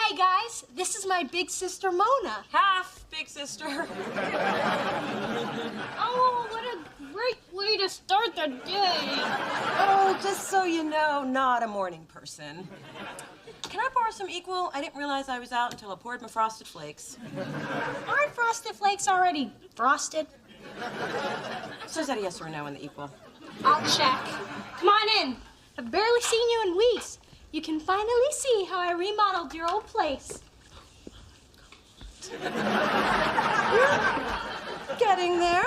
Hey guys, this is my big sister Mona. Half big sister. Oh, what a great way to start the day. Oh, just so you know, not a morning person. Can I borrow some Equal? I didn't realize I was out until I poured my Frosted Flakes. Aren't Frosted Flakes already frosted? So is that a yes or a no in the Equal? I'll check. Come on in. I've barely seen you in weeks. You can finally see how I remodeled your old place. Getting there.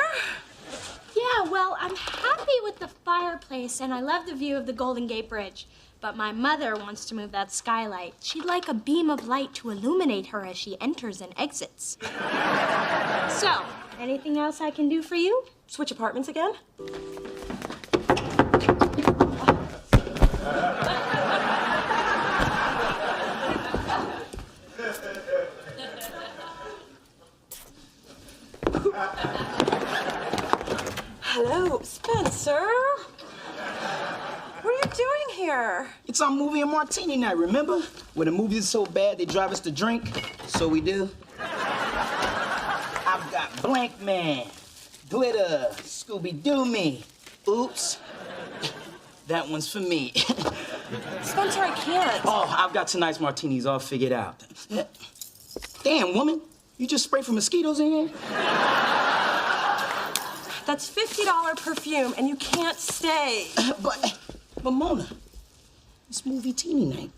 Yeah, well, I'm happy with the fireplace, and I love the view of the Golden Gate Bridge. But my mother wants to move that skylight. She'd like a beam of light to illuminate her as she enters and exits. So, anything else I can do for you? Switch apartments again? Hello, Spencer. What are you doing here? It's our movie and martini night, remember? When the movie is so bad, they drive us to drink. So we do. I've got Blank Man, Glitter, Scooby-Doo me. Oops. That one's for me. Spencer, I can't. Oh, I've got tonight's martinis all figured out. Damn, woman. You just sprayed for mosquitoes in here? That's $50 perfume, and you can't stay. But Mona, it's movie teeny night.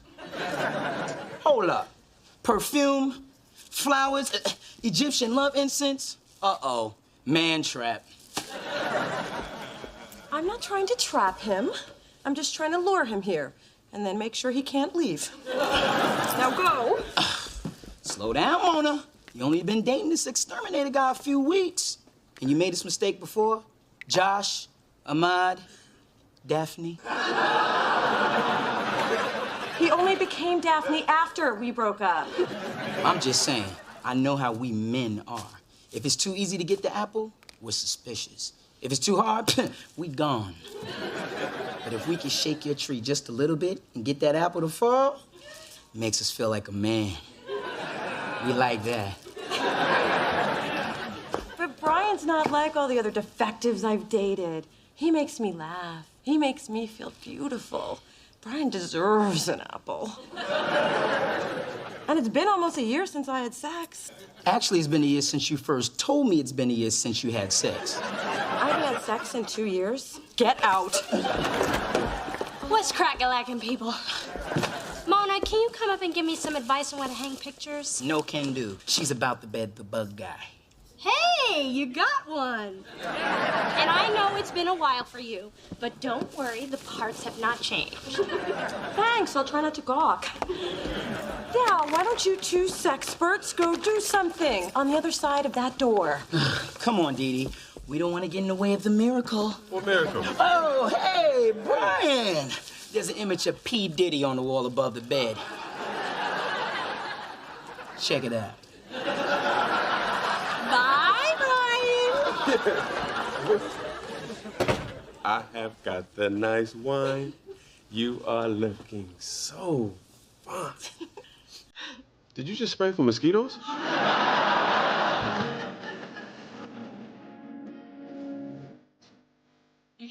Hold up. Perfume, flowers, Egyptian love incense. Uh-oh, man trap. I'm not trying to trap him. I'm just trying to lure him here, and then make sure he can't leave. Now go. Slow down, Mona. You only been dating this exterminator guy a few weeks. And you made this mistake before? Josh, Ahmad, Daphne. He only became Daphne after we broke up. I'm just saying, I know how we men are. If it's too easy to get the apple, we're suspicious. If it's too hard, we gone. But if we can shake your tree just a little bit and get that apple to fall, it makes us feel like a man. We like that. But Brian's not like all the other defectives I've dated. He makes me laugh. He makes me feel beautiful. Brian deserves an apple. And it's been almost a year since I had sex. Actually, it's been a year since you first told me it's been a year since you had sex. I haven't had sex in 2 years. Get out. What's crack-a-lackin', people? Mona, can you come up and give me some advice on where to hang pictures? No can do. She's about to bed the bug guy. Hey, you got one. And I know it's been a while for you, but don't worry, the parts have not changed. Thanks, I'll try not to gawk. Yeah, why don't you two sexperts go do something on the other side of that door? Come on, Dee Dee. We don't want to get in the way of the miracle. What miracle? Oh, hey, Brian. There's an image of P. Diddy on the wall above the bed. Check it out. Bye, Brian. I have got the nice wine. You are looking so fine. Did you just spray for mosquitoes? I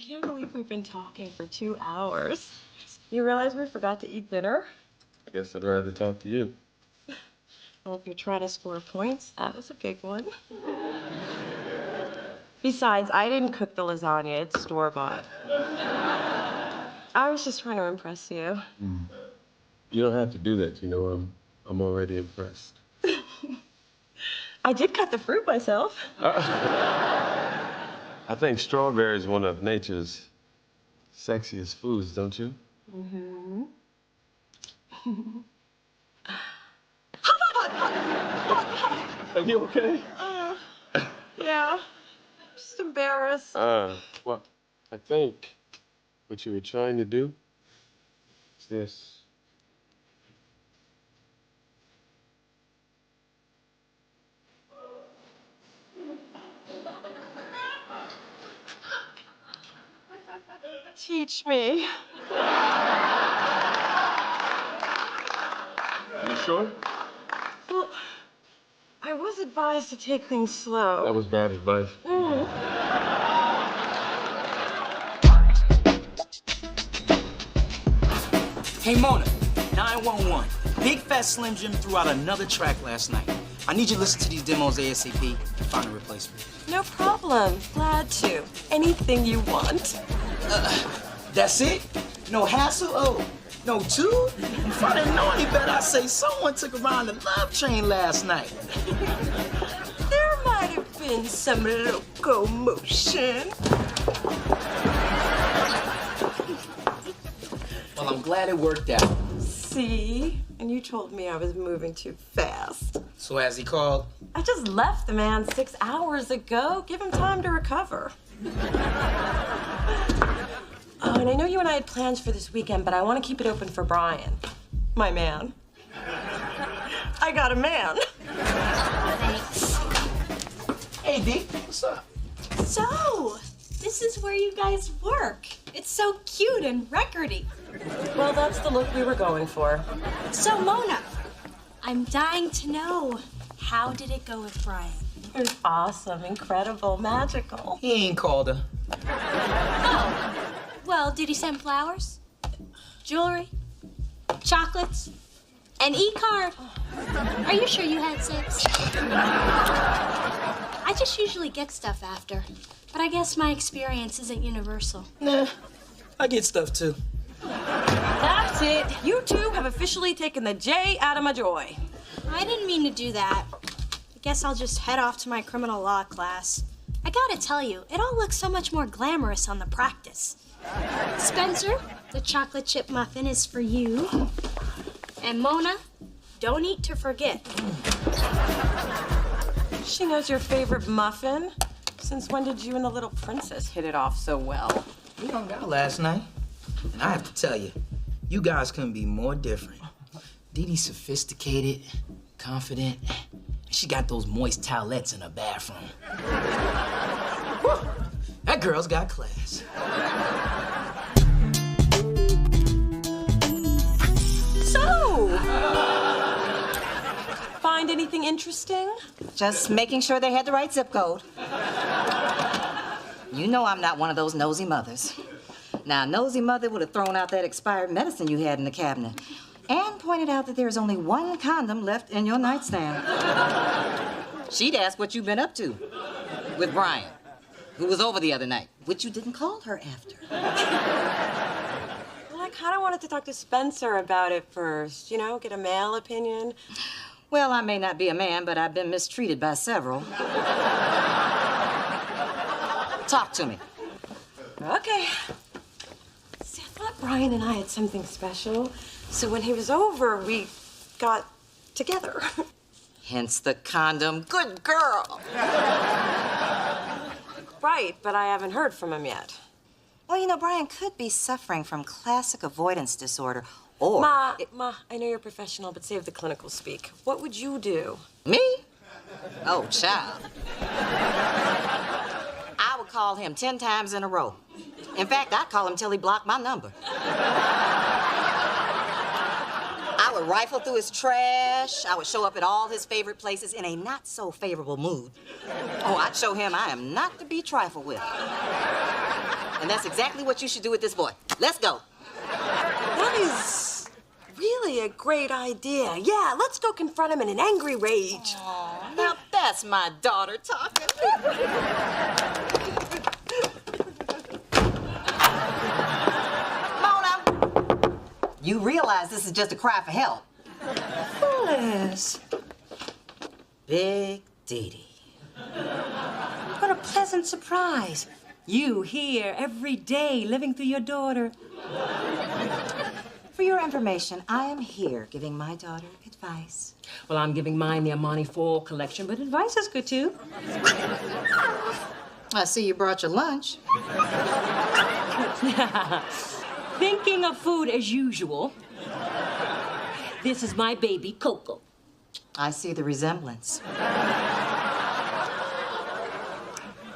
can't believe we've been talking for 2 hours. You realize we forgot to eat dinner? I guess I'd rather talk to you. Well, if you're trying to score points, that was a big one. Besides, I didn't cook the lasagna. It's store-bought. I was just trying to impress you. You don't have to do that, you know. I'm already impressed. I did cut the fruit myself. I think strawberry is one of nature's sexiest foods, don't you? Mm-hmm. Are you okay? Yeah. Just embarrassed. Well, I think what you were trying to do is this. Teach me. You sure? was advised to take things slow. That was bad advice. Hey, Mona, 911. Big Fat Slim Jim threw out another track last night. I need you to listen to these demos ASAP and find a replacement. No problem. Glad to. Anything you want. That's it? No hassle? Oh, no two? If I didn't know any better, I'd say someone took around the love train last night. There might have been some locomotion. Well, I'm glad it worked out. See? And you told me I was moving too fast. So as he called? I just left the man 6 hours ago. Give him time to recover. Oh, and I know you and I had plans for this weekend, but I want to keep it open for Brian. My man. I got a man. Thanks. Hey, D, what's up? So, this is where you guys work. It's so cute and recordy. Well, that's the look we were going for. So, Mona, I'm dying to know, how did it go with Brian? It was awesome, incredible, magical. He ain't called her. Oh, well, did he send flowers? Jewelry? Chocolates? An e-card? Are you sure you had sex? I just usually get stuff after, but I guess my experience isn't universal. Nah, I get stuff too. That's it. You two have officially taken the J out of my joy. I didn't mean to do that. I guess I'll just head off to my criminal law class. I gotta tell you, it all looks so much more glamorous on the practice. Spencer, the chocolate chip muffin is for you. And Mona, don't eat to forget. She knows your favorite muffin. Since when did you and the little princess hit it off so well? We hung out last night, and I have to tell you, you guys couldn't be more different. Dee Dee's sophisticated, confident. She got those moist towelettes in her bathroom. Whew, that girl's got class. So, find anything interesting? Just making sure they had the right zip code. You know I'm not one of those nosy mothers. Now, a nosy mother would have thrown out that expired medicine you had in the cabinet and pointed out that there's only one condom left in your nightstand. She'd ask what you've been up to with Brian, who was over the other night, which you didn't call her after. Well, I kind of wanted to talk to Spencer about it first, you know, get a male opinion. Well, I may not be a man, but I've been mistreated by several. Talk to me. Okay. See, I thought Brian and I had something special. So when he was over, we got together. Hence the condom. Good girl. Right, but I haven't heard from him yet. Well, you know, Brian could be suffering from classic avoidance disorder, or... Ma, I know you're professional, but save the clinical speak. What would you do? Me? Oh, child. I would call him 10 times in a row. In fact, I'd call him till he blocked my number. I would rifle through his trash. I would show up at all his favorite places in a not-so-favorable mood. Oh, I'd show him I am not to be trifled with. And that's exactly what you should do with this boy. Let's go. That is really a great idea. Yeah, let's go confront him in an angry rage. Oh, now that's my daughter talking. Mona, you realize this is just a cry for help. Phyllis. Big Dee Dee. What a pleasant surprise. You here every day living through your daughter. For your information, I am here giving my daughter advice. Well, I'm giving mine the Armani Fall collection, but advice is good too. I see you brought your lunch. Thinking of food as usual. This is my baby, Coco. I see the resemblance.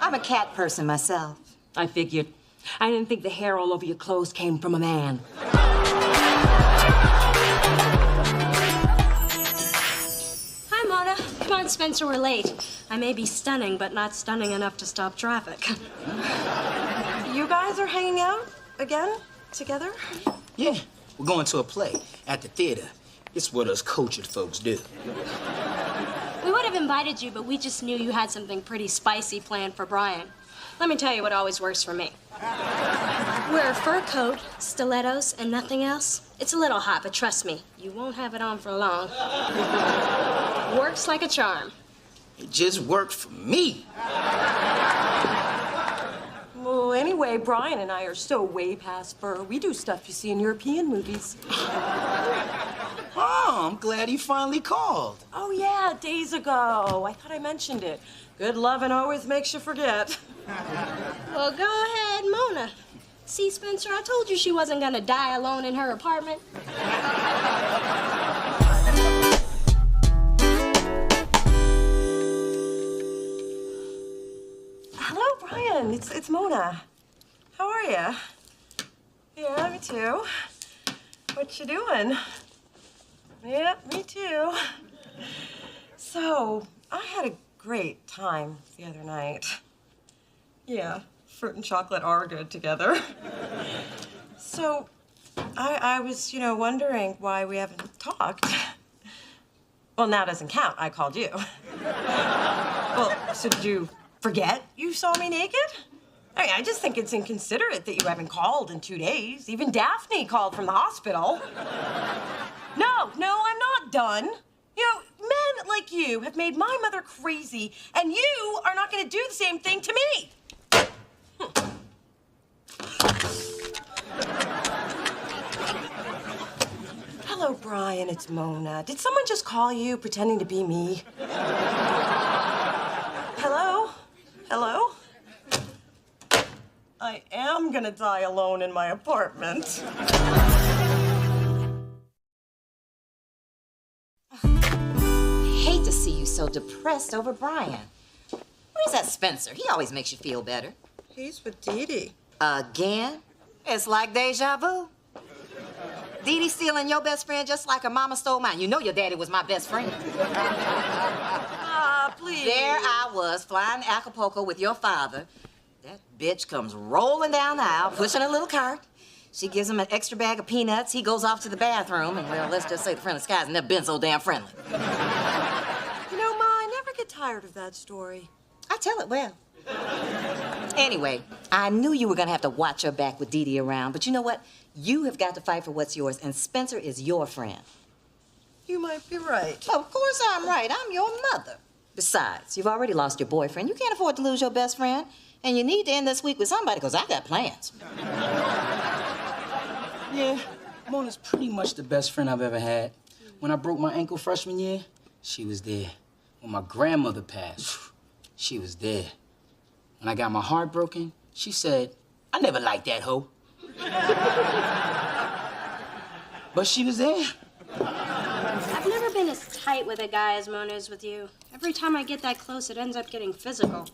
I'm a cat person myself. I figured. I didn't think the hair all over your clothes came from a man. Hi, Mona. Come on, Spencer were late. I may be stunning, but not stunning enough to stop traffic. You guys are hanging out again? Together? Yeah, we're going to a play at the theater. It's what us cultured folks do. We would have invited you, but we just knew you had something pretty spicy planned for Brian. Let me tell you what always works for me. Wear a fur coat, stilettos, and nothing else. It's a little hot, but trust me, you won't have it on for long. Works like a charm. It just worked for me. Well, anyway, Brian and I are so way past fur. We do stuff you see in European movies. Oh, I'm glad he finally called. Oh, yeah, days ago. I thought I mentioned it. Good loving always makes you forget. Well, go ahead, Mona. See, Spencer, I told you she wasn't gonna die alone in her apartment. Hello, Brian. It's Mona. How are you? Yeah, me too. What you doing? Yeah, me too. So, I had a great time the other night. Yeah, fruit and chocolate are good together. So, I was, wondering why we haven't talked. Well, now doesn't count. I called you. Well, so did you forget you saw me naked? I mean, I just think it's inconsiderate that you haven't called in 2 days. Even Daphne called from the hospital. No, I'm not done. Men like you have made my mother crazy, and you are not going to do the same thing to me. Hello, Brian, it's Mona. Did someone just call you pretending to be me? Hello? Hello? I am gonna die alone in my apartment. Hate to see you so depressed over Brian. Where's that Spencer? He always makes you feel better. He's with Dee Dee. Again? It's like deja vu. Dee Dee stealing your best friend just like her mama stole mine. You know your daddy was my best friend. Ah, please. There I was, flying to Acapulco with your father. That bitch comes rolling down the aisle, pushing a little cart. She gives him an extra bag of peanuts. He goes off to the bathroom, and, well, let's just say the friendly skies never been so damn friendly. Ma, I never get tired of that story. I tell it well. Anyway, I knew you were gonna have to watch her back with Dee Dee around, but you know what? You have got to fight for what's yours, and Spencer is your friend. You might be right. Of course I'm right. I'm your mother. Besides, you've already lost your boyfriend. You can't afford to lose your best friend, and you need to end this week with somebody, because I got plans. Yeah, Mona's pretty much the best friend I've ever had. When I broke my ankle freshman year, she was there. When my grandmother passed, she was there. When I got my heart broken, she said, I never liked that hoe. But she was there. I've never been as tight with a guy as Mona is with you. Every time I get that close, it ends up getting physical.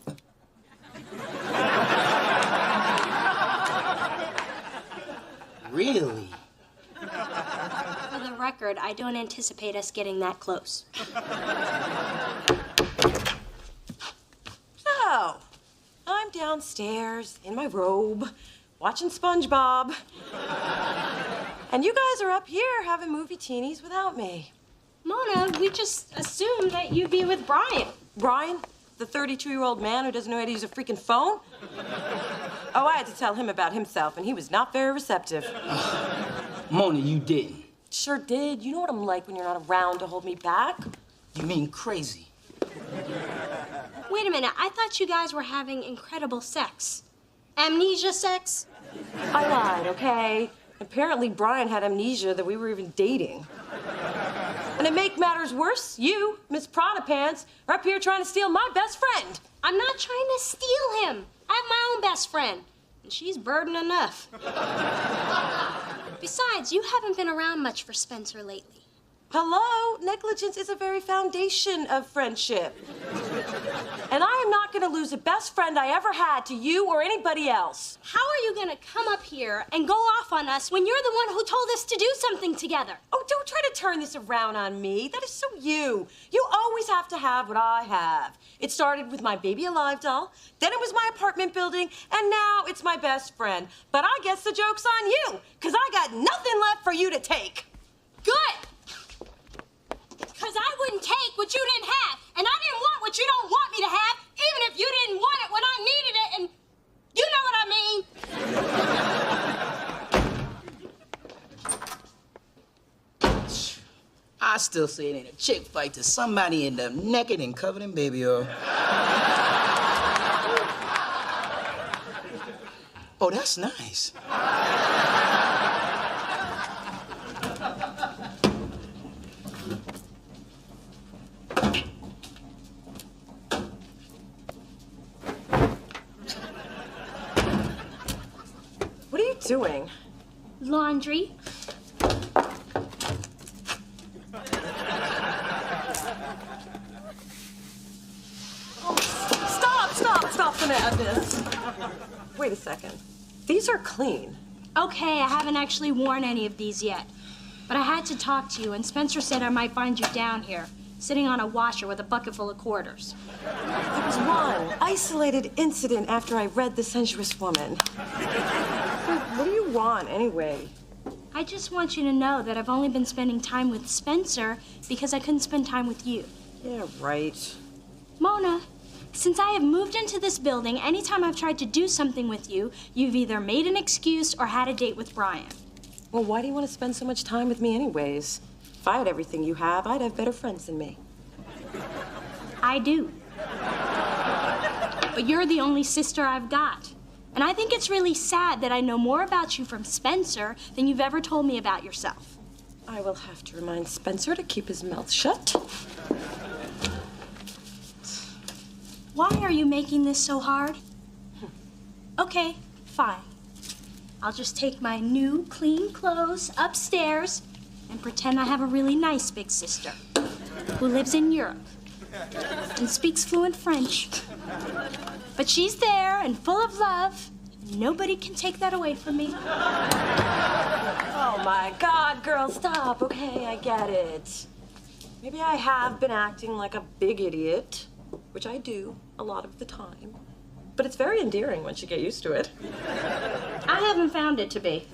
Really? For the record, I don't anticipate us getting that close. So, I'm downstairs in my robe, watching SpongeBob. And you guys are up here having movie teenies without me. Mona, we just assumed that you'd be with Brian. Brian, the 32-year-old man who doesn't know how to use a freaking phone? Oh, I had to tell him about himself, and he was not very receptive. Mona, you didn't. Sure did. You know what I'm like when you're not around to hold me back. You mean crazy? Wait a minute, I thought you guys were having incredible sex. Amnesia sex? I lied, okay? Apparently, Brian had amnesia that we were even dating. And to make matters worse, you, Miss Prada Pants, are up here trying to steal my best friend. I'm not trying to steal him. I have my own best friend, and she's burden enough. Besides, you haven't been around much for Spencer lately. Hello? Negligence is a very foundation of friendship. And I am not gonna lose the best friend I ever had to you or anybody else. How are you gonna come up here and go off on us when you're the one who told us to do something together? Oh, don't try to turn this around on me. That is so you. You always have to have what I have. It started with my Baby Alive doll, then it was my apartment building, and now it's my best friend. But I guess the joke's on you, because I got nothing left for you to take. Good! Because I wouldn't take what you didn't have, and I didn't want what you don't want me to have, even if you didn't want it when I needed it, and you know what I mean. I still say it ain't a chick fight till somebody end up naked and covered in baby oil. Oh, that's nice. What are you doing? Laundry. Stop the madness. Wait a second. These are clean. Okay, I haven't actually worn any of these yet. But I had to talk to you, and Spencer said I might find you down here, sitting on a washer with a bucket full of quarters. There was one isolated incident after I read The Sensuous Woman. What do you want, anyway? I just want you to know that I've only been spending time with Spencer because I couldn't spend time with you. Yeah, right. Mona, since I have moved into this building, anytime I've tried to do something with you, you've either made an excuse or had a date with Brian. Well, why do you want to spend so much time with me anyways? If I had everything you have, I'd have better friends than me. I do. But you're the only sister I've got. And I think it's really sad that I know more about you from Spencer than you've ever told me about yourself. I will have to remind Spencer to keep his mouth shut. Why are you making this so hard? Okay, fine. I'll just take my new, clean clothes upstairs and pretend I have a really nice big sister who lives in Europe and speaks fluent French. But she's there and full of love. Nobody can take that away from me. Oh my God, girl, stop. Okay, I get it. Maybe I have been acting like a big idiot, which I do a lot of the time. But it's very endearing once you get used to it. I haven't found it to be.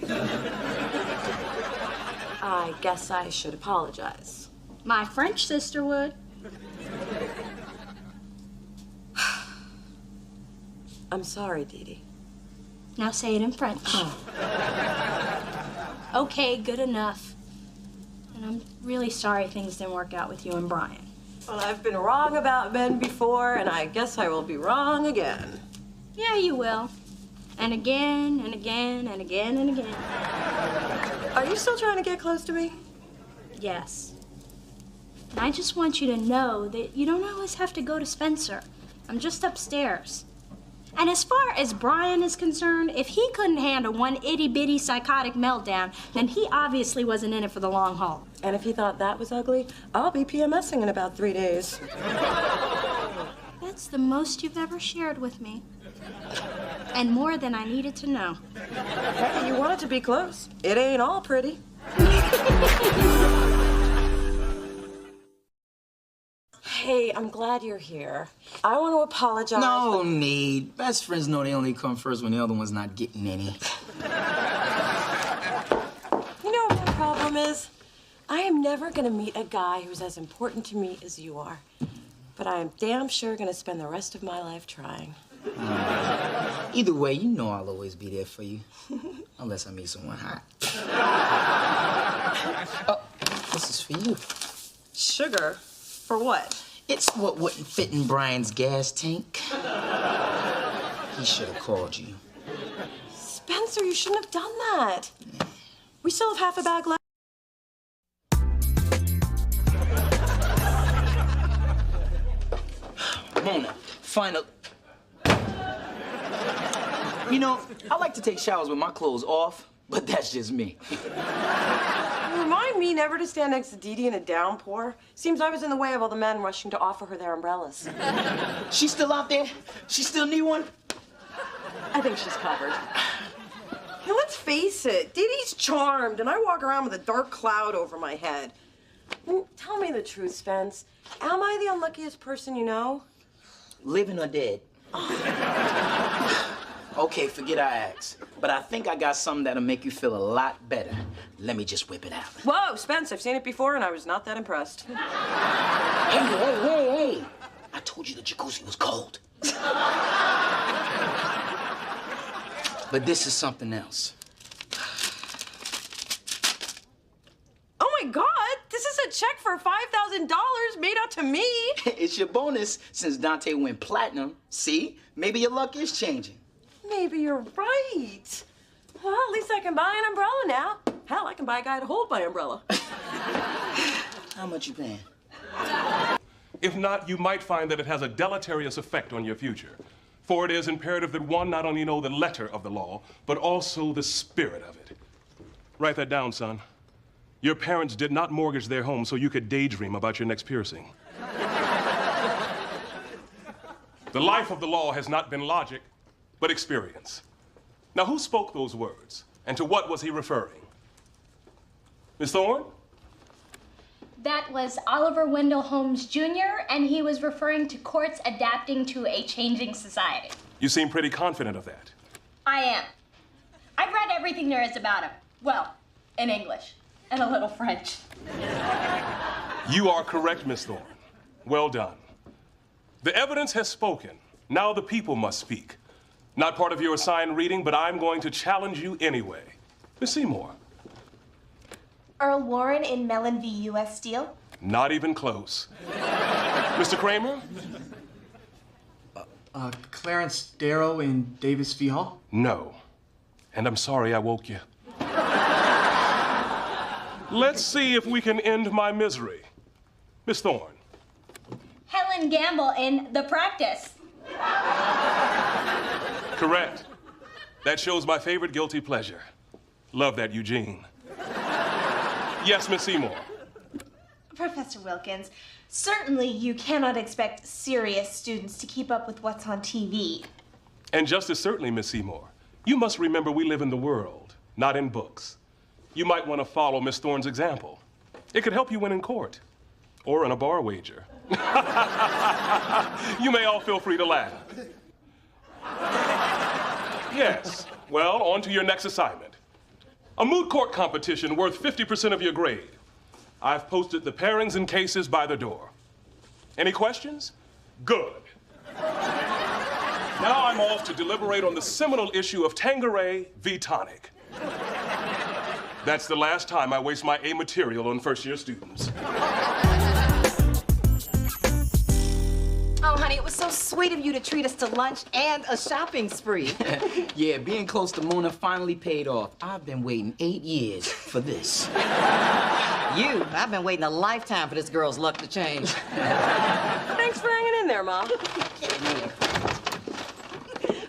I guess I should apologize. My French sister would. I'm sorry, Dee Dee. Now say it in French. Okay, good enough. And I'm really sorry things didn't work out with you and Brian. Well, I've been wrong about men before, and I guess I will be wrong again. Yeah, you will. And again, and again, and again, and again. Are you still trying to get close to me? Yes. And I just want you to know that you don't always have to go to Spencer. I'm just upstairs. And as far as Brian is concerned, if he couldn't handle one itty-bitty psychotic meltdown, then he obviously wasn't in it for the long haul. And if he thought that was ugly, I'll be PMSing in about 3 days. That's the most you've ever shared with me. And more than I needed to know. Hey, you want it to be close. It ain't all pretty. Hey, I'm glad you're here. I want to apologize. No need. Best friends know they only come first when the other one's not getting any. You know what my problem is? I am never going to meet a guy who's as important to me as you are. But I am damn sure going to spend the rest of my life trying. Either way, you know I'll always be there for you. Unless I meet someone hot. Oh, this is for you. Sugar? For what? It's what wouldn't fit in Brian's gas tank. He should have called you. Spencer, you shouldn't have done that. We still have half a bag left. Mona, final. You know, I like to take showers with my clothes off, but that's just me. Remind me never to stand next to Dee Dee in a downpour. Seems I was in the way of all the men rushing to offer her their umbrellas. She's still out there? She still need one? I think she's covered. Now, let's face it, Dee Dee's charmed, and I walk around with a dark cloud over my head. Tell me the truth, Spence. Am I the unluckiest person you know? Living or dead? Okay, forget I asked. But I think I got something that'll make you feel a lot better. Let me just whip it out. Whoa, Spence, I've seen it before, and I was not that impressed. Hey. I told you the jacuzzi was cold. But this is something else. Oh, my God. This is a check for $5,000 made out to me. It's your bonus since Dante went platinum. See? Maybe your luck is changing. Maybe you're right. Well, at least I can buy an umbrella now. Hell, I can buy a guy to hold my umbrella. How much you paying? If not, you might find that it has a deleterious effect on your future. For it is imperative that one not only know the letter of the law, but also the spirit of it. Write that down, son. Your parents did not mortgage their home so you could daydream about your next piercing. The life of the law has not been logic, but experience. Now, who spoke those words, and to what was he referring? Miss Thorne? That was Oliver Wendell Holmes Jr., and he was referring to courts adapting to a changing society. You seem pretty confident of that. I am. I've read everything there is about him. Well, in English, and a little French. You are correct, Miss Thorne. Well done. The evidence has spoken. Now the people must speak. Not part of your assigned reading, but I'm going to challenge you anyway. Miss Seymour. Earl Warren in Mellon v. U.S. Steel? Not even close. Mr. Kramer? Clarence Darrow in Davis v. Hall? No. And I'm sorry I woke you. Let's see if we can end my misery. Miss Thorne. Helen Gamble in The Practice. Correct. That shows my favorite guilty pleasure. Love that, Eugene. Yes, Miss Seymour. Professor Wilkins, certainly you cannot expect serious students to keep up with what's on TV. And just as certainly, Miss Seymour, you must remember we live in the world, not in books. You might want to follow Miss Thorne's example. It could help you win in court or in a bar wager. You may all feel free to laugh. Yes. Well, on to your next assignment. A moot court competition worth 50% of your grade. I've posted the pairings and cases by the door. Any questions? Good. Now I'm off to deliberate on the seminal issue of Tanqueray v. Tonic. That's the last time I waste my A material on first-year students. Oh, honey, it was so sweet of you to treat us to lunch and a shopping spree. Yeah, being close to Mona finally paid off. I've been waiting 8 years for this. I've been waiting a lifetime for this girl's luck to change. Thanks for hanging in there, Ma.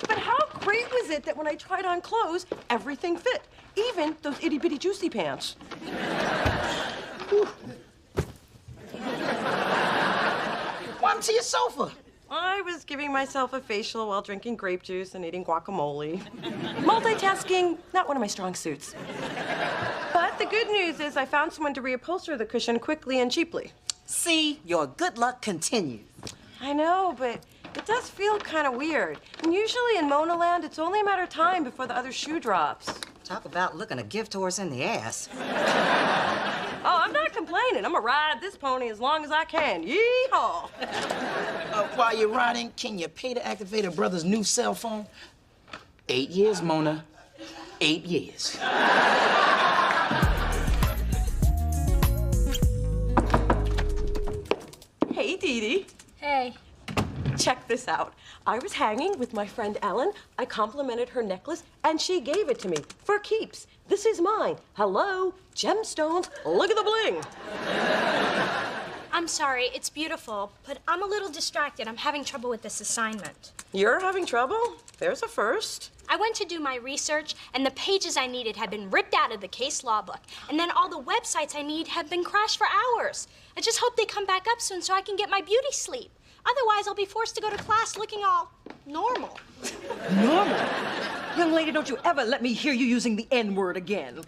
But how great was it that when I tried on clothes, everything fit? Even those itty-bitty juicy pants. Welcome to your sofa. I was giving myself a facial while drinking grape juice and eating guacamole. Multitasking, not one of my strong suits. But the good news is I found someone to reupholster the cushion quickly and cheaply. See, your good luck continues. I know, but it does feel kind of weird. And usually in Mona Land, it's only a matter of time before the other shoe drops. Talk about looking a gift horse in the ass. Oh, I'm not complaining. I'm gonna ride this pony as long as I can. Yee-haw! While you're riding, can you pay to activate a brother's new cell phone? 8 years, Mona. 8 years. Hey, Dee Dee. Hey. Check this out. I was hanging with my friend Ellen. I complimented her necklace, and she gave it to me for keeps. This is mine. Hello, gemstones. Look at the bling. I'm sorry, it's beautiful, but I'm a little distracted. I'm having trouble with this assignment. You're having trouble? There's a first. I went to do my research, and the pages I needed had been ripped out of the case law book. And then all the websites I need have been crashed for hours. I just hope they come back up soon so I can get my beauty sleep. Otherwise, I'll be forced to go to class looking all normal. Normal? Young lady, don't you ever let me hear you using the N-word again.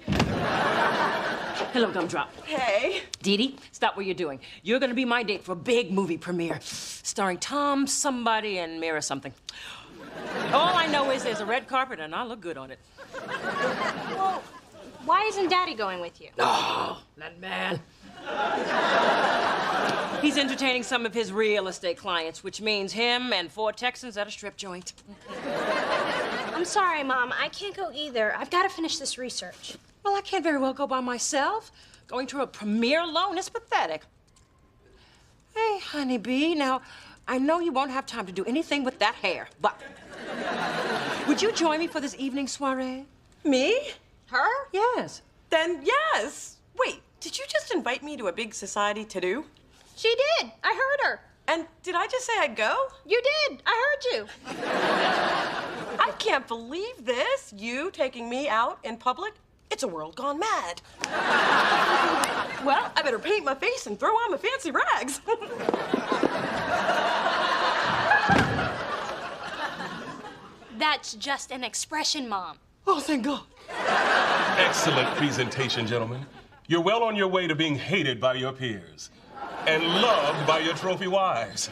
Hello, Gumdrop. Hey. Dee Dee, stop what you're doing. You're gonna be my date for a big movie premiere, starring Tom somebody and Mira something. All I know is there's a red carpet and I look good on it. Well, why isn't Daddy going with you? Oh, that man. He's entertaining some of his real estate clients, which means him and 4 Texans at a strip joint. I'm sorry, Mom. I can't go either. I've got to finish this research. Well, I can't very well go by myself. Going to a premiere alone is pathetic. Hey, honeybee, now, I know you won't have time to do anything with that hair, but would you join me for this evening soiree? Me? Her? Yes. Then yes. Wait, did you just invite me to a big society to-do? She did. I heard her. And did I just say I'd go? You did. I heard you. I can't believe this. You taking me out in public? It's a world gone mad. Well, I better paint my face and throw on my fancy rags. That's just an expression, Mom. Oh, thank God. Excellent presentation, gentlemen. You're well on your way to being hated by your peers and loved by your trophy wives.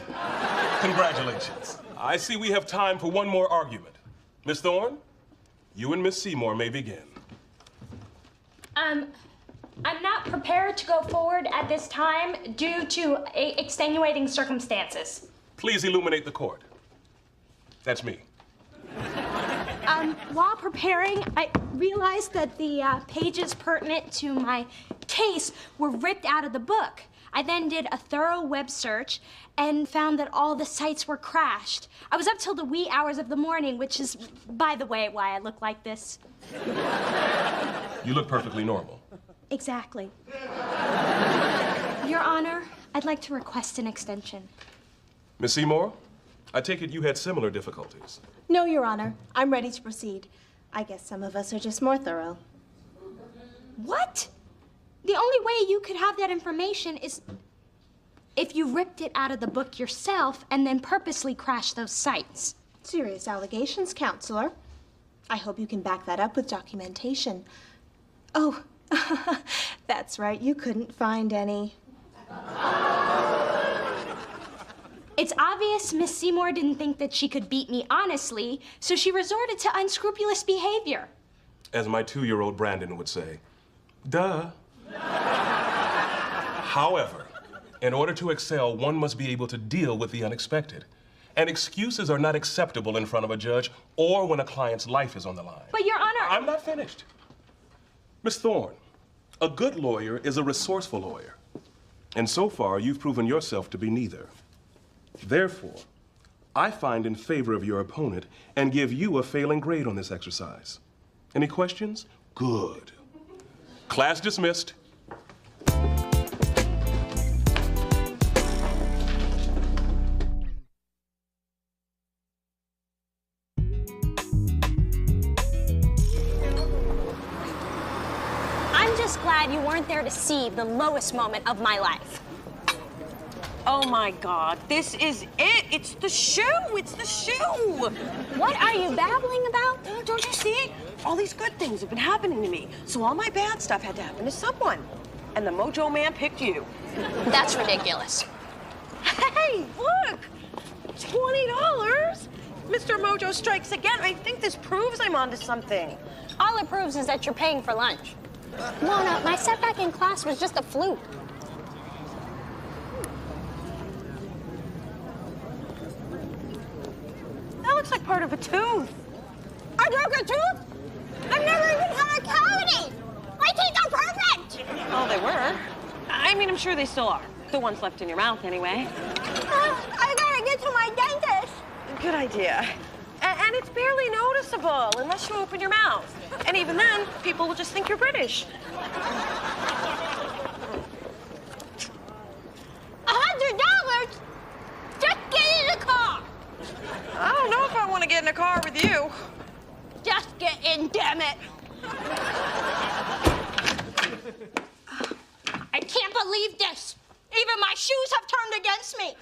Congratulations. I see we have time for one more argument. Miss Thorne, you and Miss Seymour may begin. I'm not prepared to go forward at this time due to extenuating circumstances. Please illuminate the court. That's me. While preparing, I realized that the pages pertinent to my case were ripped out of the book. I then did a thorough web search and found that all the sites were crashed. I was up till the wee hours of the morning, which is, by the way, why I look like this. You look perfectly normal. Exactly. Your Honor, I'd like to request an extension. Miss Seymour, I take it you had similar difficulties. No, Your Honor. I'm ready to proceed. I guess some of us are just more thorough. What? The only way you could have that information is if you ripped it out of the book yourself and then purposely crashed those sites. Serious allegations, Counselor. I hope you can back that up with documentation. Oh, that's right. You couldn't find any. It's obvious Miss Seymour didn't think that she could beat me honestly, so she resorted to unscrupulous behavior. As my 2-year-old Brandon would say, duh. However, in order to excel, one must be able to deal with the unexpected. And excuses are not acceptable in front of a judge or when a client's life is on the line. But, Your Honor... I'm not finished. Miss Thorne, a good lawyer is a resourceful lawyer. And so far, you've proven yourself to be neither. Therefore, I find in favor of your opponent and give you a failing grade on this exercise. Any questions? Good. Class dismissed. I'm just glad you weren't there to see the lowest moment of my life. Oh my God, this is it. It's the shoe. It's the shoe. What are you babbling about? Don't you see? All these good things have been happening to me. So all my bad stuff had to happen to someone. And the Mojo Man picked you. That's ridiculous. Hey, look. $20. Mr. Mojo strikes again. I think this proves I'm onto something. All it proves is that you're paying for lunch. Mona, my setback in class was just a fluke. That looks like part of a tooth. I broke a tooth? I've never even had a cavity. My teeth are perfect. Oh, they were. I mean, I'm sure they still are. The ones left in your mouth, anyway. I gotta get to my dentist. Good idea. And it's barely noticeable unless you open your mouth. And even then, people will just think you're British. you. Just get in, damn it. I can't believe this. Even my shoes have turned against me.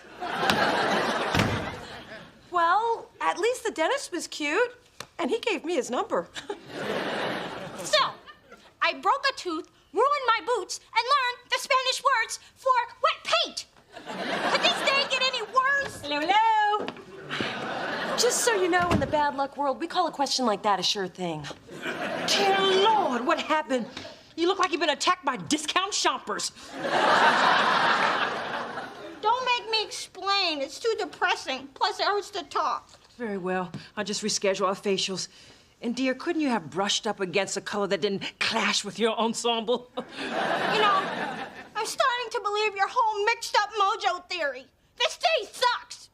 Well, at least the dentist was cute, and he gave me his number. So, I broke a tooth, ruined my boots, and learned the Spanish words for wet paint. Could this day get any worse? Hello. Just so you know, in the bad luck world, we call a question like that a sure thing. Dear Lord, what happened? You look like you've been attacked by discount shoppers. Don't make me explain. It's too depressing. Plus, it hurts to talk. Very well. I'll just reschedule our facials. And dear, couldn't you have brushed up against a color that didn't clash with your ensemble? You know, I'm starting to believe your whole mixed-up mojo theory. This day sucks.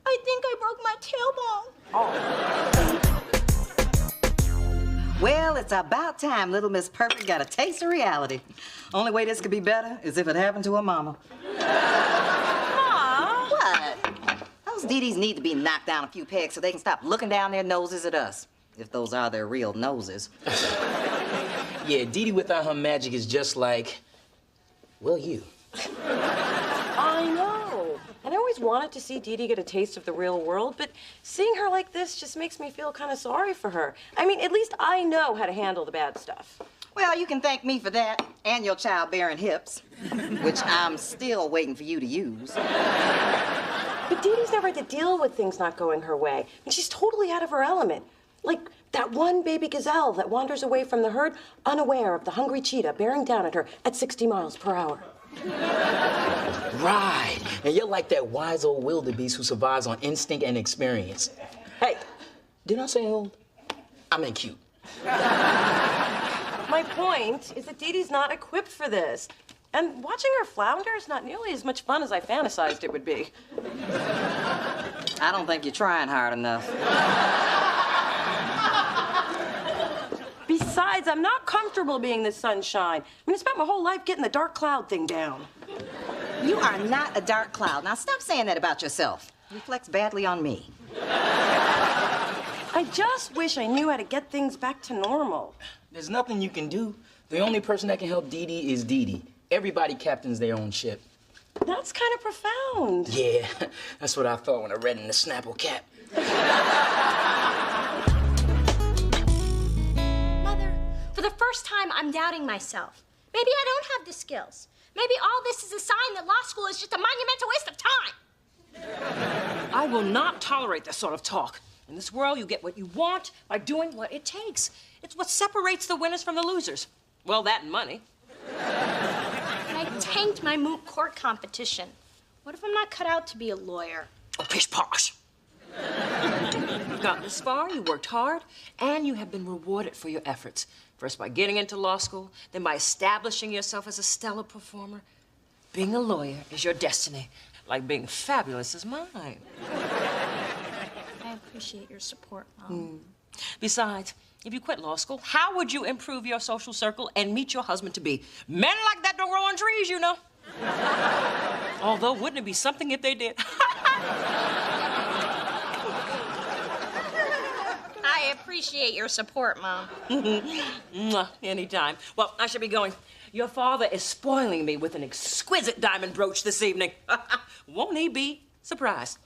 I think I broke my tailbone. Well, it's about time little Miss Perfect got a taste of reality. Only way this could be better is if it happened to her mama. Aw. What? Those Dee-Dees need to be knocked down a few pegs so they can stop looking down their noses at us. If those are their real noses. Yeah, Dee Dee without her magic is just like, well, you. I know. And I always wanted to see Dee Dee get a taste of the real world, but seeing her like this just makes me feel kind of sorry for her. I mean, at least I know how to handle the bad stuff. Well, you can thank me for that and your childbearing hips, which I'm still waiting for you to use. But Dee Dee's never had to deal with things not going her way. I mean, she's totally out of her element. Like that one baby gazelle that wanders away from the herd, unaware of the hungry cheetah bearing down at her at 60 miles per hour. Right. And you're like that wise old wildebeest who survives on instinct and experience. Hey, did I say old? I meant cute. My point is that Dee Dee's not equipped for this. And watching her flounder is not nearly as much fun as I fantasized it would be. I don't think you're trying hard enough. Besides, I'm not comfortable being the sunshine. I mean, I spent my whole life getting the dark cloud thing down. You are not a dark cloud. Now stop saying that about yourself. It reflects badly on me. I just wish I knew how to get things back to normal. There's nothing you can do. The only person that can help Dee Dee is Dee Dee. Everybody captains their own ship. That's kind of profound. Yeah, that's what I thought when I read in the Snapple Cap. Mother, for the first time, I'm doubting myself. Maybe I don't have the skills. Maybe all this is a sign that law school is just a monumental waste of time. I will not tolerate this sort of talk. In this world, you get what you want by doing what it takes. It's what separates the winners from the losers. Well, that and money. And I tanked my moot court competition. What if I'm not cut out to be a lawyer? Oh, pish posh. You've gotten this far, you worked hard, and you have been rewarded for your efforts. First by getting into law school, then by establishing yourself as a stellar performer. Being a lawyer is your destiny, like being fabulous is mine. I appreciate your support, Mom. Besides, if you quit law school, how would you improve your social circle and meet your husband-to-be? Men like that don't grow on trees, you know. Although, wouldn't it be something if they did? I appreciate your support, Mom. Mwah, anytime. Well, I should be going. Your father is spoiling me with an exquisite diamond brooch this evening. Won't he be surprised?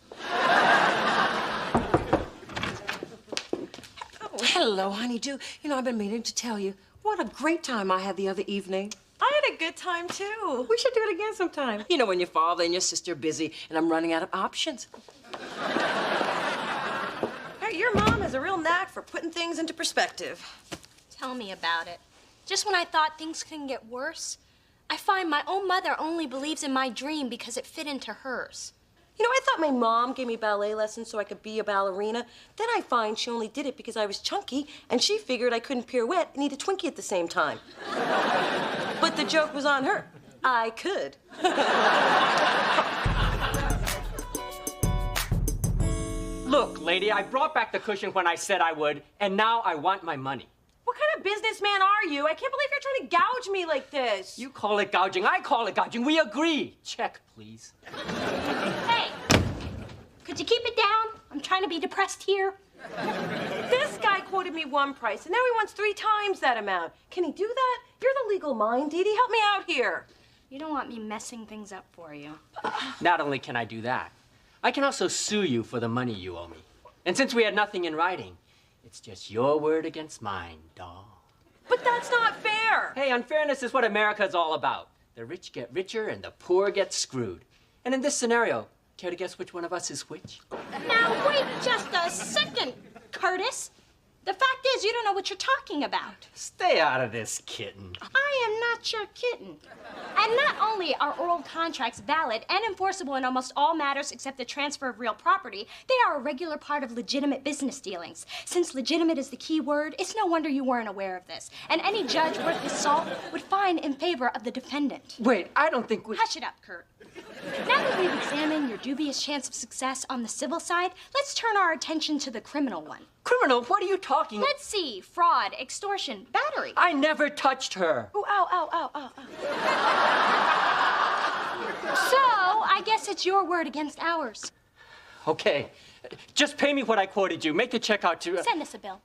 Oh, hello, honeydew. You know, I've been meaning to tell you what a great time I had the other evening. I had a good time, too. We should do it again sometime. You know, when your father and your sister are busy and I'm running out of options. Hey, your mom has a real knack for putting things into perspective. Tell me about it. Just when I thought things couldn't get worse, I find my own mother only believes in my dream because it fit into hers. You know, I thought my mom gave me ballet lessons so I could be a ballerina. Then I find she only did it because I was chunky, and she figured I couldn't pirouette and eat a Twinkie at the same time. But the joke was on her. I could. Look, lady, I brought back the cushion when I said I would, and now I want my money. What kind of businessman are you? I can't believe you're trying to gouge me like this. You call it gouging, I call it gouging. We agree. Check, please. Hey, Could you keep it down? I'm trying to be depressed here. This guy quoted me one price, and now he wants 3 times that amount. Can he do that? You're the legal mind, Dee Dee. Help me out here. You don't want me messing things up for you. Not only can I do that, I can also sue you for the money you owe me. And since we had nothing in writing, it's just your word against mine, doll. But that's not fair. Hey, unfairness is what America's all about. The rich get richer and the poor get screwed. And in this scenario, care to guess which one of us is which? Now, wait just a second, Curtis. The fact is, you don't know what you're talking about. Stay out of this, kitten. I am not your kitten. And not only are oral contracts valid and enforceable in almost all matters except the transfer of real property, they are a regular part of legitimate business dealings. Since legitimate is the key word, it's no wonder you weren't aware of this. And any judge worth his salt would find in favor of the defendant. Wait, I don't think we... Hush it up, Kurt. Now that we've examined your dubious chance of success on the civil side, let's turn our attention to the criminal one. Criminal? What are you talking? Let's see. Fraud, extortion, battery. I never touched her. Oh, ow, ow, ow, ow, ow. So, I guess it's your word against ours. Okay, just pay me what I quoted you. Make the check out to... Send us a bill.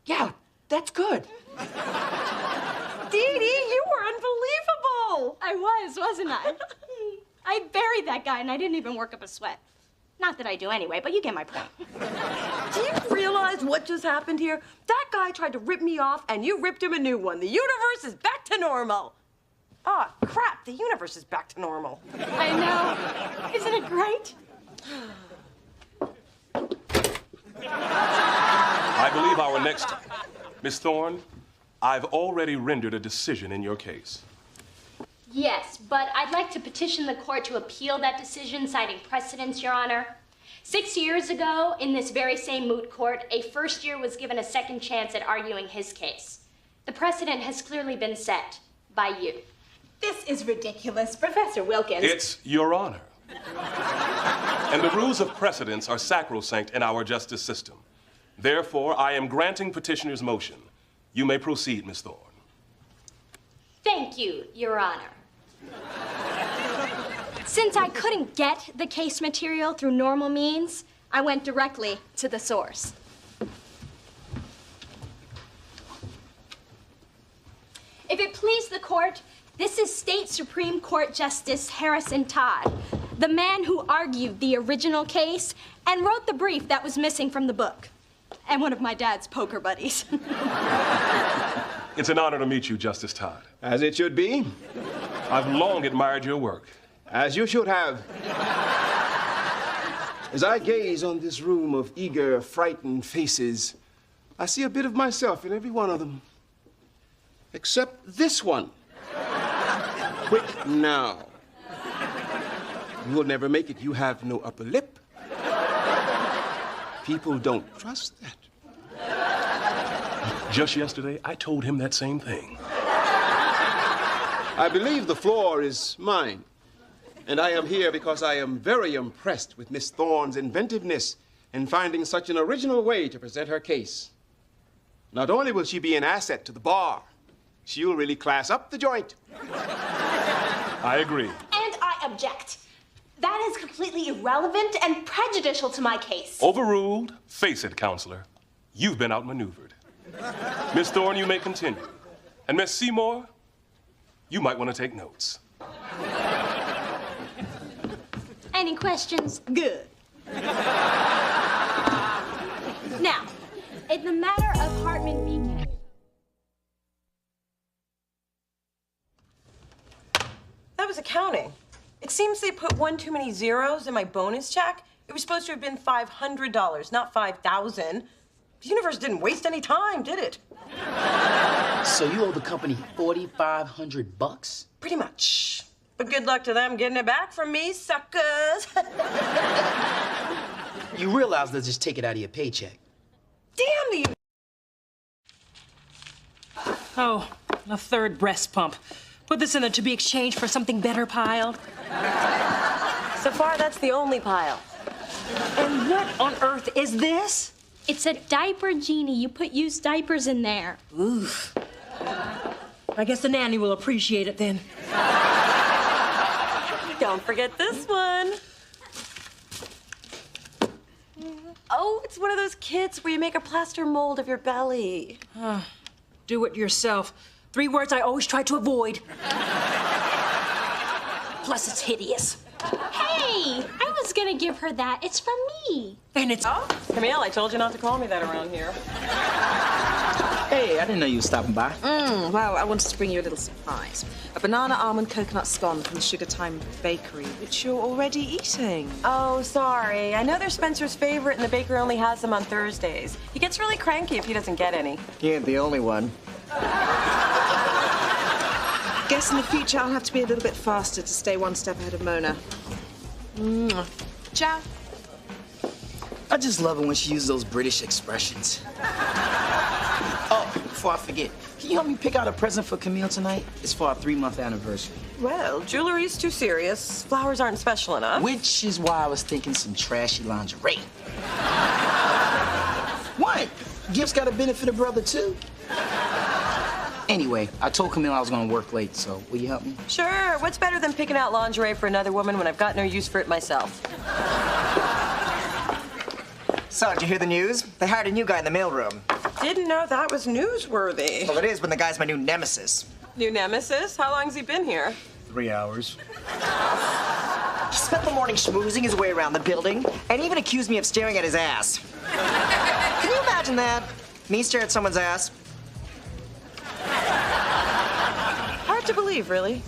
Yeah, that's good. Dee Dee, you were unbelievable. I was, wasn't I? I buried that guy and I didn't even work up a sweat. Not that I do anyway, but you get my point. Do you realize what just happened here? That guy tried to rip me off, and you ripped him a new one. The universe is back to normal. Ah, crap, the universe is back to normal. I know. Isn't it great? I believe our next... Miss Thorne, I've already rendered a decision in your case. Yes, but I'd like to petition the court to appeal that decision, citing precedents, Your Honor. 6 years ago, in this very same moot court, a first year was given a second chance at arguing his case. The precedent has clearly been set by you. This is ridiculous, Professor Wilkins. It's Your Honor. And the rules of precedence are sacrosanct in our justice system. Therefore, I am granting petitioner's motion. You may proceed, Miss Thorne. Thank you, Your Honor. Since I couldn't get the case material through normal means, I went directly to the source. If it please the court, this is State Supreme Court Justice Harrison Todd, the man who argued the original case and wrote the brief that was missing from the book, and one of my dad's poker buddies. It's an honor to meet you, Justice Todd. As it should be. I've long admired your work. As you should have. As I gaze on this room of eager, frightened faces, I see a bit of myself in every one of them. Except this one. Quick now. You will never make it. You have no upper lip. People don't trust that. Just yesterday, I told him that same thing. I believe the floor is mine. And I am here because I am very impressed with Miss Thorne's inventiveness in finding such an original way to present her case. Not only will she be an asset to the bar, she'll really class up the joint. I agree. And I object. That is completely irrelevant and prejudicial to my case. Overruled. Face it, counselor. You've been outmaneuvered. Miss Thorne, you may continue. And Miss Seymour, you might want to take notes. Any questions? Good. Now, in the matter of Hartman v. That was accounting. It seems they put one too many zeros in my bonus check. It was supposed to have been $500, not $5,000. The universe didn't waste any time, did it? So you owe the company $4,500? Pretty much. But good luck to them getting it back from me, suckers. You realize they'll just take it out of your paycheck. Damn the... Oh, a third breast pump. Put this in the to be exchanged for something better pile. So far, that's the only pile. And what on earth is this? It's a diaper genie. You put used diapers in there. Oof. I guess the nanny will appreciate it then. Don't forget this one. Oh, it's one of those kits where you make a plaster mold of your belly. Do it yourself. 3 words I always try to avoid. Plus, it's hideous. Hey, I was gonna give her that. It's from me. And it's... Oh, Camille, I told you not to call me that around here. Hey, I didn't know you were stopping by. Well, I wanted to bring you a little surprise. A banana almond coconut scone from the Sugar Time Bakery, which you're already eating. Oh, sorry. I know they're Spencer's favorite and the baker only has them on Thursdays. He gets really cranky if he doesn't get any. He ain't the only one. Guess in the future I'll have to be a little bit faster to stay one step ahead of Mona. Mwah. Ciao. I just love it when she uses those British expressions. Oh, before I forget, can you help me pick out a present for Camille tonight? It's for our 3-month anniversary. Well, jewelry's too serious. Flowers aren't special enough. Which is why I was thinking some trashy lingerie. What? Gifts gotta benefit a brother too. Anyway, I told Camille I was gonna work late, so will you help me? Sure. What's better than picking out lingerie for another woman when I've got no use for it myself? So, did you hear the news? They hired a new guy in the mailroom. Didn't know that was newsworthy. Well, it is when the guy's my new nemesis. New nemesis? How long's he been here? 3 hours. He spent the morning schmoozing his way around the building and even accused me of staring at his ass. Can you imagine that? Me stare at someone's ass? Hard to believe, really.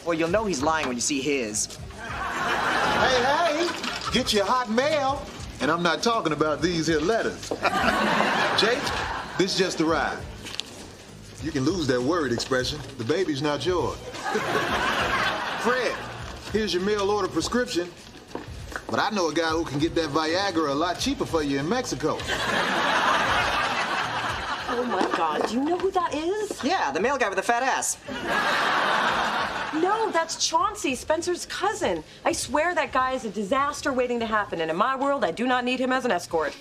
Well, you'll know he's lying when you see his. Hey, get your hot mail. And I'm not talking about these here letters. Jake, this just arrived. You can lose that word expression. The baby's not yours. Fred, here's your mail order prescription. But I know a guy who can get that Viagra a lot cheaper for you in Mexico. Oh my God, do you know who that is? Yeah, the mail guy with the fat ass. No, that's Chauncey, Spencer's cousin. I swear that guy is a disaster waiting to happen, and in my world, I do not need him as an escort.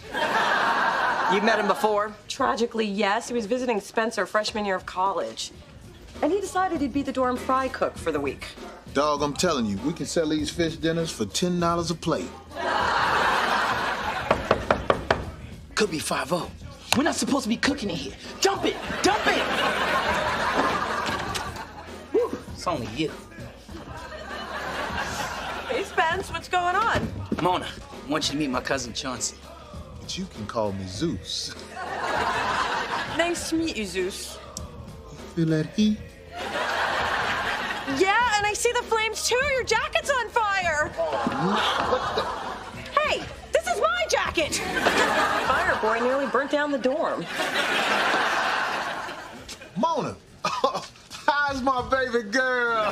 You've met him before? Tragically, yes. He was visiting Spencer freshman year of college. And he decided he'd be the dorm fry cook for the week. Dog, I'm telling you, we can sell these fish dinners for $10 a plate. Could be 5-0. We're not supposed to be cooking in here. Dump it! Dump it! Whew, it's only you. Hey, Spence, what's going on? Mona, I want you to meet my cousin Chauncey. But you can call me Zeus. Nice to meet you, Zeus. Feel that heat? Yeah, and I see the flames too. Your jacket's on fire. What the? Hey, this is my jacket. Fire boy nearly burnt down the dorm. Mona, how's my baby girl?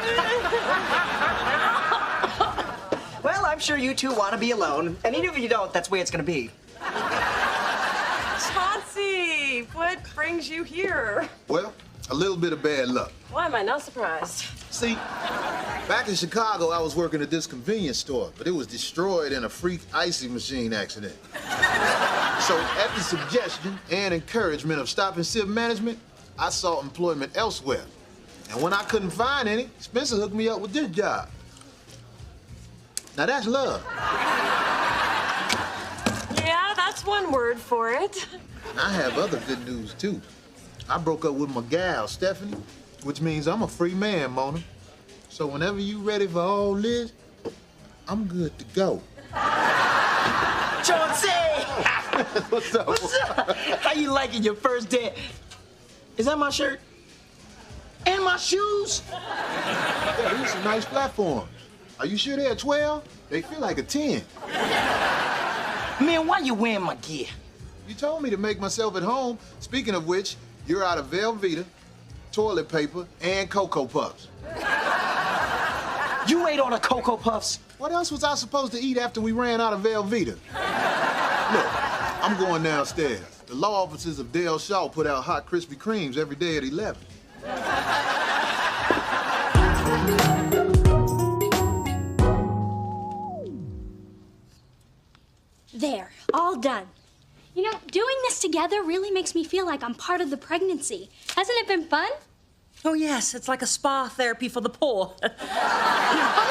Well, I'm sure you two want to be alone. And even if you don't, that's the way it's going to be. Chauncey, what brings you here? Well, a little bit of bad luck. Why am I not surprised? See, back in Chicago, I was working at this convenience store, but it was destroyed in a freak icy machine accident. So, at the suggestion and encouragement of Stop and Sip Management, I sought employment elsewhere. And when I couldn't find any, Spencer hooked me up with this job. Now that's love. Yeah, that's one word for it. And I have other good news, too. I broke up with my gal, Stephanie, which means I'm a free man, Mona. So whenever you ready for all this, I'm good to go. Chauncey! What's up? What's up? How you liking your first day? Is that my shirt? And my shoes? Yeah, these are nice platforms. Are you sure they're 12? They feel like a 10. Man, why you wearing my gear? You told me to make myself at home. Speaking of which, you're out of Velveeta, toilet paper, and Cocoa Puffs. You ate all the Cocoa Puffs? What else was I supposed to eat after we ran out of Velveeta? Look, I'm going downstairs. The law offices of Dale Shaw put out hot Krispy Kremes every day at 11. There, all done. You know, doing this together really makes me feel like I'm part of the pregnancy. Hasn't it been fun? Oh, yes, it's like a spa therapy for the poor. Oh,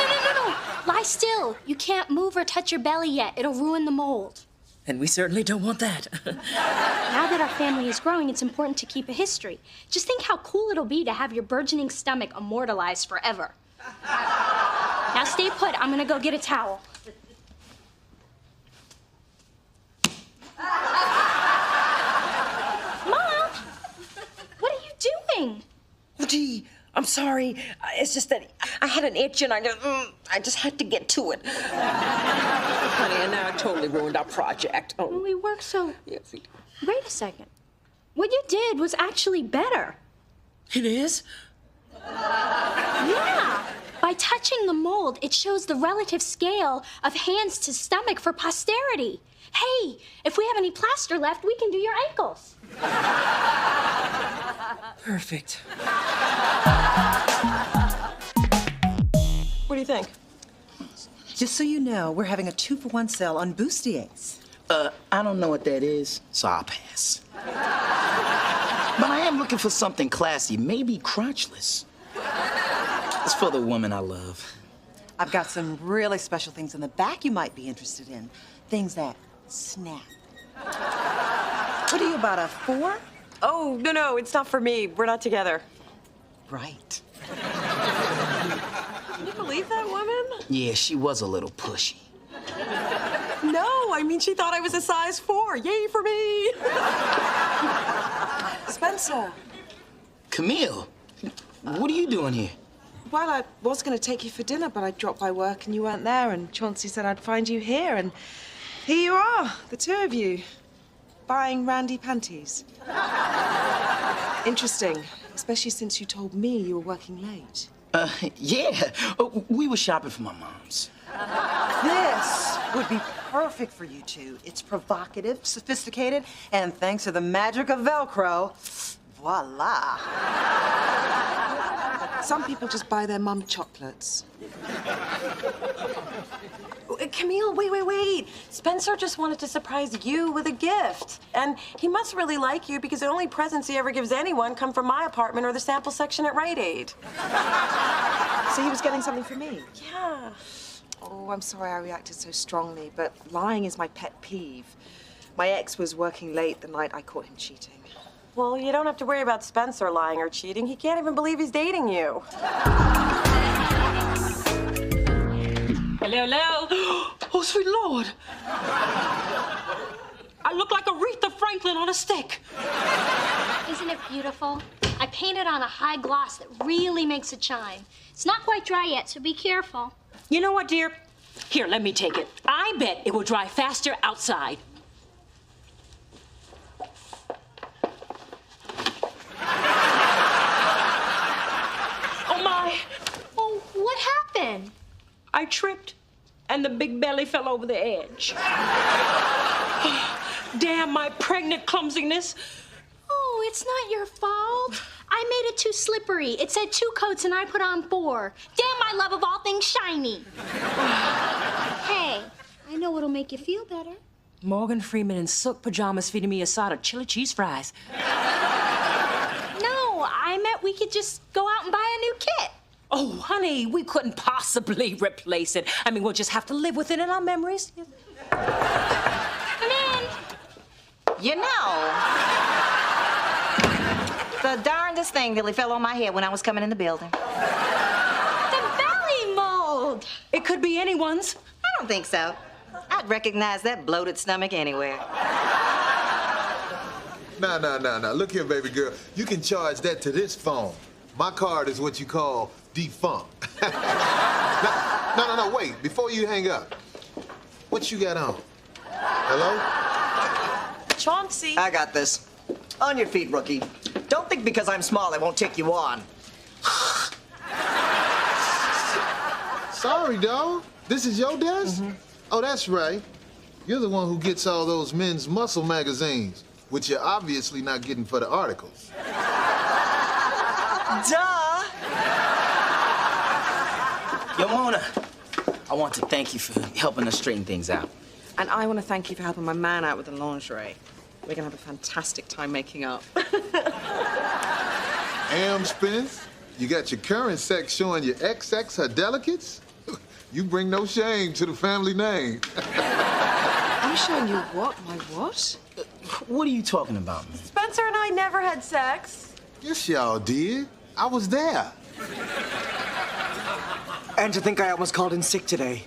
no. Lie still. You can't move or touch your belly yet. It'll ruin the mold. And we certainly don't want that. Now that our family is growing, it's important to keep a history. Just think how cool it'll be to have your burgeoning stomach immortalized forever. Now stay put. I'm gonna go get a towel. Mom! What are you doing? Oh, gee, I'm sorry. It's just that I had an itch and I just had to get to it. Honey, and now I totally ruined our project. Oh. Well, we worked so... Yes, we did. Wait a second. What you did was actually better. It is? Yeah. By touching the mold, it shows the relative scale of hands to stomach for posterity. Hey, if we have any plaster left, we can do your ankles. Perfect. What do you think? Just so you know, we're having a 2-for-1 sale on bustiers. I don't know what that is, so I'll pass. But I am looking for something classy, maybe crotchless. It's for the woman I love. I've got some really special things in the back you might be interested in. Things that snap. What are you, about a 4? Oh, no, it's not for me. We're not together. Right. Can you believe that woman? Yeah, she was a little pushy. No, I mean, she thought I was a size 4. Yay for me! Spencer. Camille, what are you doing here? Well, I was going to take you for dinner, but I dropped by work and you weren't there, and Chauncey said I'd find you here, and here you are, the two of you, buying Randy panties. Interesting, especially since you told me you were working late. Yeah, we were shopping for my mom's. This would be perfect for you two. It's provocative, sophisticated, and thanks to the magic of Velcro, voila. Some people just buy their mum chocolates. Camille, wait. Spencer just wanted to surprise you with a gift. And he must really like you because the only presents he ever gives anyone come from my apartment or the sample section at Rite Aid. So he was getting something for me? Yeah. Oh, I'm sorry I reacted so strongly, but lying is my pet peeve. My ex was working late the night I caught him cheating. Well, you don't have to worry about Spencer lying or cheating. He can't even believe he's dating you. Hello. Oh, sweet Lord. I look like Aretha Franklin on a stick. Isn't it beautiful? I painted on a high gloss that really makes it shine. It's not quite dry yet, so be careful. You know what, dear? Here, let me take it. I bet it will dry faster outside. Oh, my. Oh, what happened? I tripped, and the big belly fell over the edge. Damn my pregnant clumsiness. Oh, it's not your fault. I made it too slippery. It said 2 coats and I put on 4. Damn my love of all things shiny. Hey, I know what'll make you feel better. Morgan Freeman in silk pajamas feeding me a side of chili cheese fries. No, I meant we could just go out and buy a new kit. Oh, honey, we couldn't possibly replace it. I mean, we'll just have to live with it in our memories. Come in. You know, the darndest thing nearly fell on my head when I was coming in the building. The belly mold. It could be anyone's. I don't think so. I'd recognize that bloated stomach anywhere. Nah. Look here, baby girl. You can charge that to this phone. My card is what you call defunct. No, wait. Before you hang up, what you got on? Hello? Chauncey. I got this. On your feet, rookie. Don't think because I'm small I won't take you on. Sorry, dawg. This is your desk? Oh, that's right. You're the one who gets all those men's muscle magazines, which you're obviously not getting for the articles. Duh. Yo, Mona, I want to thank you for helping us straighten things out. And I want to thank you for helping my man out with the lingerie. We're going to have a fantastic time making up. Spence, you got your current sex showing your XX her delicates? You bring no shame to the family name. I I'm showing you what? My what? What are you talking about, man? Spencer and I never had sex. Yes, y'all did. I was there. And to think I almost called in sick today.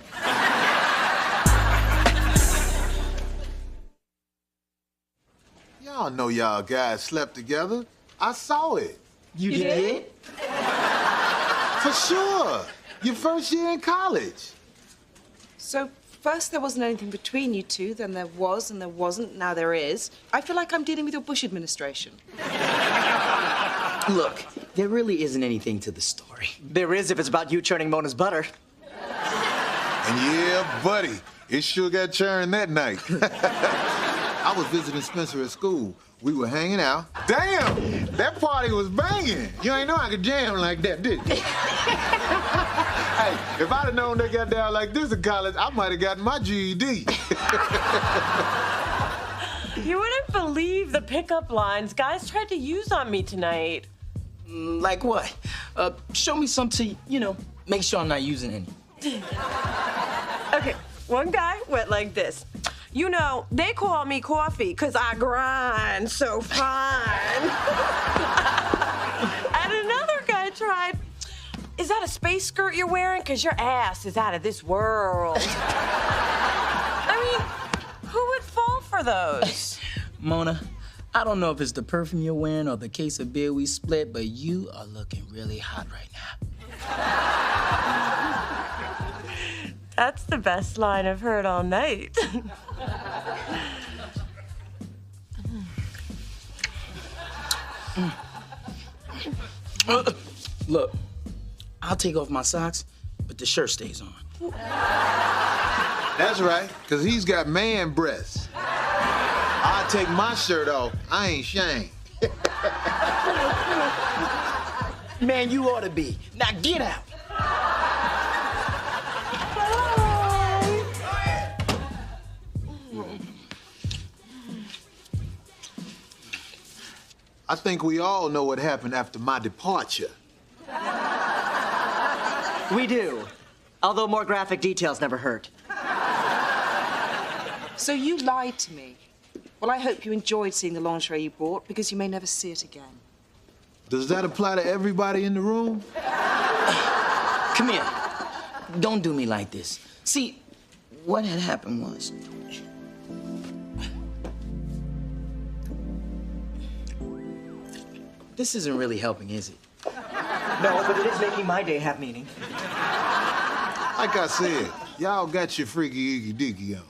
Y'all know y'all guys slept together. I saw it. You did? For sure. Your first year in college. So first there wasn't anything between you two, then there was, and there wasn't, now there is. I feel like I'm dealing with your Bush administration. Look, there really isn't anything to the story. There is if it's about you churning Mona's butter. And yeah, buddy, it sure got churned that night. I was visiting Spencer at school. We were hanging out. Damn, that party was banging. You ain't know I could jam like that, did you? Hey, if I'd have known they got down like this in college, I might have gotten my GED. You wouldn't believe the pickup lines guys tried to use on me tonight. Like what? Show me some to, make sure I'm not using any. Okay, one guy went like this. You know, they call me Coffee because I grind so fine. And another guy tried, is that a space skirt you're wearing? Because your ass is out of this world. I mean, who would fall for those? Mona, I don't know if it's the perfume you're wearing or the case of beer we split, but you are looking really hot right now. That's the best line I've heard all night. Look, I'll take off my socks, but the shirt stays on. That's right, because he's got man breasts. I'll take my shirt off. I ain't ashamed. Man, you ought to be. Now get out. I think we all know what happened after my departure. We do. Although more graphic details never hurt. So you lied to me. Well, I hope you enjoyed seeing the lingerie you bought, because you may never see it again. Does that apply to everybody in the room? Come here. Don't do me like this. See, what had happened was... This isn't really helping, is it? No, but it is making my day have meaning. Like I said, y'all got your freaky icky dicky on.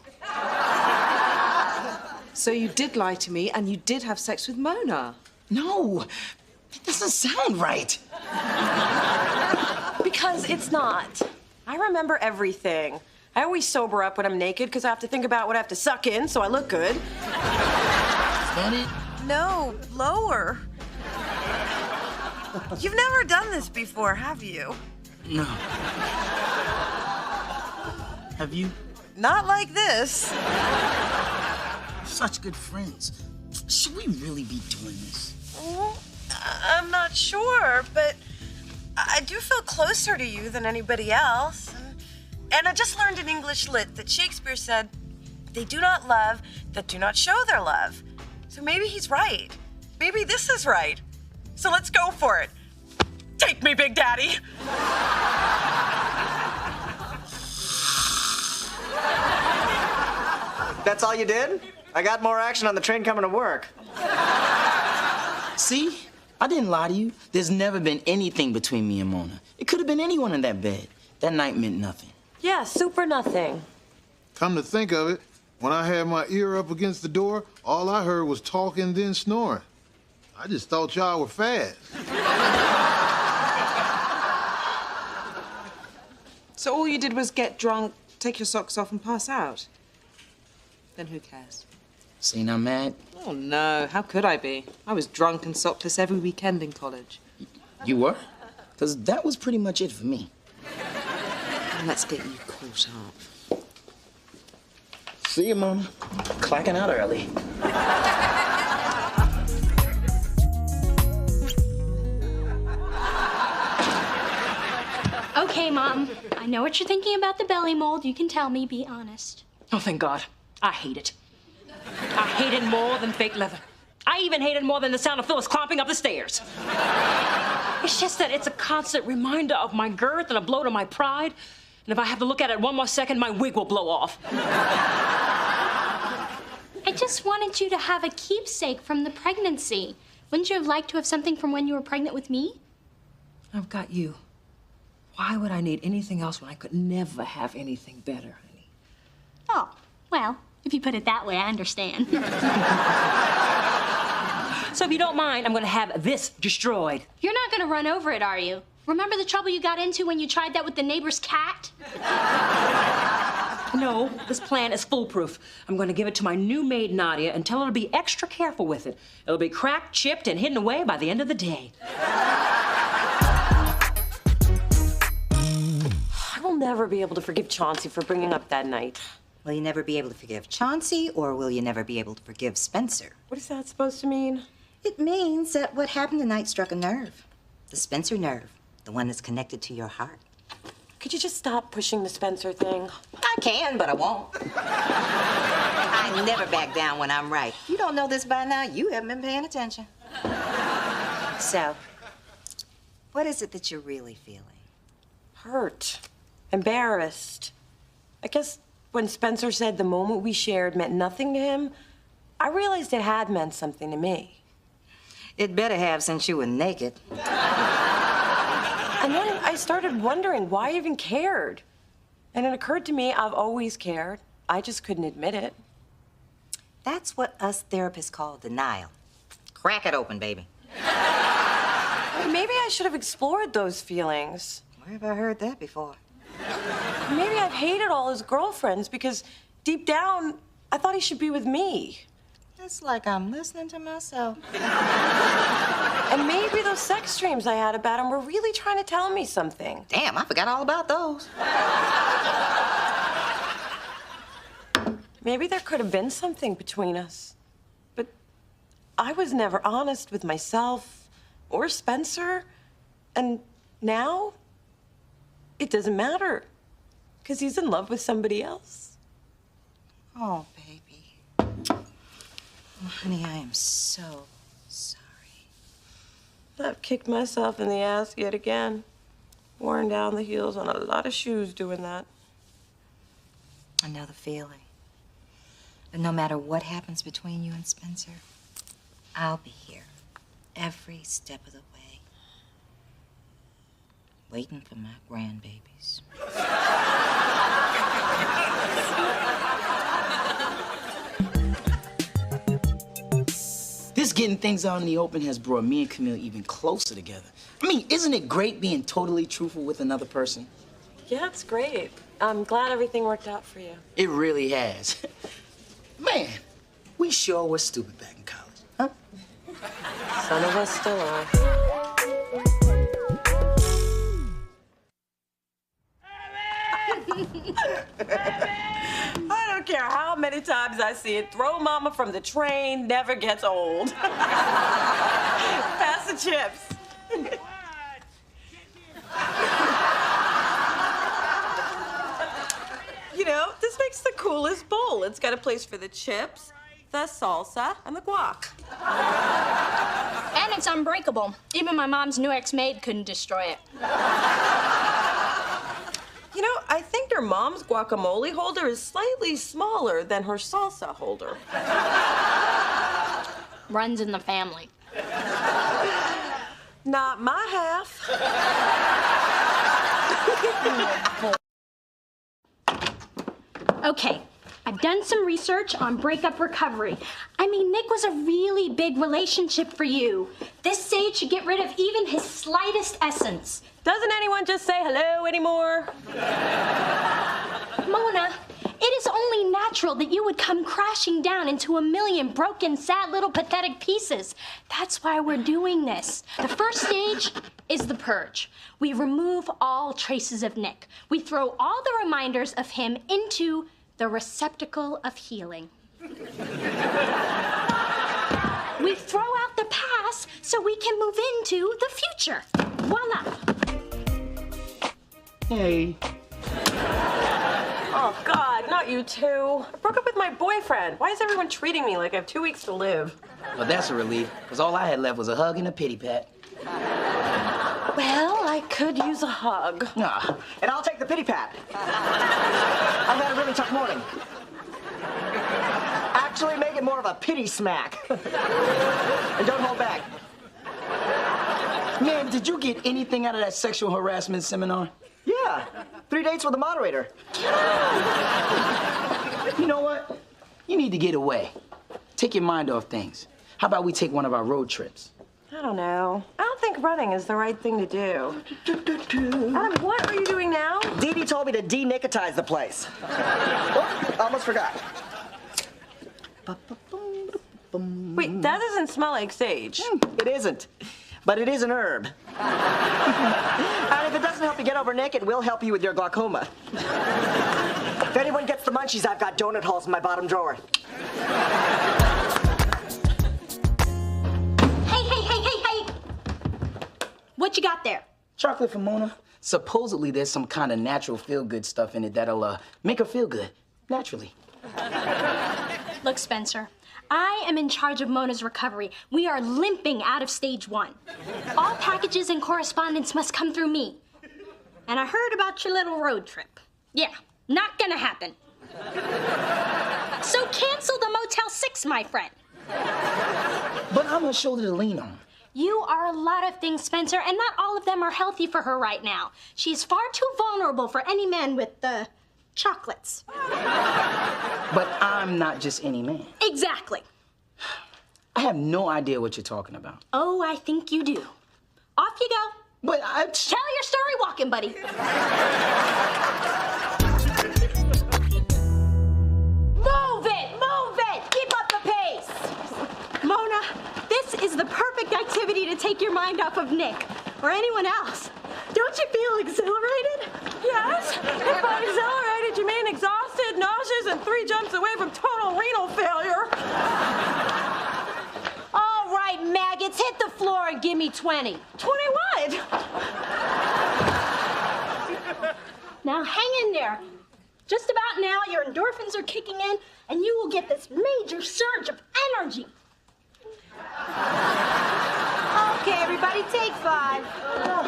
So you did lie to me, and you did have sex with Mona. No, that doesn't sound right. Because it's not. I remember everything. I always sober up when I'm naked because I have to think about what I have to suck in so I look good. Is that it? No, lower. You've never done this before, have you? No. Have you? Not like this. Such good friends. Should we really be doing this? Well, I'm not sure, but I do feel closer to you than anybody else. And I just learned in English Lit that Shakespeare said, they do not love that do not show their love. So maybe he's right. Maybe this is right. So let's go for it. Take me, Big Daddy. That's all you did? I got more action on the train coming to work. See? I didn't lie to you. There's never been anything between me and Mona. It could have been anyone in that bed. That night meant nothing. Yeah, super nothing. Come to think of it, when I had my ear up against the door, all I heard was talking, then snoring. I just thought y'all were fast. So all you did was get drunk, take your socks off, and pass out? Then who cares? See, now, Matt? Oh, no. How could I be? I was drunk and sockless every weekend in college. You were? Because that was pretty much it for me. And let's get you caught up. See you, Mona. Clacking out early. Okay, Mom. I know what you're thinking about the belly mold. You can tell me. Be honest. Oh, thank God. I hate it. I hate it more than fake leather. I even hate it more than the sound of Phyllis clomping up the stairs. It's just that it's a constant reminder of my girth and a blow to my pride. And if I have to look at it one more second, my wig will blow off. I just wanted you to have a keepsake from the pregnancy. Wouldn't you have liked to have something from when you were pregnant with me? I've got you. Why would I need anything else when I could never have anything better, honey? Oh, well, if you put it that way, I understand. So if you don't mind, I'm gonna have this destroyed. You're not gonna run over it, are you? Remember the trouble you got into when you tried that with the neighbor's cat? No, this plan is foolproof. I'm gonna give it to my new maid, Nadia, and tell her to be extra careful with it. It'll be cracked, chipped, and hidden away by the end of the day. I will never be able to forgive Chauncey for bringing up that night. Will you never be able to forgive Chauncey, or will you never be able to forgive Spencer? What is that supposed to mean? It means that what happened tonight struck a nerve. The Spencer nerve, the one that's connected to your heart. Could you just stop pushing the Spencer thing? I can, but I won't. I never back down when I'm right. If you don't know this by now, you haven't been paying attention. So, what is it that you're really feeling? Hurt. Embarrassed. I guess when Spencer said the moment we shared meant nothing to him, I realized it had meant something to me. It better have, since you were naked. And then I started wondering why I even cared. And it occurred to me I've always cared. I just couldn't admit it. That's what us therapists call denial. Crack it open, baby. Maybe I should have explored those feelings. Where have I heard that before? Maybe I've hated all his girlfriends because deep down, I thought he should be with me. It's like I'm listening to myself. And maybe those sex dreams I had about him were really trying to tell me something. Damn, I forgot all about those. Maybe there could have been something between us. But I was never honest with myself or Spencer. And now, it doesn't matter. Because he's in love with somebody else. Oh, baby. Oh, honey, I am so sorry. I've kicked myself in the ass yet again. Worn down the heels on a lot of shoes doing that. I know the feeling. But no matter what happens between you and Spencer, I'll be here every step of the way, waiting for my grandbabies. This getting things out in the open has brought me and Camille even closer together. I mean, isn't it great being totally truthful with another person? Yeah, it's great. I'm glad everything worked out for you. It really has. Man, we sure were stupid back in college, huh? Some of us still are. I don't care how many times I see it. Throw mama from the train never gets old. Pass the chips. You know, this makes the coolest bowl. It's got a place for the chips, the salsa, and the guac. And it's unbreakable. Even my mom's new ex-maid couldn't destroy it. You know, I think your mom's guacamole holder is slightly smaller than her salsa holder. Runs in the family. Not my half. Okay, I've done some research on breakup recovery. I mean, Nick was a really big relationship for you. This sage should get rid of even his slightest essence. Doesn't anyone just say hello anymore? Mona, it is only natural that you would come crashing down into a million broken, sad little pathetic pieces. That's why we're doing this. The first stage is the purge. We remove all traces of Nick. We throw all the reminders of him into the receptacle of healing. We throw out the past so we can move into the future. Voila. Hey. Oh, God, not about you two. I broke up with my boyfriend. Why is everyone treating me like I have 2 weeks to live? Well, that's a relief, because all I had left was a hug and a pity pat. Well, I could use a hug. Nah. And I'll take the pity pat. I've had a really tough morning. Actually, make it more of a pity smack. And don't hold back. Man, did you get anything out of that sexual harassment seminar? Yeah, 3 dates with the moderator. You know what? You need to get away. Take your mind off things. How about we take one of our road trips? I don't know. I don't think running is the right thing to do. Adam, what are you doing now? Dee Dee told me to de-nicotise the place. Oh, almost forgot. Wait, that doesn't smell like sage. It isn't, but it is an herb. And if it doesn't help you get over Nick, it will help you with your glaucoma. If anyone gets the munchies, I've got donut holes in my bottom drawer. Hey! What you got there? Chocolate for Mona. Supposedly there's some kind of natural feel-good stuff in it that'll make her feel good, naturally. Look, Spencer, I am in charge of Mona's recovery. We are limping out of stage 1. All packages and correspondence must come through me. And I heard about your little road trip. Yeah, not gonna happen. So cancel the Motel 6, my friend. But I'm her shoulder to lean on. You are a lot of things, Spencer, and not all of them are healthy for her right now. She's far too vulnerable for any man with the chocolates. But I'm not just any man. Exactly. I have no idea what you're talking about. Oh, I think you do. Off you go. But I... Tell your story walking, buddy. Move it! Keep up the pace! Mona, this is the perfect activity to take your mind off of Nick or anyone else. Don't you feel exhilarated? Yes. If by exhilarated, you mean exhausted, nauseous, and 3 jumps away from total renal failure. All right, maggots, hit the floor and give me 20. 20 what? Now hang in there. Just about now, your endorphins are kicking in, and you will get this major surge of energy. Okay, everybody, take 5.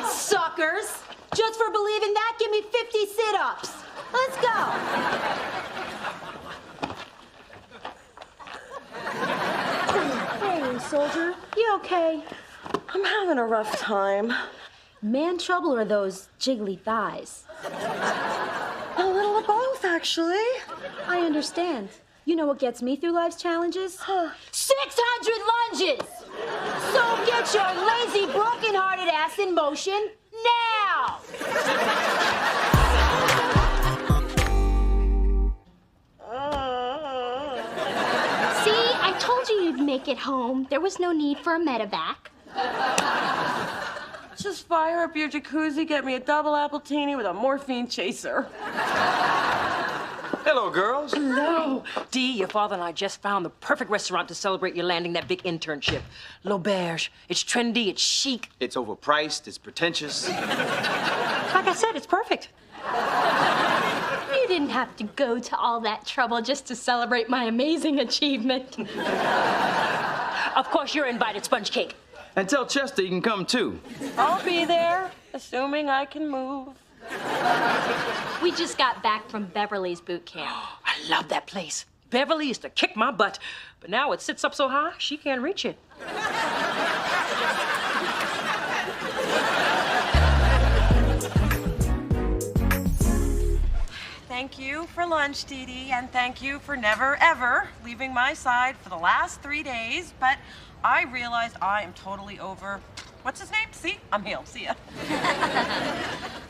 Suckers. Just for believing that, give me 50 sit-ups. Let's go. Hey, soldier, you okay? I'm having a rough time. Man trouble or those jiggly thighs? A little of both, actually. I understand. You know what gets me through life's challenges? 600 lunges! So get your lazy, broken-hearted ass in motion now! See, I told you you'd make it home. There was no need for a medevac. Just fire up your jacuzzi, get me a double appletini with a morphine chaser. Hello, girls. Hello. Dee, your father and I just found the perfect restaurant to celebrate you landing that big internship. L'Auberge. It's trendy, it's chic. It's overpriced, it's pretentious. Like I said, it's perfect. You didn't have to go to all that trouble just to celebrate my amazing achievement. Of course, you're invited, sponge cake. And tell Chester you can come too. I'll be there, assuming I can move. We just got back from Beverly's boot camp. I love that place. Beverly used to kick my butt, but now it sits up so high, she can't reach it. Thank you for lunch, Dee Dee, and thank you for never, ever leaving my side for the last 3 days, but I realized I am totally over... What's his name? See? I'm healed. See ya.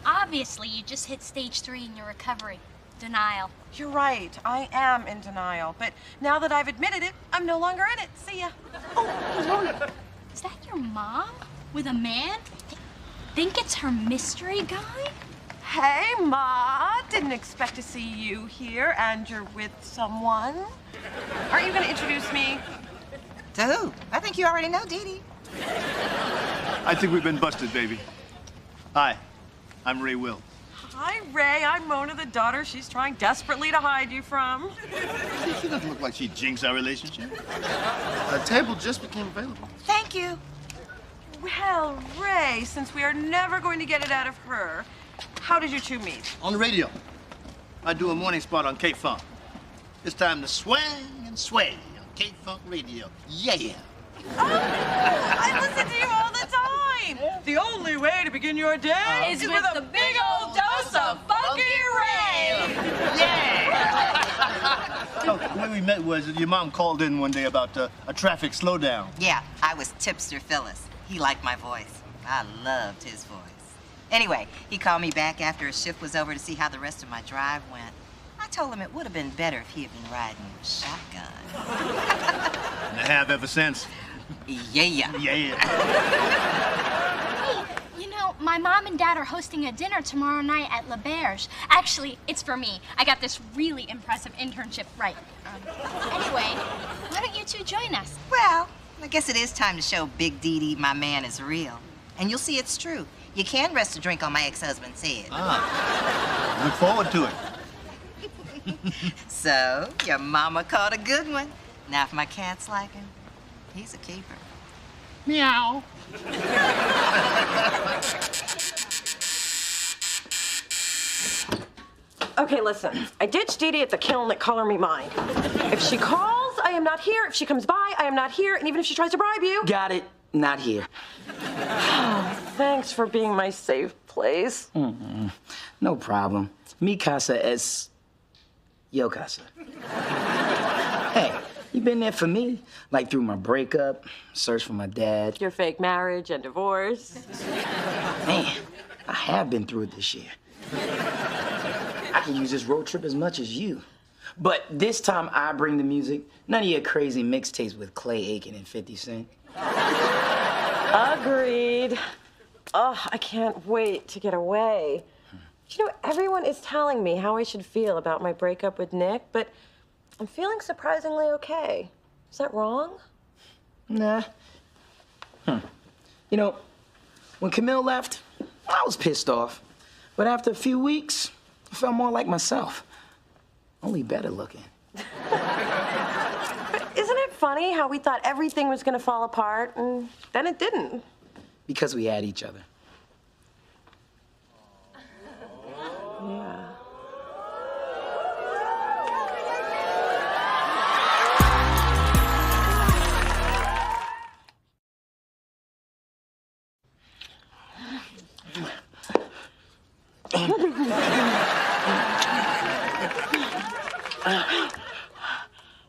Obviously, you just hit stage 3 in your recovery. Denial. You're right. I am in denial, but now that I've admitted it, I'm no longer in it. See ya. Oh, Mona, is that your mom with a man? Think it's her mystery guy? Hey, Ma. Didn't expect to see you here, and you're with someone. Aren't you going to introduce me? To who? I think you already know, Dee Dee. I think we've been busted, baby. Hi, I'm Ray Will. Hi, Ray. I'm Mona, the daughter she's trying desperately to hide you from. She doesn't look like she jinxed our relationship. A table just became available. Thank you. Well, Ray, since we are never going to get it out of her, how did you two meet? On the radio. I do a morning spot on K-Funk. It's time to swing and sway on K-Funk Radio. Yeah. I listen to you all the time. The only way to begin your day is with a big old dose of Funky Ray. So, the way we met was your mom called in one day about a traffic slowdown. Yeah, I was Tipster Phyllis. He liked my voice. I loved his voice. Anyway, he called me back after his shift was over to see how the rest of my drive went. I told him it would have been better if he had been riding shotgun. And I have ever since. Yeah. Hey, you know, my mom and dad are hosting a dinner tomorrow night at La Berge. Actually, it's for me. I got this really impressive internship right. Anyway, why don't you two join us? Well, I guess it is time to show Big Dee Dee my man is real. And you'll see it's true. You can rest a drink on my ex-husband's head. Look forward to it. So, your mama caught a good one. Now, if my cat's like him, he's a keeper. Meow. Okay, listen. I ditched Dee Dee at the kiln at Color Me Mine. If she calls, I am not here. If she comes by, I am not here. And even if she tries to bribe you... Got it. Not here. Thanks for being my safe place. No problem. Mi casa es yo casa. Hey, you been there for me. Like through my breakup, search for my dad. Your fake marriage and divorce. Man, I have been through it this year. I can use this road trip as much as you. But this time I bring the music. None of your crazy mixtapes with Clay Aiken and 50 Cent. Agreed. Oh, I can't wait to get away. You know, everyone is telling me how I should feel about my breakup with Nick, but I'm feeling surprisingly okay. Is that wrong? Nah. You know, when Camille left, I was pissed off. But after a few weeks, I felt more like myself. Only better looking. But isn't it funny how we thought everything was gonna fall apart, and then it didn't? Because we had each other. Yeah.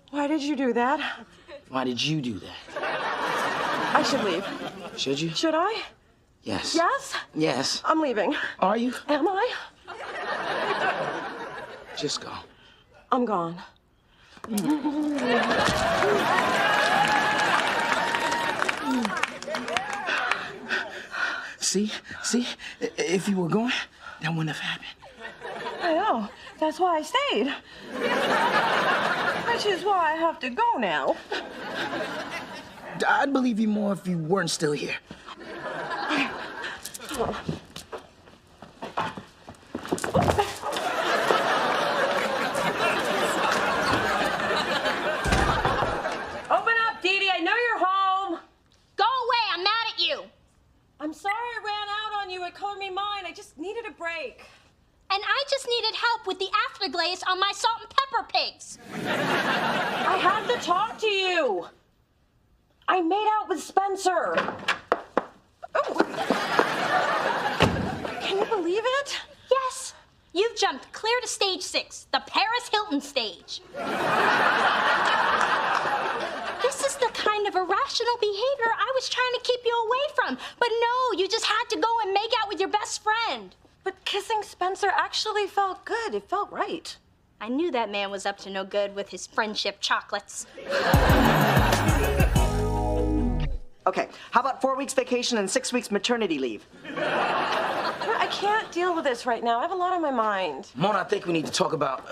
Why did you do that? Why did you do that? I should leave. Should you? Should I? Yes. Yes? Yes. I'm leaving. Are you? Am I? Just go. I'm gone. See? If you were going, that wouldn't have happened. I know. That's why I stayed. Which is why I have to go now. I'd believe you more if you weren't still here. Open up, Dee Dee. I know you're home. Go away. I'm mad at you. I'm sorry I ran out on you at Color Me Mine. I just needed a break. And I just needed help with the afterglaze on my salt and pepper pigs. I had to talk to you. I made out with Spencer. Oh. Can you believe it? Yes. You've jumped clear to stage 6, the Paris Hilton stage. This is the kind of irrational behavior I was trying to keep you away from. But no, you just had to go and make out with your best friend. But kissing Spencer actually felt good. It felt right. I knew that man was up to no good with his friendship chocolates. Okay, how about 4 weeks vacation and 6 weeks maternity leave? I can't deal with this right now. I have a lot on my mind. Mona, I think we need to talk about...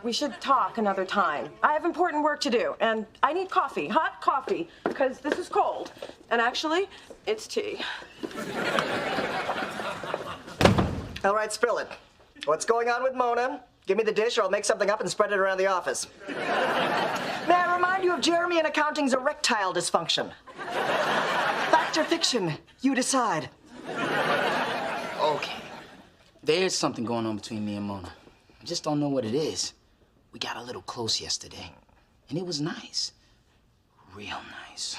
We should talk another time. I have important work to do, and I need coffee, hot coffee, because this is cold. And actually, it's tea. All right, spill it. What's going on with Mona? Give me the dish or I'll make something up and spread it around the office. May I remind you of Jeremy and accounting's erectile dysfunction? Fact or fiction? You decide. Okay. There's something going on between me and Mona. I just don't know what it is. We got a little close yesterday, and it was nice. Real nice.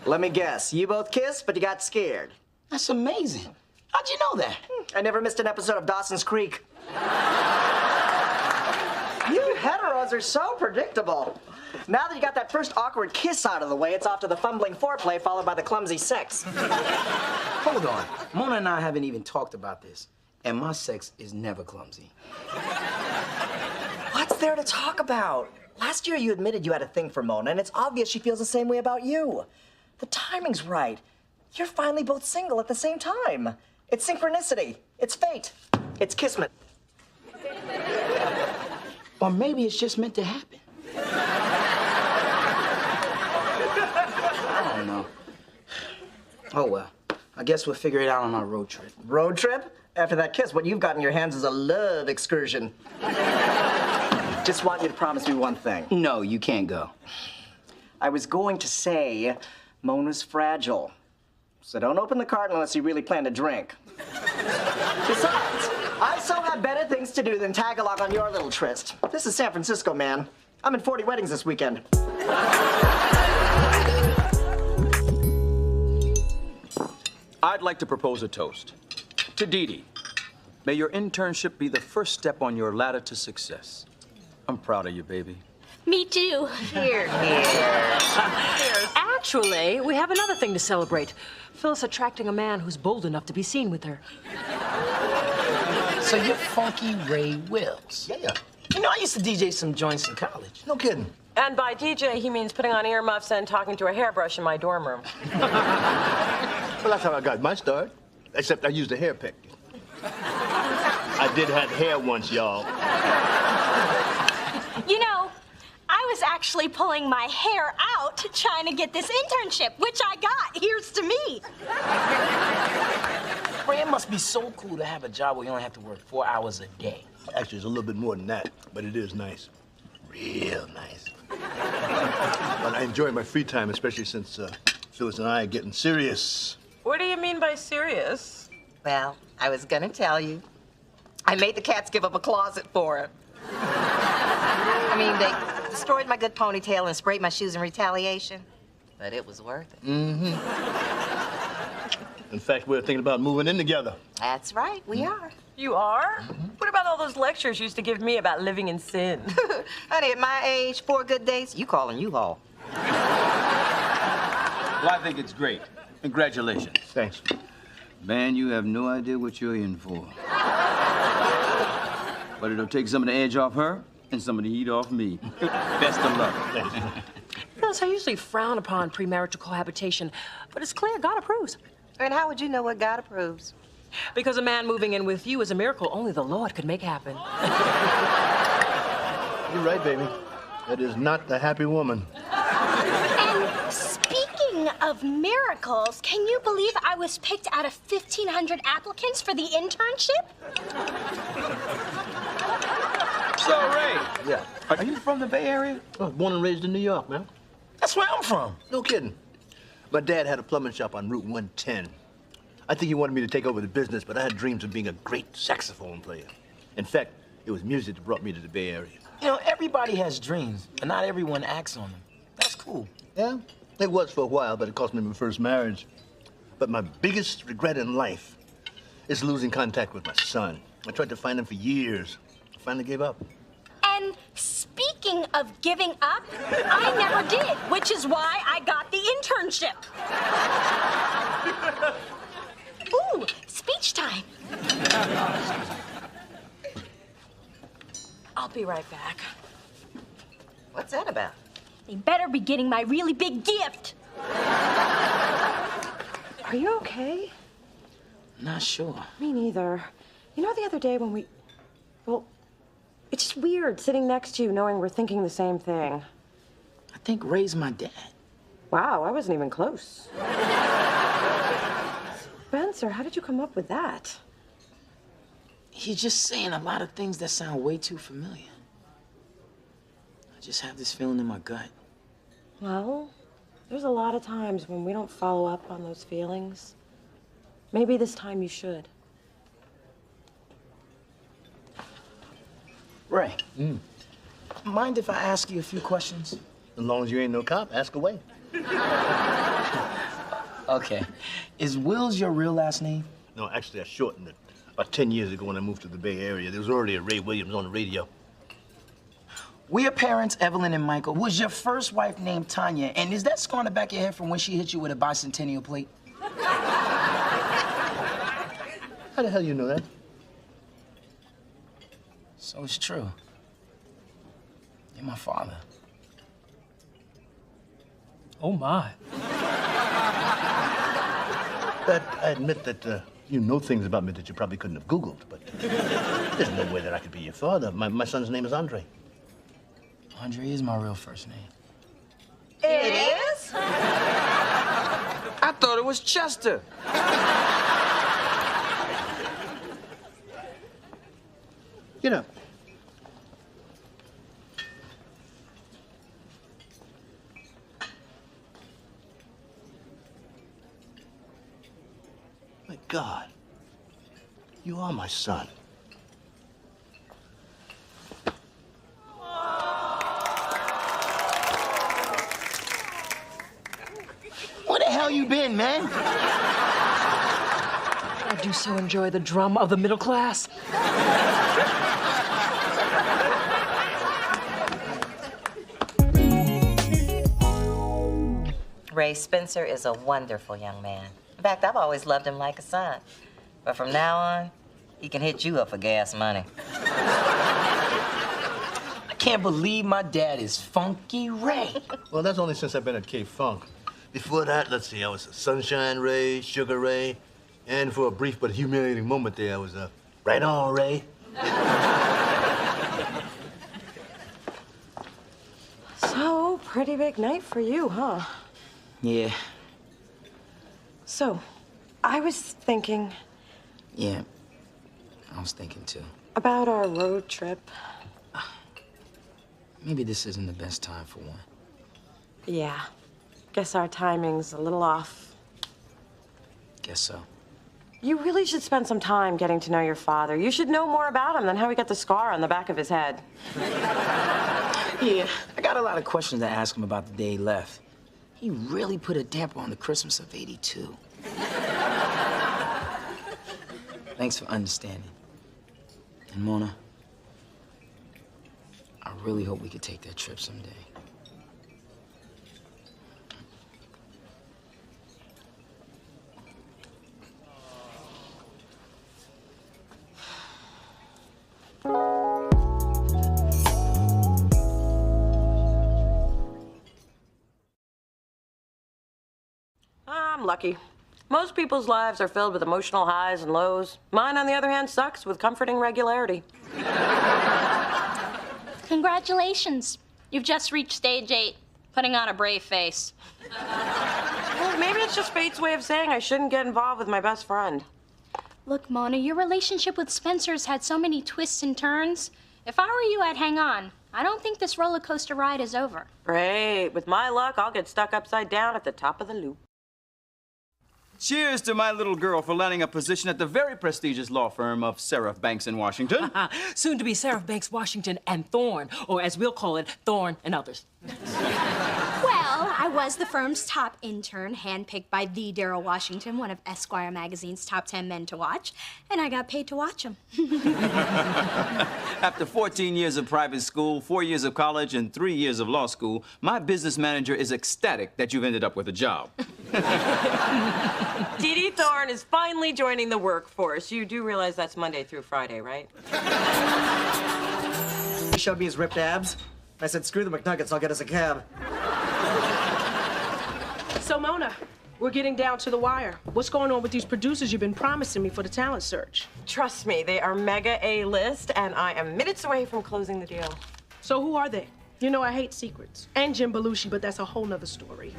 Let me guess. You both kissed, but you got scared. That's amazing. How'd you know that? I never missed an episode of Dawson's Creek. You heteros are so predictable. Now that you got that first awkward kiss out of the way, it's off to the fumbling foreplay followed by the clumsy sex. Hold on. Mona and I haven't even talked about this, and my sex is never clumsy. What's there to talk about? Last year you admitted you had a thing for Mona, and it's obvious she feels the same way about you. The timing's right. You're finally both single at the same time. It's synchronicity. It's fate. It's kismet. Or maybe it's just meant to happen. I don't know. Oh, well. I guess we'll figure it out on our road trip. Road trip? After that kiss, what you've got in your hands is a love excursion. Just want you to promise me one thing. No, you can't go. I was going to say Mona's fragile. So don't open the carton unless you really plan to drink. Besides, I so have better things to do than tag along on your little tryst. This is San Francisco, man. I'm in 40 weddings this weekend. I'd like to propose a toast. To Dee Dee, may your internship be the first step on your ladder to success. I'm proud of you, baby. Me too. Here. Actually, we have another thing to celebrate. Phyllis attracting a man who's bold enough to be seen with her. So you're Funky Ray Wills. Yeah. You know, I used to DJ some joints in college. No kidding. And by DJ, he means putting on earmuffs and talking to a hairbrush in my dorm room. Well, that's how I got my start. Except I used a hair pick. I did have hair once, y'all. You know, I was actually pulling my hair out trying to get this internship, which I got. Here's to me. Ray, it must be so cool to have a job where you only have to work 4 hours a day. Actually, it's a little bit more than that, but it is nice. Real nice. But I enjoy my free time, especially since Phyllis and I are getting serious. What do you mean by serious? Well, I was gonna tell you. I made the cats give up a closet for him. I mean, they destroyed my good ponytail and sprayed my shoes in retaliation, but it was worth it. Mm-hmm. In fact, we're thinking about moving in together. That's right, we are. You are? What about all those lectures you used to give me about living in sin? Honey, at my age, 4 good days, you calling U-Haul. Well, I think it's great. Congratulations. Thanks. Man, you have no idea what you're in for. But it'll take some of the edge off her and some of the heat off me. Best of luck. Phyllis, I usually frown upon premarital cohabitation, but it's clear God approves. And how would you know what God approves? Because a man moving in with you is a miracle only the Lord could make happen. You're right, baby. That is not the happy woman. And speaking of miracles, can you believe I was picked out of 1,500 applicants for the internship? So, Ray. Yeah. Are you from the Bay Area? I was born and raised in New York, man. That's where I'm from. No kidding. My dad had a plumbing shop on Route 110. I think he wanted me to take over the business, but I had dreams of being a great saxophone player. In fact, it was music that brought me to the Bay Area. You know, everybody has dreams, but not everyone acts on them. That's cool. Yeah, it was for a while, but it cost me my first marriage. But my biggest regret in life is losing contact with my son. I tried to find him for years. I finally gave up. And speaking of giving up, I never did, which is why I got the internship. Ooh, speech time. I'll be right back. What's that about? They better be getting my really big gift. Are you okay? Not sure. Me neither. You know, the other day when well, it's just weird sitting next to you knowing we're thinking the same thing. I think Ray's my dad. Wow, I wasn't even close. Spencer, how did you come up with that? He's just saying a lot of things that sound way too familiar. I just have this feeling in my gut. Well, there's a lot of times when we don't follow up on those feelings. Maybe this time you should. Ray, mind if I ask you a few questions? As long as you ain't no cop, ask away. Okay. Is Wills your real last name? No, actually, I shortened it. About 10 years ago when I moved to the Bay Area, there was already a Ray Williams on the radio. Were your parents, Evelyn and Michael, was your first wife named Tanya? And is that scar on the back of your head from when she hit you with a bicentennial plate? How the hell you know that? So it's true. You're my father. Oh, my. But I admit that you know things about me that you probably couldn't have Googled, but there's no way that I could be your father. My son's name is Andre. Andre is my real first name. It is? I thought it was Chester. Get up. My God, you are my son. Where the hell you been, man? I do so enjoy the drama of the middle class. Ray Spencer is a wonderful young man. In fact, I've always loved him like a son. But from now on, he can hit you up for gas money. I can't believe my dad is Funky Ray. Well, that's only since I've been at K-Funk. Before that, let's see, I was Sunshine Ray, Sugar Ray, and for a brief but humiliating moment there, I was Right On Ray. So, pretty big night for you, huh? Yeah. So, I was thinking Yeah, I was thinking too. about our road trip. Maybe this isn't the best time for one. Yeah. Guess our timing's a little off. Guess so. You really should spend some time getting to know your father. You should know more about him than how he got the scar on the back of his head. Yeah, I got a lot of questions to ask him about the day he left. He really put a damper on the Christmas of '82. Thanks for understanding. And Mona, I really hope we could take that trip someday. I'm lucky. Most people's lives are filled with emotional highs and lows. Mine, on the other hand, sucks with comforting regularity. Congratulations. You've just reached stage 8, putting on a brave face. Well, maybe it's just fate's way of saying I shouldn't get involved with my best friend. Look, Mona, your relationship with Spencer's had so many twists and turns. If I were you, I'd hang on. I don't think this roller coaster ride is over. Great. With my luck, I'll get stuck upside down at the top of the loop. Cheers to my little girl for landing a position at the very prestigious law firm of Seraph Banks in Washington. Soon to be Seraph Banks, Washington, and Thorne, or as we'll call it, Thorne and Others. Well, I was the firm's top intern, handpicked by the Darrell Washington, one of Esquire magazine's top 10 men to watch, and I got paid to watch him. After 14 years of private school, 4 years of college, and 3 years of law school, my business manager is ecstatic that you've ended up with a job. Dee Dee Thorne is finally joining the workforce. You do realize that's Monday through Friday, right? He showed me his ripped abs. I said, screw the McNuggets, I'll get us a cab. So, Mona, we're getting down to the wire. What's going on with these producers you've been promising me for the talent search? Trust me, they are mega A-list, and I am minutes away from closing the deal. So who are they? You know I hate secrets. And Jim Belushi, but that's a whole nother story.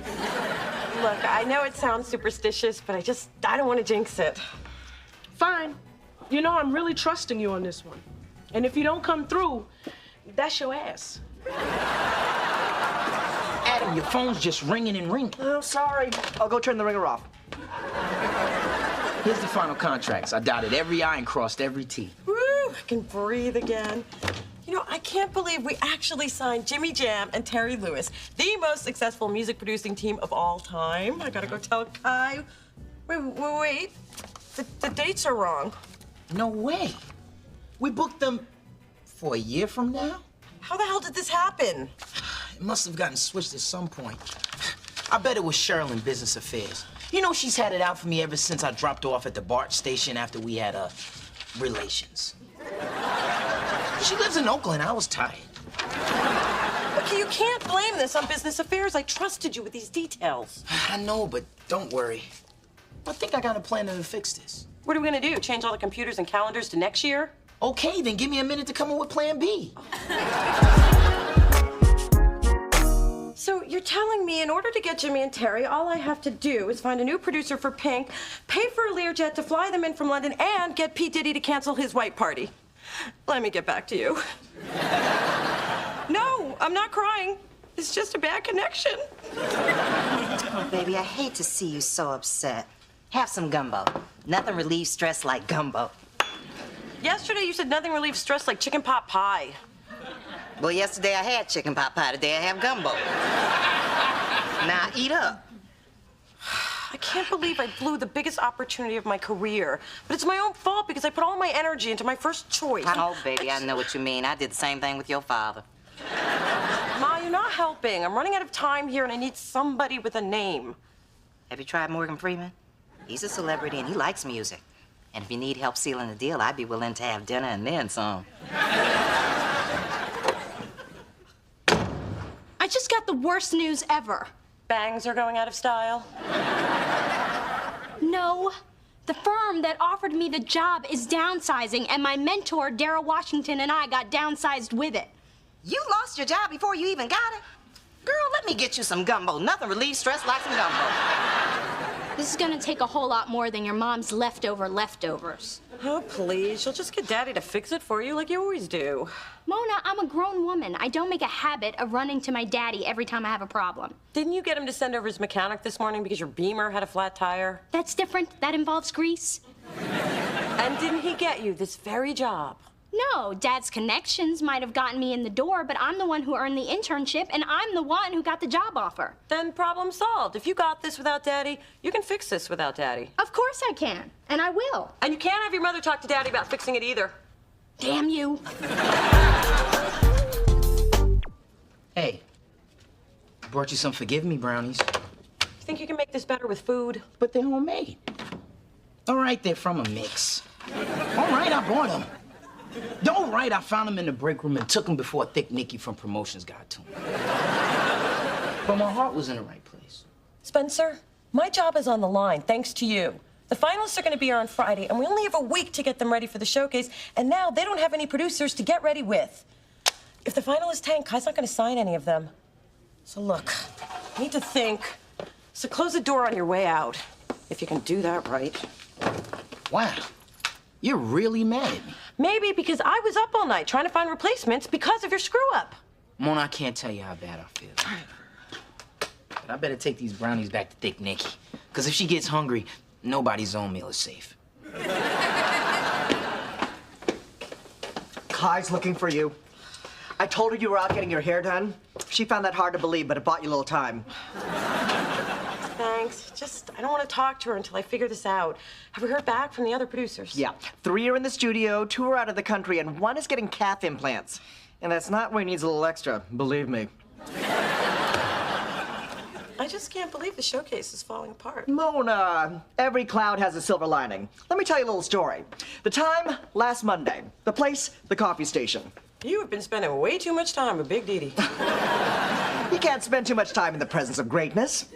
Look, I know it sounds superstitious, but I don't want to jinx it. Fine. You know, I'm really trusting you on this one. And if you don't come through, that's your ass. Adam, your phone's just ringing and ringing. Oh, sorry. I'll go turn the ringer off. Here's the final contracts. I dotted every I and crossed every T. Woo! I can breathe again. You know, I can't believe we actually signed Jimmy Jam and Terry Lewis, the most successful music producing team of all time. I gotta go tell Kai. Wait. The dates are wrong. No way. We booked them for a year from now? How the hell did this happen? It must have gotten switched at some point. I bet it was Cheryl in business affairs. You know, she's had it out for me ever since I dropped her off at the BART station after we had relations. She lives in Oakland. I was tired. Okay, you can't blame this on business affairs. I trusted you with these details. I know, but don't worry. I think I got a plan to fix this. What are we gonna do? Change all the computers and calendars to next year? Okay, then give me a minute to come up with plan B. So you're telling me in order to get Jimmy and Terry, all I have to do is find a new producer for Pink, pay for a Learjet to fly them in from London, and get P. Diddy to cancel his white party. Let me get back to you. No, I'm not crying. It's just a bad connection. Oh, baby, I hate to see you so upset. Have some gumbo. Nothing relieves stress like gumbo. Yesterday you said nothing relieves stress like chicken pot pie. Well, yesterday I had chicken pot pie. Today I have gumbo. Now eat up. I can't believe I blew the biggest opportunity of my career. But it's my own fault because I put all my energy into my first choice. Oh, baby, I know what you mean. I did the same thing with your father. Ma, you're not helping. I'm running out of time here and I need somebody with a name. Have you tried Morgan Freeman? He's a celebrity and he likes music. And if you need help sealing the deal, I'd be willing to have dinner and then some. I just got the worst news ever. Bangs are going out of style? No. The firm that offered me the job is downsizing, and my mentor, Daryl Washington, and I got downsized with it. You lost your job before you even got it? Girl, let me get you some gumbo. Nothing relieves stress like some gumbo. This is gonna take a whole lot more than your mom's leftovers. Oh, please. You'll just get Daddy to fix it for you like you always do. Mona, I'm a grown woman. I don't make a habit of running to my daddy every time I have a problem. Didn't you get him to send over his mechanic this morning because your Beamer had a flat tire? That's different. That involves grease. And didn't he get you this very job? No, Dad's connections might have gotten me in the door, but I'm the one who earned the internship, and I'm the one who got the job offer. Then problem solved. If you got this without Daddy, you can fix this without Daddy. Of course I can, and I will. And you can't have your mother talk to Daddy about fixing it either. Damn you. Hey, I brought you some forgive me brownies. You think you can make this better with food? But they're homemade. All right, they're from a mix. All right, I bought them. All right, I found them in the break room and took them before Thick Nicky from promotions got to them. But my heart was in the right place. Spencer, my job is on the line, thanks to you. The finalists are going to be here on Friday, and we only have a week to get them ready for the showcase, and now they don't have any producers to get ready with. If the finalists tank, Kai's not going to sign any of them. So look, I need to think. So close the door on your way out, if you can do that right. Wow, you're really mad at me. Maybe because I was up all night trying to find replacements because of your screw-up. Mona, I can't tell you how bad I feel. But I better take these brownies back to Thick Nicky. Because if she gets hungry, nobody's own meal is safe. Kai's looking for you. I told her you were out getting your hair done. She found that hard to believe, but it bought you a little time. Thanks. Just, I don't want to talk to her until I figure this out. Have we heard back from the other producers? Yeah. 3 are in the studio, 2 are out of the country, and 1 is getting calf implants. And that's not where he needs a little extra, believe me. I just can't believe the showcase is falling apart. Mona, every cloud has a silver lining. Let me tell you a little story. The time, last Monday. The place, the coffee station. You have been spending way too much time with Big Didi. You can't spend too much time in the presence of greatness.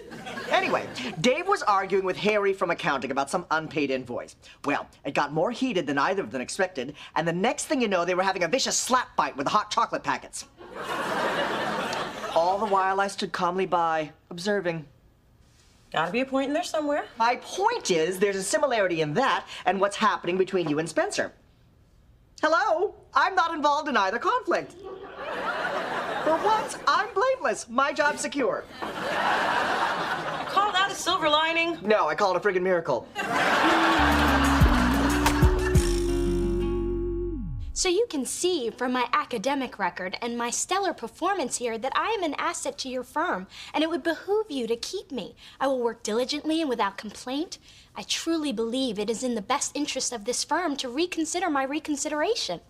Anyway, Dave was arguing with Harry from accounting about some unpaid invoice. Well, it got more heated than either of them expected, and the next thing you know, they were having a vicious slap fight with the hot chocolate packets. All the while, I stood calmly by, observing. Gotta be a point in there somewhere. My point is, there's a similarity in that and what's happening between you and Spencer. Hello? I'm not involved in either conflict. For once, I'm blameless. My job's secure. Call that a silver lining? No, I call it a friggin' miracle. So you can see from my academic record and my stellar performance here that I am an asset to your firm, and it would behoove you to keep me. I will work diligently and without complaint. I truly believe it is in the best interest of this firm to reconsider my reconsideration.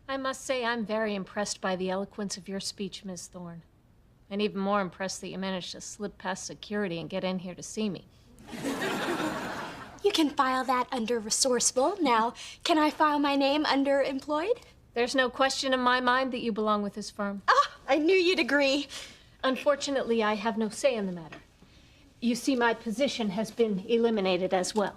I must say I'm very impressed by the eloquence of your speech, Ms. Thorne. And even more impressed that you managed to slip past security and get in here to see me. You can file that under resourceful. Now, can I file my name under employed? There's no question in my mind that you belong with this firm. Ah, I knew you'd agree. Unfortunately, I have no say in the matter. You see, my position has been eliminated as well.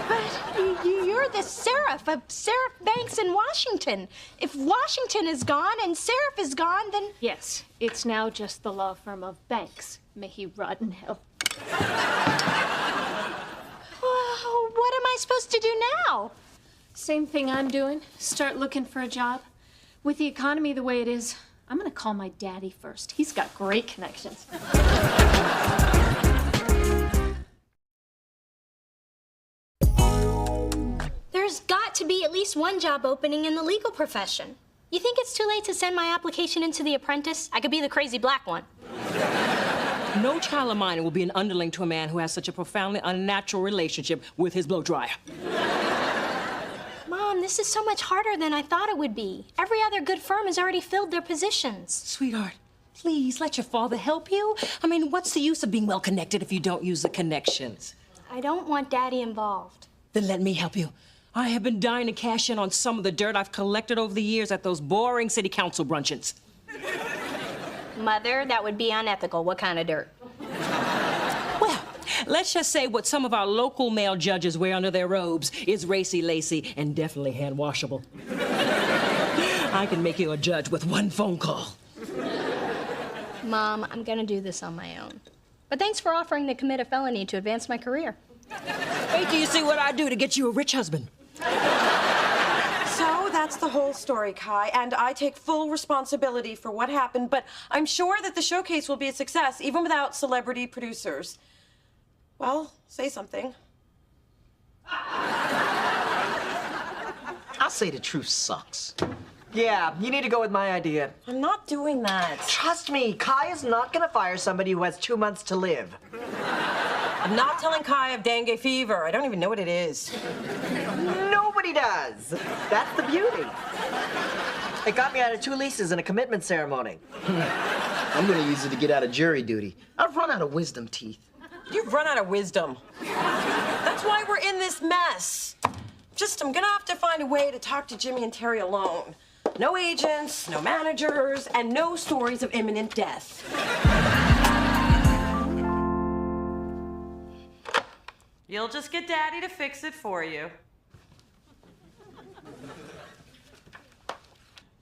But you're the Seraph of Seraph Banks in Washington. If Washington is gone and Seraph is gone, then... Yes, it's now just the law firm of Banks. May he rot in hell. Oh, what am I supposed to do now? Same thing I'm doing. Start looking for a job. With the economy the way it is, I'm gonna call my daddy first. He's got great connections. There's got to be at least one job opening in the legal profession. You think it's too late to send my application into The Apprentice? I could be the crazy black one. No child of mine will be an underling to a man who has such a profoundly unnatural relationship with his blow dryer. Mom, this is so much harder than I thought it would be. Every other good firm has already filled their positions. Sweetheart, please let your father help you. I mean, what's the use of being well connected if you don't use the connections? I don't want Daddy involved. Then let me help you. I have been dying to cash in on some of the dirt I've collected over the years at those boring city council bruncheons. Mother, that would be unethical. What kind of dirt? Well, let's just say what some of our local male judges wear under their robes is racy-lacy and definitely hand-washable. I can make you a judge with one phone call. Mom, I'm gonna do this on my own. But thanks for offering to commit a felony to advance my career. Wait till you see what I do to get you a rich husband. So that's the whole story, Kai, and I take full responsibility for what happened, but I'm sure that the showcase will be a success, even without celebrity producers. Well, say something. I'll say the truth sucks. Yeah, you need to go with my idea. I'm not doing that. Trust me, Kai is not gonna fire somebody who has 2 months to live. I'm not telling Kai I have dengue fever. I don't even know what it is. Nobody does. That's the beauty. It got me out of 2 leases and a commitment ceremony. I'm gonna use it to get out of jury duty. I've run out of wisdom teeth. You've run out of wisdom. That's why we're in this mess. I'm gonna have to find a way to talk to Jimmy and Terry alone. No agents, no managers, and no stories of imminent death. You'll just get Daddy to fix it for you.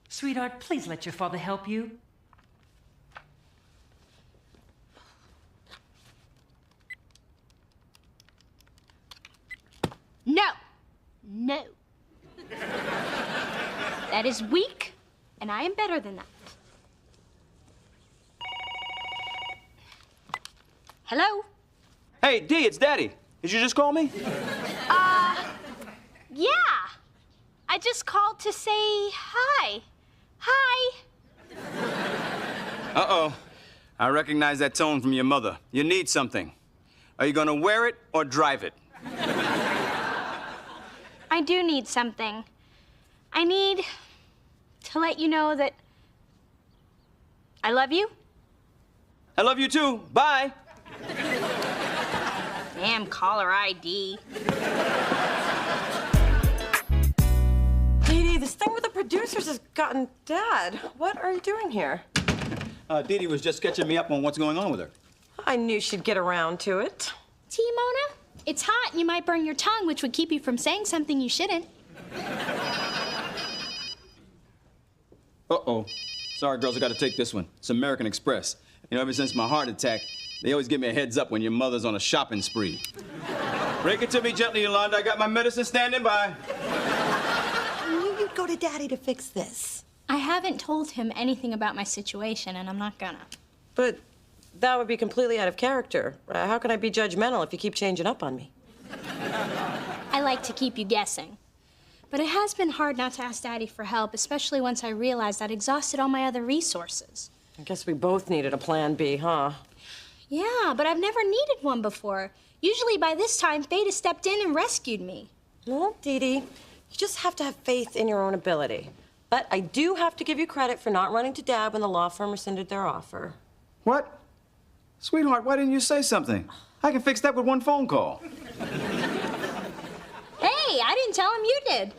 Sweetheart, please let your father help you. No. No. That is weak, and I am better than that. Hello? Hey, Dee, it's Daddy. Did you just call me? Yeah. I just called to say hi. Hi. Uh-oh. I recognize that tone from your mother. You need something. Are you gonna wear it or drive it? I do need something. I need to let you know that I love you. I love you too. Bye. Damn caller ID. Dee Dee, this thing with the producers has gotten Dad. What are you doing here? Dee Dee was just catching me up on what's going on with her. I knew she'd get around to it. Tea, Mona? It's hot and you might burn your tongue, which would keep you from saying something you shouldn't. Uh-oh. Sorry, girls, I gotta take this one. It's American Express. You know, ever since my heart attack, they always give me a heads up when your mother's on a shopping spree. Break it to me gently, Yolanda. I got my medicine standing by. I knew you'd go to Daddy to fix this. I haven't told him anything about my situation, and I'm not gonna. But that would be completely out of character. How can I be judgmental if you keep changing up on me? I like to keep you guessing. But it has been hard not to ask Daddy for help, especially once I realized I'd exhausted all my other resources. I guess we both needed a plan B, huh? Yeah, but I've never needed one before. Usually by this time, fate has stepped in and rescued me. Well, Dee Dee, you just have to have faith in your own ability. But I do have to give you credit for not running to Dad when the law firm rescinded their offer. What? Sweetheart, why didn't you say something? I can fix that with one phone call. Hey, I didn't tell him you did.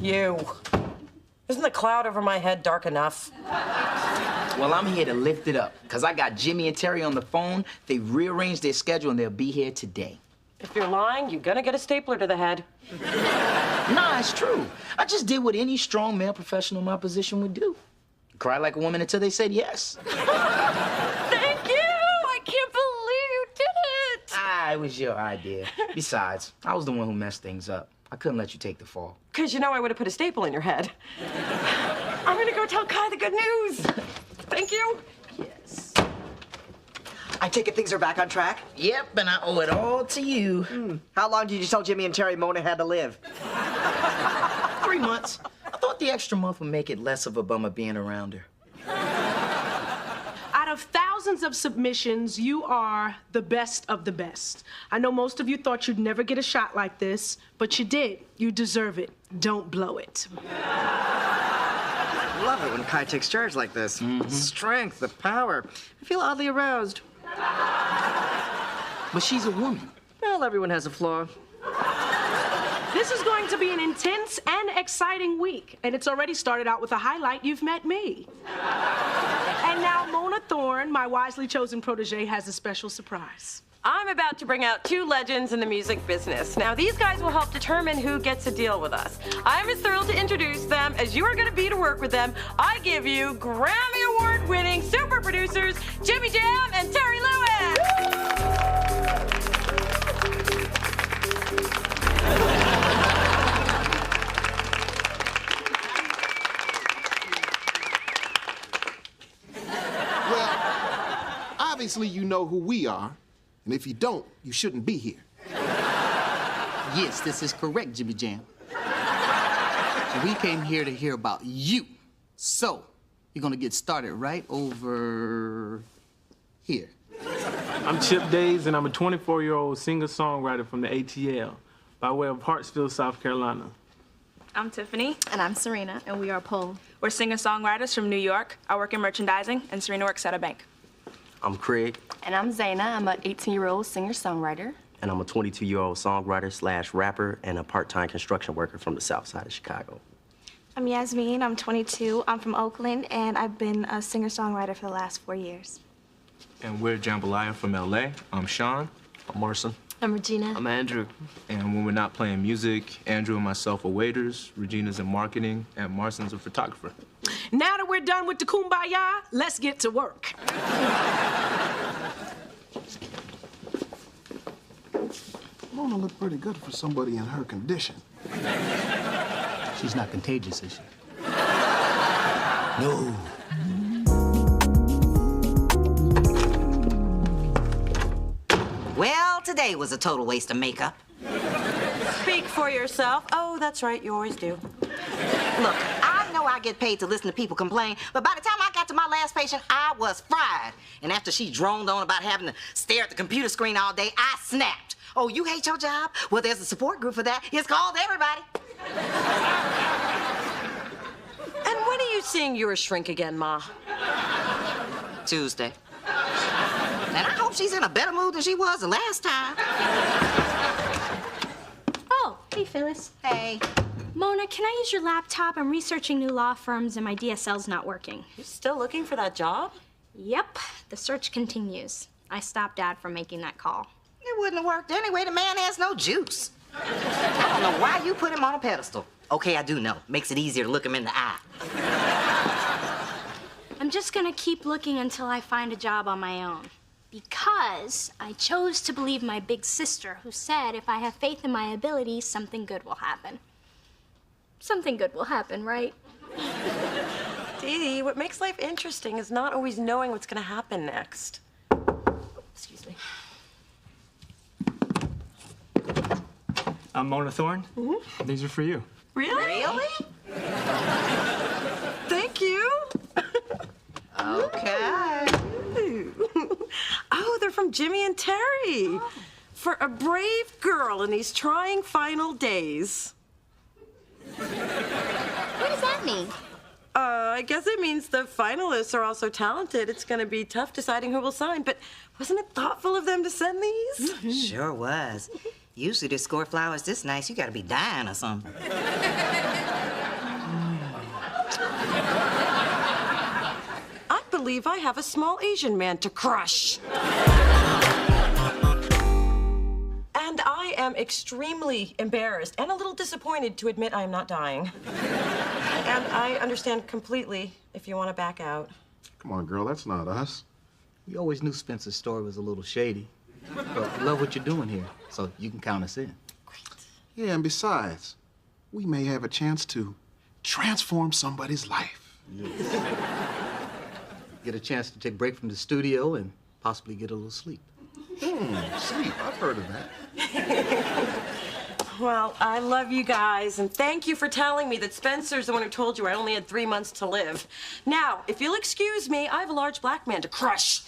You. Isn't the cloud over my head dark enough? Well, I'm here to lift it up, because I got Jimmy and Terry on the phone. They've rearranged their schedule, and they'll be here today. If you're lying, you're gonna get a stapler to the head. Nah, it's true. I just did what any strong male professional in my position would do. Cry like a woman until they said yes. Thank you! I can't believe you did it! It was your idea. Besides, I was the one who messed things up. I couldn't let you take the fall. Because you know I would have put a staple in your head. I'm gonna go tell Kai the good news. Thank you. Yes. I take it things are back on track? Yep, and I owe it all to you. How long did you tell Jimmy and Terry Mona had to live? 3 months. I thought the extra month would make it less of a bummer being around her. Out of thousands of submissions, you are the best of the best. I know most of you thought you'd never get a shot like this, but you did. You deserve it. Don't blow it. I love it when Kai takes charge like this. The strength, the power. I feel oddly aroused. But she's a woman. Well, everyone has a flaw. This is going to be an intense and exciting week, and it's already started out with a highlight. You've met me. And now Mona Thorne, my wisely chosen protege, has a special surprise. I'm about to bring out 2 legends in the music business. Now, these guys will help determine who gets a deal with us. I'm as thrilled to introduce them as you are going to be to work with them. I give you Grammy Award-winning super producers Jimmy Jam and Terry Lewis. Obviously, you know who we are, and if you don't, you shouldn't be here. Yes, this is correct, Jimmy Jam. We came here to hear about you. So, you're gonna get started right over here. I'm Chip Days, and I'm a 24-year-old singer-songwriter from the ATL by way of Hartsville, South Carolina. I'm Tiffany. And I'm Serena, and we are Pole. We're singer-songwriters from New York. I work in merchandising, and Serena works at a bank. I'm Craig. And I'm Zaina. I'm an 18-year-old singer-songwriter. And I'm a 22-year-old songwriter / rapper and a part-time construction worker from the south side of Chicago. I'm Yasmin. I'm 22. I'm from Oakland, and I've been a singer-songwriter for the last 4 years. And we're Jambalaya from LA. I'm Sean. I'm Marson. I'm Regina. I'm Andrew. And when we're not playing music, Andrew and myself are waiters, Regina's in marketing, and Marson's a photographer. Now that we're done with the kumbaya, let's get to work. Mona looked pretty good for somebody in her condition. She's not contagious, is she? No. Well, today was a total waste of makeup. Speak for yourself. Oh, that's right, you always do. Look, I know I get paid to listen to people complain, but by the time I got to my last patient, I was fried. And after she droned on about having to stare at the computer screen all day, I snapped. Oh, you hate your job? Well, there's a support group for that. It's called Everybody. And when are you seeing yours shrink again, Ma? Tuesday. And I hope she's in a better mood than she was the last time. Oh, hey, Phyllis. Hey. Mona, can I use your laptop? I'm researching new law firms and my DSL's not working. You're still looking for that job? Yep, the search continues. I stopped Dad from making that call. It wouldn't have worked anyway. The man has no juice. I don't know why you put him on a pedestal. Okay, I do know. Makes it easier to look him in the eye. I'm just gonna keep looking until I find a job on my own. Because I chose to believe my big sister, who said if I have faith in my abilities, something good will happen. Something good will happen, right? Dee Dee, what makes life interesting is not always knowing what's gonna happen next. Excuse me. I'm Mona Thorne. These are for you. Really? Thank you. Okay. Oh, they're from Jimmy and Terry. For a brave girl in these trying final days. What does that mean? I guess it means the finalists are all so talented, it's gonna be tough deciding who will sign. But wasn't it thoughtful of them to send these? Sure was. Usually to score flowers this nice, you gotta be dying or something. I believe I have a small Asian man to crush. And I am extremely embarrassed and a little disappointed to admit I am not dying. And I understand completely if you want to back out. Come on, girl, that's not us. We always knew Spencer's story was a little shady. But we love what you're doing here, so you can count us in. Yeah, and besides, we may have a chance to transform somebody's life. Get a chance to take a break from the studio and possibly get a little sleep. Sleep, I've heard of that. Well, I love you guys, and thank you for telling me that Spencer's the one who told you I only had 3 months to live. Now, if you'll excuse me, I have a large black man to crush.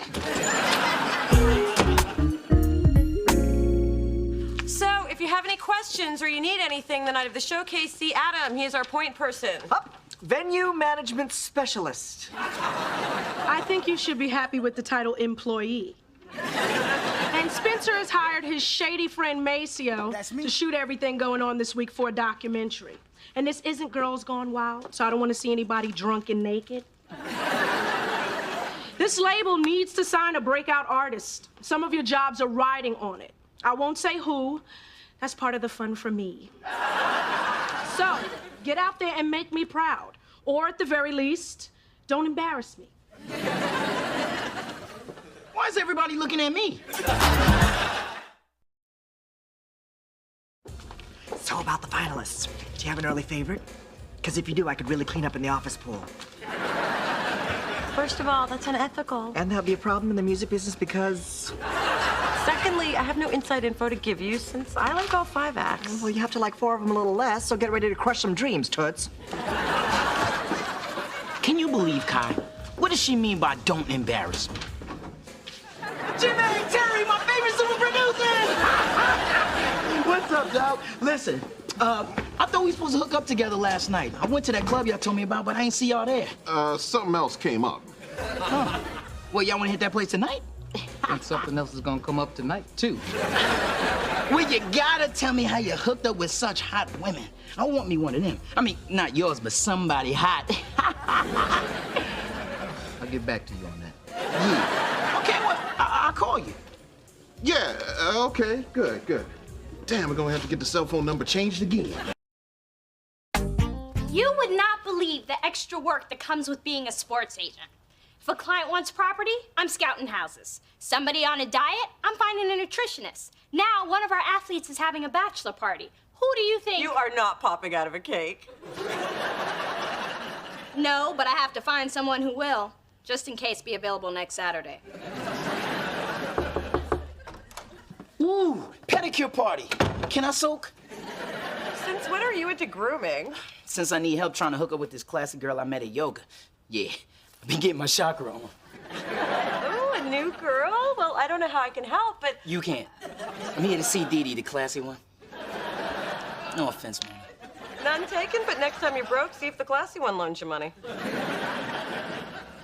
So, if you have any questions or you need anything the night of the showcase, see Adam. He is our point person. Venue management specialist. I think you should be happy with the title employee. And Spencer has hired his shady friend Maceo to shoot everything going on this week for a documentary. And this isn't Girls Gone Wild, so I don't want to see anybody drunk and naked. This label needs to sign a breakout artist. Some of your jobs are riding on it. I won't say who. That's part of the fun for me. So, get out there and make me proud. Or at the very least, don't embarrass me. Why is everybody looking at me? So about the finalists, do you have an early favorite? Because if you do, I could really clean up in the office pool. First of all, that's unethical. And there'll be a problem in the music business because... Secondly, I have no inside info to give you since I like all 5 acts. Well, you have to like 4 of them a little less, so get ready to crush some dreams, Toots. Can you believe, Kai? What does she mean by don't embarrass me? Jimmy and Terry, my favorite super producers! What's up, dog? Listen, I thought we were supposed to hook up together last night. I went to that club y'all told me about, but I ain't see y'all there. Something else came up. Huh. Well, y'all wanna hit that place tonight? And something else is gonna come up tonight, too. Well, you gotta tell me how you hooked up with such hot women. I want me one of them. I mean, not yours, but somebody hot. I'll get back to you on that. Yeah. Okay, well, I'll call you. Yeah, okay, good. Damn, we're gonna have to get the cell phone number changed again. You would not believe the extra work that comes with being a sports agent. If a client wants property, I'm scouting houses. Somebody on a diet, I'm finding a nutritionist. Now, one of our athletes is having a bachelor party. Who do you think? You are not popping out of a cake. No, but I have to find someone who will. Just in case be available next Saturday. Ooh, pedicure party. Can I soak? Since when are you into grooming? Since I need help trying to hook up with this classy girl I met at yoga. Yeah, I've been getting my chakra on. Oh, a new girl? Well, I don't know how I can help, but... You can't. I'm here to see Dee Dee, the classy one. No offense, man. None taken, but next time you're broke, see if the classy one loans you money.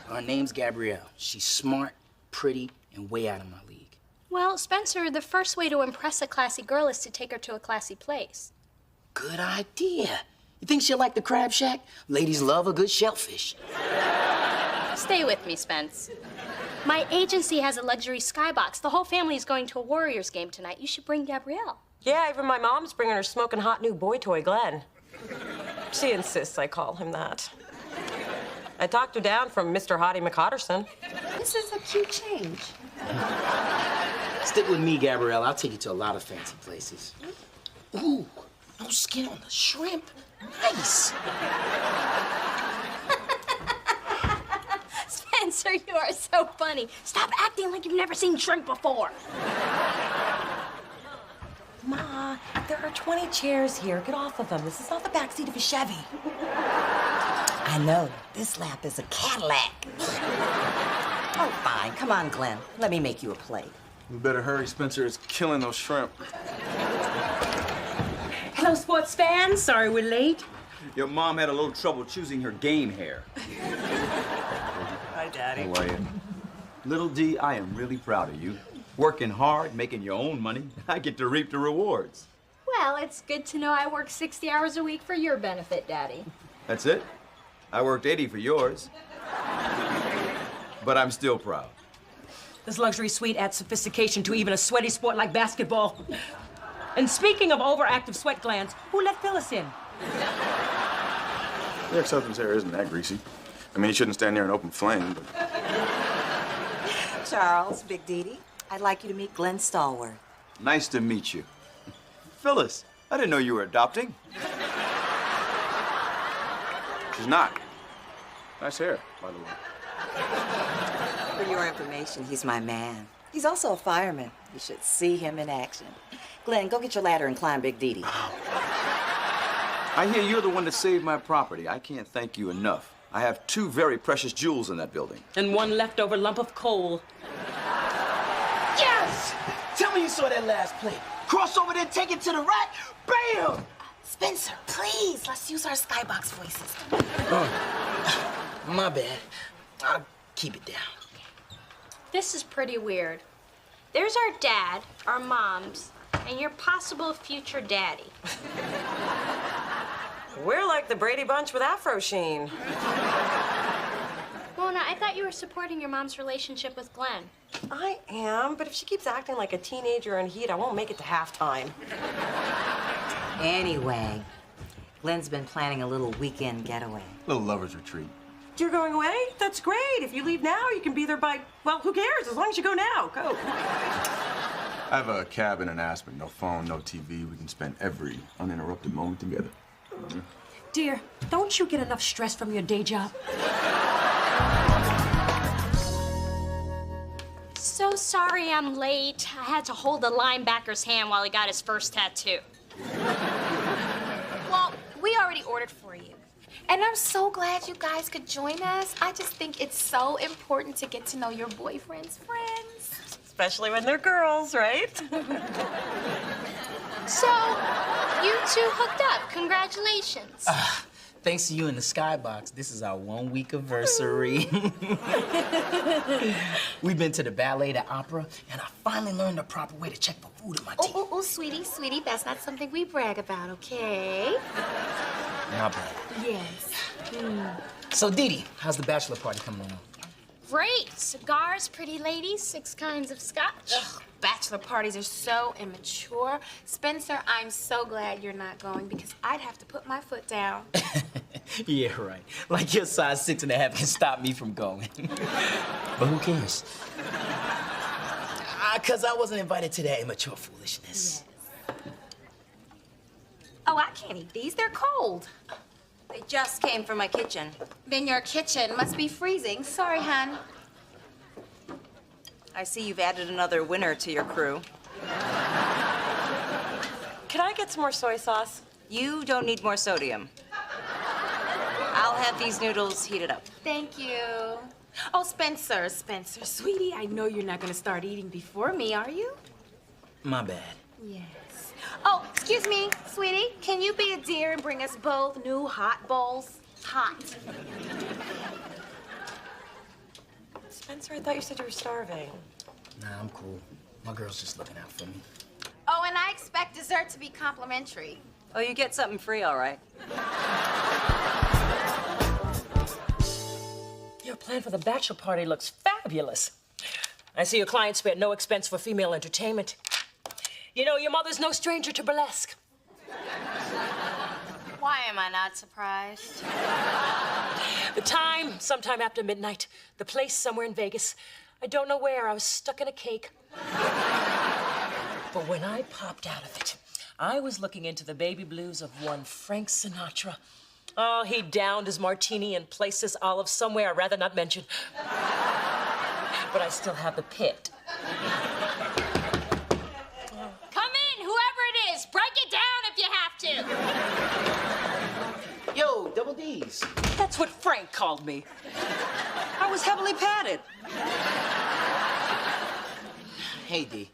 Her name's Gabrielle. She's smart, pretty, and way out of my league. Well, Spencer, the first way to impress a classy girl is to take her to a classy place. Good idea. You think she'll like the crab shack? Ladies love a good shellfish. Stay with me, Spence. My agency has a luxury skybox. The whole family is going to a Warriors game tonight. You should bring Gabrielle. Yeah, even my mom's bringing her smoking hot new boy toy, Glenn. She insists I call him that. I talked her down from Mr. Hottie McHotterson. This is a cute change. Stick with me, Gabrielle. I'll take you to a lot of fancy places. Ooh, no skin on the shrimp. Nice. Spencer, you are so funny. Stop acting like you've never seen shrimp before. Ma, there are 20 chairs here. Get off of them. This is not the backseat of a Chevy. I know. This lap is a Cadillac. Oh, fine. Come on, Glenn. Let me make you a plate. You better hurry, Spencer. It's killing those shrimp. Hello, sports fans. Sorry we're late. Your mom had a little trouble choosing her game hair. Hi, Daddy. How are you? Little D, I am really proud of you. Working hard, making your own money. I get to reap the rewards. Well, it's good to know I work 60 hours a week for your benefit, Daddy. That's it? I worked 80 for yours. But I'm still proud. This luxury suite adds sophistication to even a sweaty sport like basketball. And speaking of overactive sweat glands, who let Phyllis in? Your ex-husband's hair isn't that greasy. I mean, he shouldn't stand near an open flame, but... Charles, Big Dee, I'd like you to meet Glenn Stallworth. Nice to meet you. Phyllis, I didn't know you were adopting. She's not. Nice hair, by the way. For your information, he's my man. He's also a fireman. You should see him in action. Glenn, go get your ladder and climb Big Dee. I hear you're the one that saved my property. I can't thank you enough. I have 2 very precious jewels in that building. And 1 leftover lump of coal. Yes! Tell me you saw that last play. Cross over there, take it to the rack. Bam! Spencer, please, let's use our skybox voices. My bad. I'll keep it down. This is pretty weird. There's our dad, our moms, and your possible future daddy. We're like the Brady Bunch with Afro Sheen. Mona, I thought you were supporting your mom's relationship with Glenn. I am, but if she keeps acting like a teenager in heat, I won't make it to halftime. Anyway, Glenn's been planning a little weekend getaway. Little lover's retreat. You're going away? That's great. If you leave now, you can be there by, well, who cares? As long as you go now. Go. I have a cabin in Aspen. No phone, no TV. We can spend every uninterrupted moment together. Dear, don't you get enough stress from your day job? So sorry I'm late. I had to hold the linebacker's hand while he got his first tattoo. Well, we already ordered for you. And I'm so glad you guys could join us. I just think it's so important to get to know your boyfriend's friends. Especially when they're girls, right? So, you 2 hooked up. Congratulations. Thanks to you in the skybox, this is our 1-week anniversary. We've been to the ballet, the opera, and I finally learned the proper way to check for food in my teeth. Oh, sweetie, that's not something we brag about, okay? My bad. Yes. So, Dee Dee, how's the bachelor party coming along? Great. Cigars, pretty ladies, 6 kinds of scotch. Ugh, bachelor parties are so immature. Spencer, I'm so glad you're not going because I'd have to put my foot down. Yeah, right. Like your size 6.5 can stop me from going. But who cares? Because I wasn't invited to that immature foolishness. Yes. Oh, I can't eat these. They're cold. They just came from my kitchen. Then your kitchen must be freezing. Sorry, hon. I see you've added another winner to your crew. Can I get some more soy sauce? You don't need more sodium. I'll have these noodles heated up. Thank you. Oh, Spencer, sweetie, I know you're not going to start eating before me, are you? My bad. Yes. Oh, excuse me, sweetie. Can you be a dear and bring us both new hot bowls? Hot. Spencer, I thought you said you were starving. Nah, I'm cool. My girl's just looking out for me. Oh, and I expect dessert to be complimentary. Oh, you get something free, all right. Your plan for the bachelor party looks fabulous. I see your client spared no expense for female entertainment. You know, your mother's no stranger to burlesque. Why, Why am I not surprised? The time, sometime after midnight. The place, somewhere in Vegas. I don't know where. I was stuck in a cake. But when I popped out of it, I was looking into the baby blues of one Frank Sinatra. Oh, he downed his martini and placed his olive somewhere I'd rather not mention. But I still have the pit. Come in, whoever it is. Break it down if you have to. Yo, double D's. That's what Frank called me. I was heavily padded. Hey, D.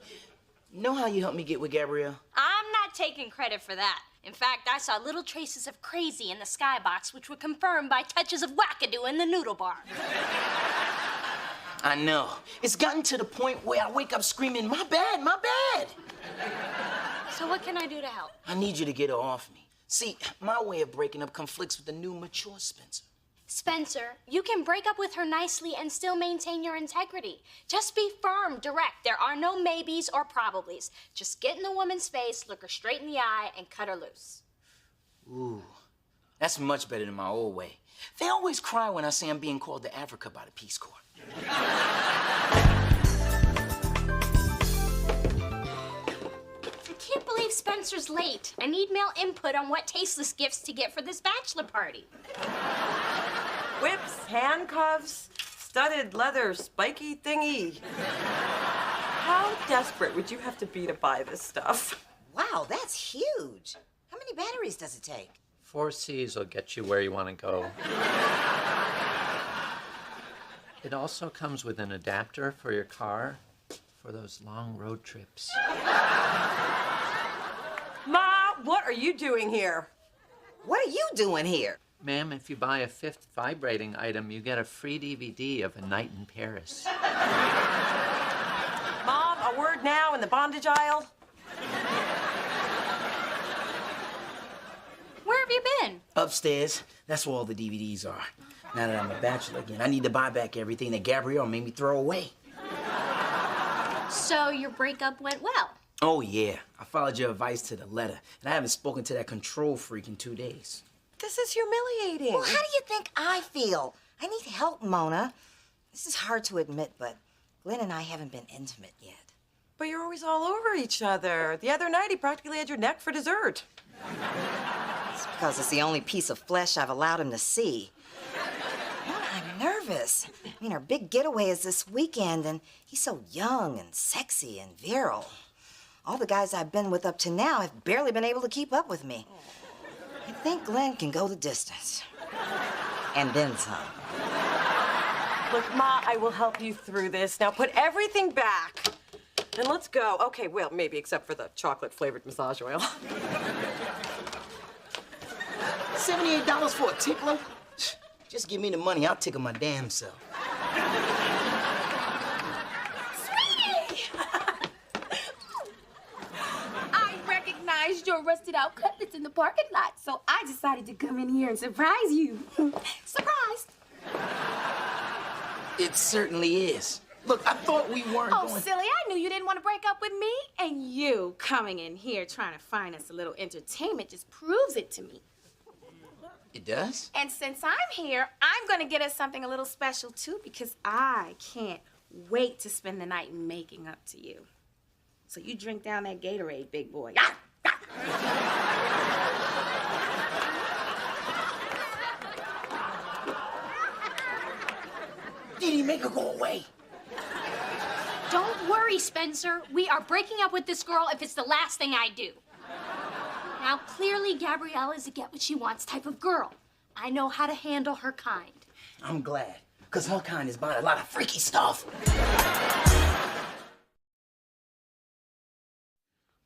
Know how you helped me get with Gabrielle? I'm not taking credit for that. In fact, I saw little traces of crazy in the skybox, which were confirmed by touches of wackadoo in the noodle bar. I know. It's gotten to the point where I wake up screaming, my bad, my bad. So what can I do to help? I need you to get her off me. See, my way of breaking up conflicts with the new mature Spencer. Spencer, you can break up with her nicely and still maintain your integrity. Just be firm, direct. There are no maybes or probablys. Just get in the woman's face, look her straight in the eye, and cut her loose. Ooh, that's much better than my old way. They always cry when I say I'm being called to Africa by the Peace Corps. I can't believe Spencer's late. I need male input on what tasteless gifts to get for this bachelor party. Whips, handcuffs, studded leather spiky thingy. How desperate would you have to be to buy this stuff? Wow, that's huge. How many batteries does it take? 4 C's will get you where you want to go. It also comes with an adapter for your car for those long road trips. Ma, what are you doing here? What are you doing here? Ma'am, if you buy a 5th vibrating item, you get a free DVD of A Night in Paris. Mom, a word now in the bondage aisle. Where have you been? Upstairs. That's where all the DVDs are. Now that I'm a bachelor again, I need to buy back everything that Gabrielle made me throw away. So your breakup went well? Oh, yeah. I followed your advice to the letter, and I haven't spoken to that control freak in 2 days. This is humiliating. Well, how do you think I feel? I need help, Mona. This is hard to admit, but Glenn and I haven't been intimate yet. But you're always all over each other. The other night, he practically had your neck for dessert. It's because it's the only piece of flesh I've allowed him to see. Mona, I'm nervous. I mean, our big getaway is this weekend, and he's so young and sexy and virile. All the guys I've been with up to now have barely been able to keep up with me. I think Glenn can go the distance. And then some. Look, Ma, I will help you through this. Now put everything back. And let's go. Okay, well, maybe except for the chocolate-flavored massage oil. $78 for a tickler? Just give me the money, I'll tickle my damn self. Your rusted out cutlets in the parking lot, so I decided to come in here and surprise you. Surprise! It certainly is. Look, I thought we weren't Oh, going... silly, I knew you didn't want to break up with me. And you coming in here trying to find us a little entertainment just proves it to me. It does? And since I'm here, I'm going to get us something a little special, too, because I can't wait to spend the night making up to you. So you drink down that Gatorade, big boy. Ah! Did he make her go away? Don't worry, Spencer. We are breaking up with this girl if it's the last thing I do. Now, clearly, Gabrielle is a get-what-she-wants type of girl. I know how to handle her kind. I'm glad, because her kind is buying a lot of freaky stuff.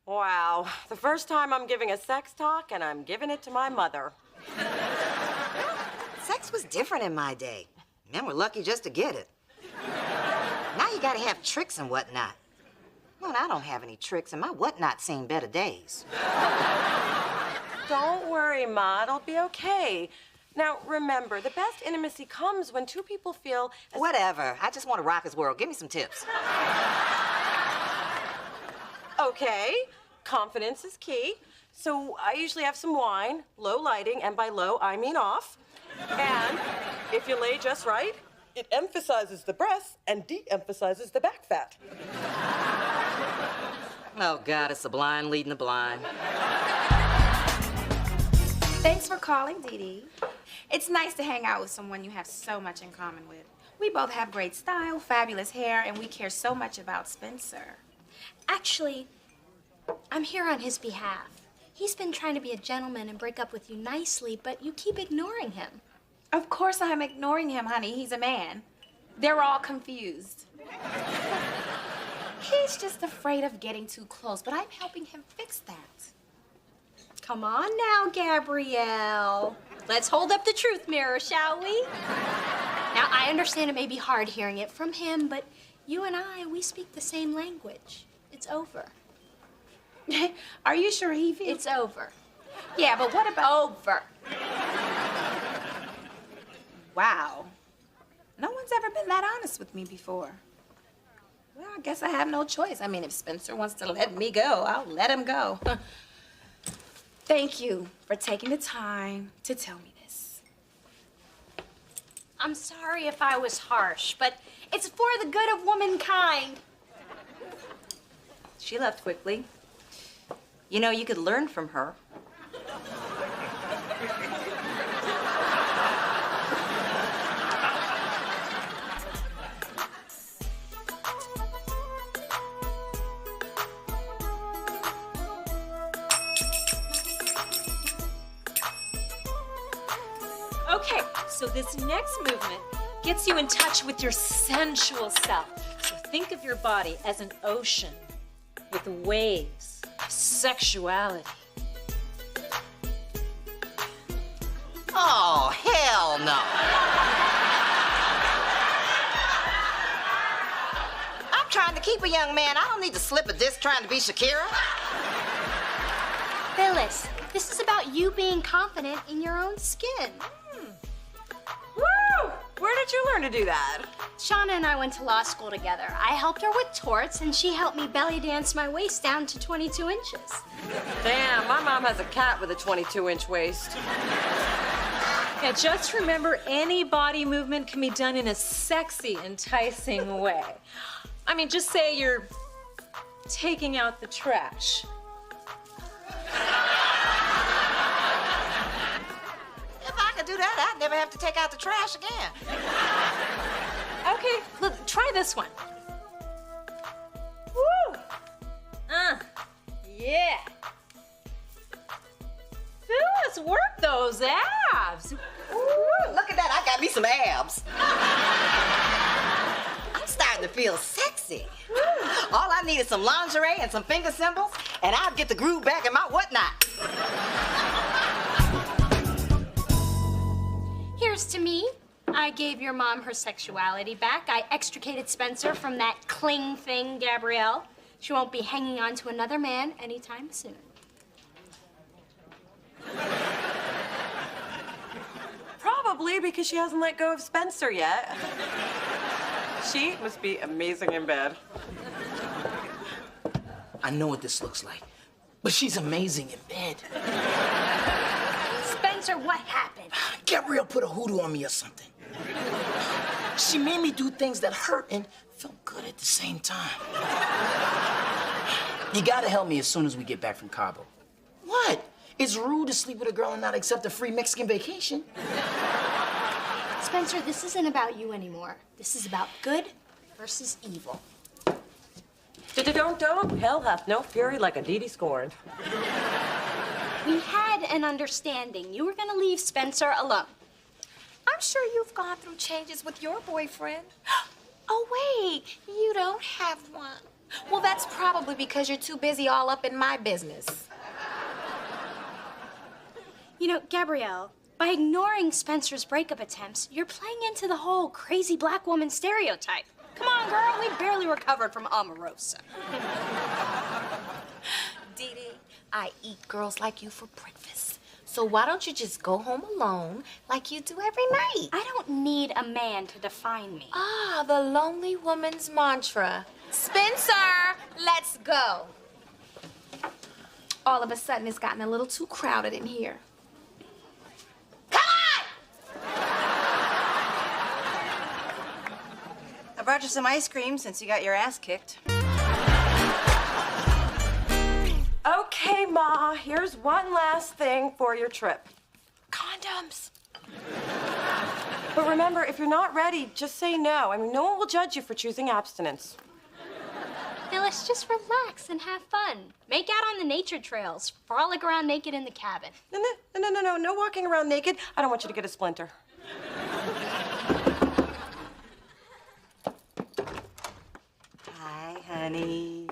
Wow, the first time I'm giving a sex talk, and I'm giving it to my mother. Sex was different in my day. Men were lucky just to get it. Now you gotta have tricks and whatnot. Well, I don't have any tricks, and my whatnot seen better days. Don't worry, Ma, it'll be okay. Now, remember, the best intimacy comes when two people feel... Whatever. I just want to rock his world. Give me some tips. Okay, confidence is key. So I usually have some wine, low lighting, and by low, I mean off. And if you lay just right, it emphasizes the breasts and de-emphasizes the back fat. Oh, God, it's the blind leading the blind. Thanks for calling, Dee Dee. It's nice to hang out with someone you have so much in common with. We both have great style, fabulous hair, and we care so much about Spencer. Actually, I'm here on his behalf. He's been trying to be a gentleman and break up with you nicely, but you keep ignoring him. Of course I'm ignoring him, honey. He's a man. They're all confused. He's just afraid of getting too close, but I'm helping him fix that. Come on now, Gabrielle. Let's hold up the truth mirror, shall we? Now, I understand it may be hard hearing it from him, but you and I, we speak the same language. It's over. Are you sure he feels... It's over. Yeah, but what about... Over. Wow. No one's ever been that honest with me before. Well, I guess I have no choice. I mean, if Spencer wants to let me go, I'll let him go. Thank you for taking the time to tell me this. I'm sorry if I was harsh, but it's for the good of womankind. She left quickly. You know, you could learn from her. Okay, so this next movement gets you in touch with your sensual self. So think of your body as an ocean with waves of sexuality. Oh, hell no. I'm trying to keep a young man. I don't need to slip a disc trying to be Shakira. Phyllis, this is about you being confident in your own skin. Woo! Where did you learn to do that? Shauna and I went to law school together. I helped her with torts, and she helped me belly dance my waist down to 22 inches. Damn, my mom has a cat with a 22-inch waist. Yeah, just remember, any body movement can be done in a sexy, enticing way. I mean, just say you're taking out the trash. If I could do that, I'd never have to take out the trash again. Okay, look, try this one. Woo! Yeah. Phyllis, work those abs. Ooh, look at that, I got me some abs. I'm starting to feel sexy. All I need is some lingerie and some finger cymbals, and I'll get the groove back in my whatnot. Here's to me. I gave your mom her sexuality back. I extricated Spencer from that cling thing, Gabrielle. She won't be hanging on to another man anytime soon. Probably because she hasn't let go of Spencer yet. She must be amazing in bed. I know what this looks like, but she's amazing in bed. Spencer, what happened? Gabrielle put a hoodoo on me or something. She made me do things that hurt and felt good at the same time. You gotta help me as soon as we get back from Cabo. What? It's rude to sleep with a girl and not accept a free Mexican vacation. Spencer, this isn't about you anymore. This is about good versus evil. Don't. Hell hath no fury like a deity scorned. We had an understanding. You were gonna leave Spencer alone. I'm sure you've gone through changes with your boyfriend. Oh, wait, you don't have one. Well, that's probably because you're too busy all up in my business. You know, Gabrielle, by ignoring Spencer's breakup attempts, you're playing into the whole crazy black woman stereotype. Come on, girl, we barely recovered from Omarosa. Dee Dee, I eat girls like you for breakfast. So why don't you just go home alone like you do every night? I don't need a man to define me. Ah, the lonely woman's mantra. Spencer, let's go. All of a sudden, it's gotten a little too crowded in here. I brought you some ice cream since you got your ass kicked. Okay, Ma, here's one last thing for your trip. Condoms. But remember, if you're not ready, just say no. I mean, no one will judge you for choosing abstinence. Now let's just relax and have fun. Make out on the nature trails. Frolic around naked in the cabin. No walking around naked. I don't want you to get a splinter. Hi, honey.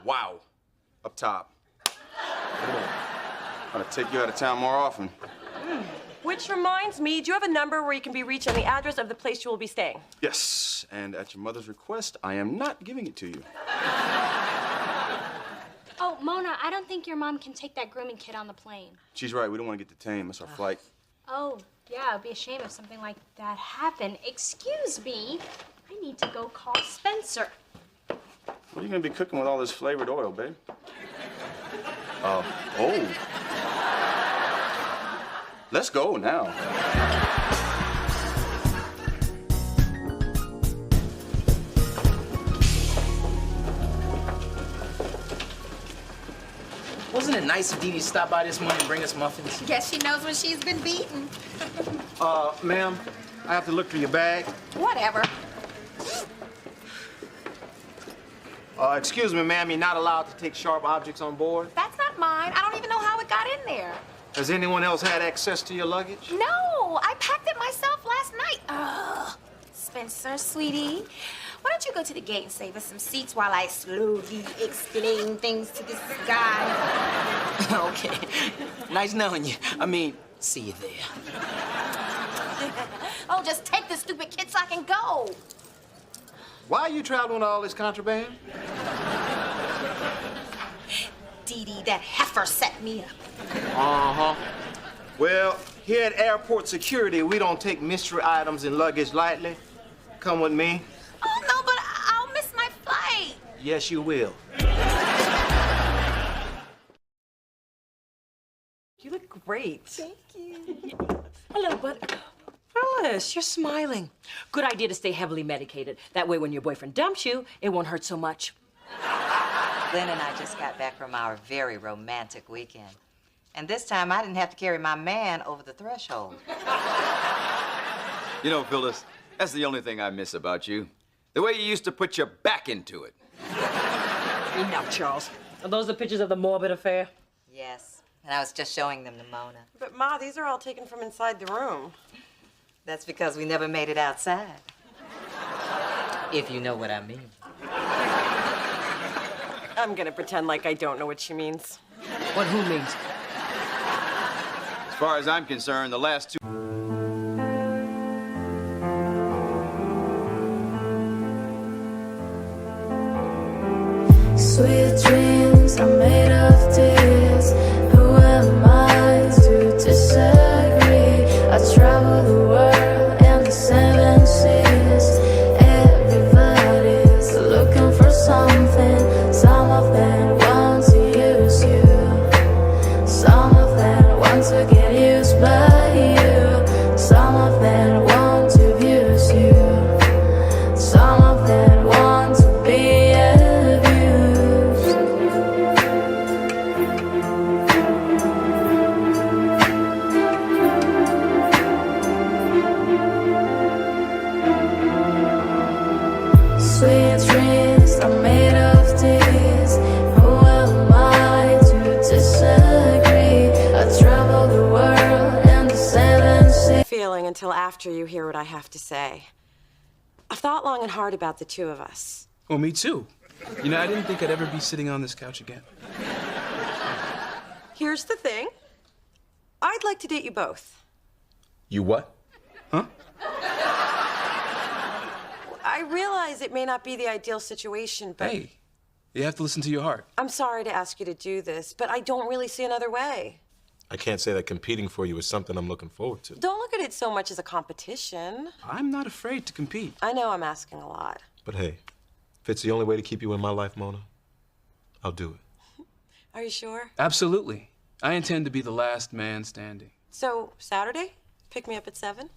Wow. Up top. Ought to take you out of town more often. Which reminds me, do you have a number where you can be reached and the address of the place you will be staying? Yes, and at your mother's request, I am not giving it to you. Oh, Mona, I don't think your mom can take that grooming kit on the plane. She's right. We don't want to get detained. That's our flight. Oh, yeah, it'd be a shame if something like that happened. Excuse me, I need to go call Spencer. What are you going to be cooking with all this flavored oil, babe? Oh. Let's go now. Wasn't it nice of Dee Dee to stop by this morning and bring us muffins? Guess she knows when she's been beaten. Ma'am, I have to look for your bag. Whatever. Excuse me, ma'am, you're not allowed to take sharp objects on board? That's not mine. I don't even know how it got in there. Has anyone else had access to your luggage? No, I packed it myself last night. Ugh. Spencer, sweetie, why don't you go to the gate and save us some seats while I slowly explain things to this guy? Okay. Nice knowing you. I mean, see you there. Oh, just take the stupid kid so I can go. Why are you traveling with all this contraband? Dee Dee, that heifer set me up. Uh-huh. Well, here at airport security, we don't take mystery items and luggage lightly. Come with me. Oh, no, but I'll miss my flight. Yes, you will. You look great. Thank you. Hello, bud. Phyllis, you're smiling. Good idea to stay heavily medicated. That way when your boyfriend dumps you, it won't hurt so much. Glenn and I just got back from our very romantic weekend. And this time I didn't have to carry my man over the threshold. You know, Phyllis, that's the only thing I miss about you. The way you used to put your back into it. Enough, Charles. Are those the pictures of the morbid affair? Yes, and I was just showing them to Mona. But Ma, these are all taken from inside the room. That's because we never made it outside. If you know what I mean. I'm gonna pretend like I don't know what she means. What who means? As far as I'm concerned, the last two... Sweet dreams are made of this. Who am I to disagree? I travel the world and the 7 seas. Everybody's looking for something. Some of them want to use you. Some of them want to get used by you. Some of them want to abuse you. Some of them want to be abused. Sweet dreams are made of this. Who am I to disagree? I travel the world and the 7 seas. Feeling until after you hear what I have to say. I've thought long and hard about the two of us. Well, me too. You know, I didn't think I'd ever be sitting on this couch again. Here's the thing. I'd like to date you both. You what? Huh? I realize it may not be the ideal situation, but Hey, you have to listen to your heart. I'm sorry to ask you to do this, but I don't really see another way. I can't say that competing for you is something I'm looking forward to. Don't look at it so much as a competition. I'm not afraid to compete. I know I'm asking a lot. But hey, if it's the only way to keep you in my life, Mona, I'll do it. Are you sure? Absolutely. I intend to be the last man standing. So, Saturday? Pick me up at 7?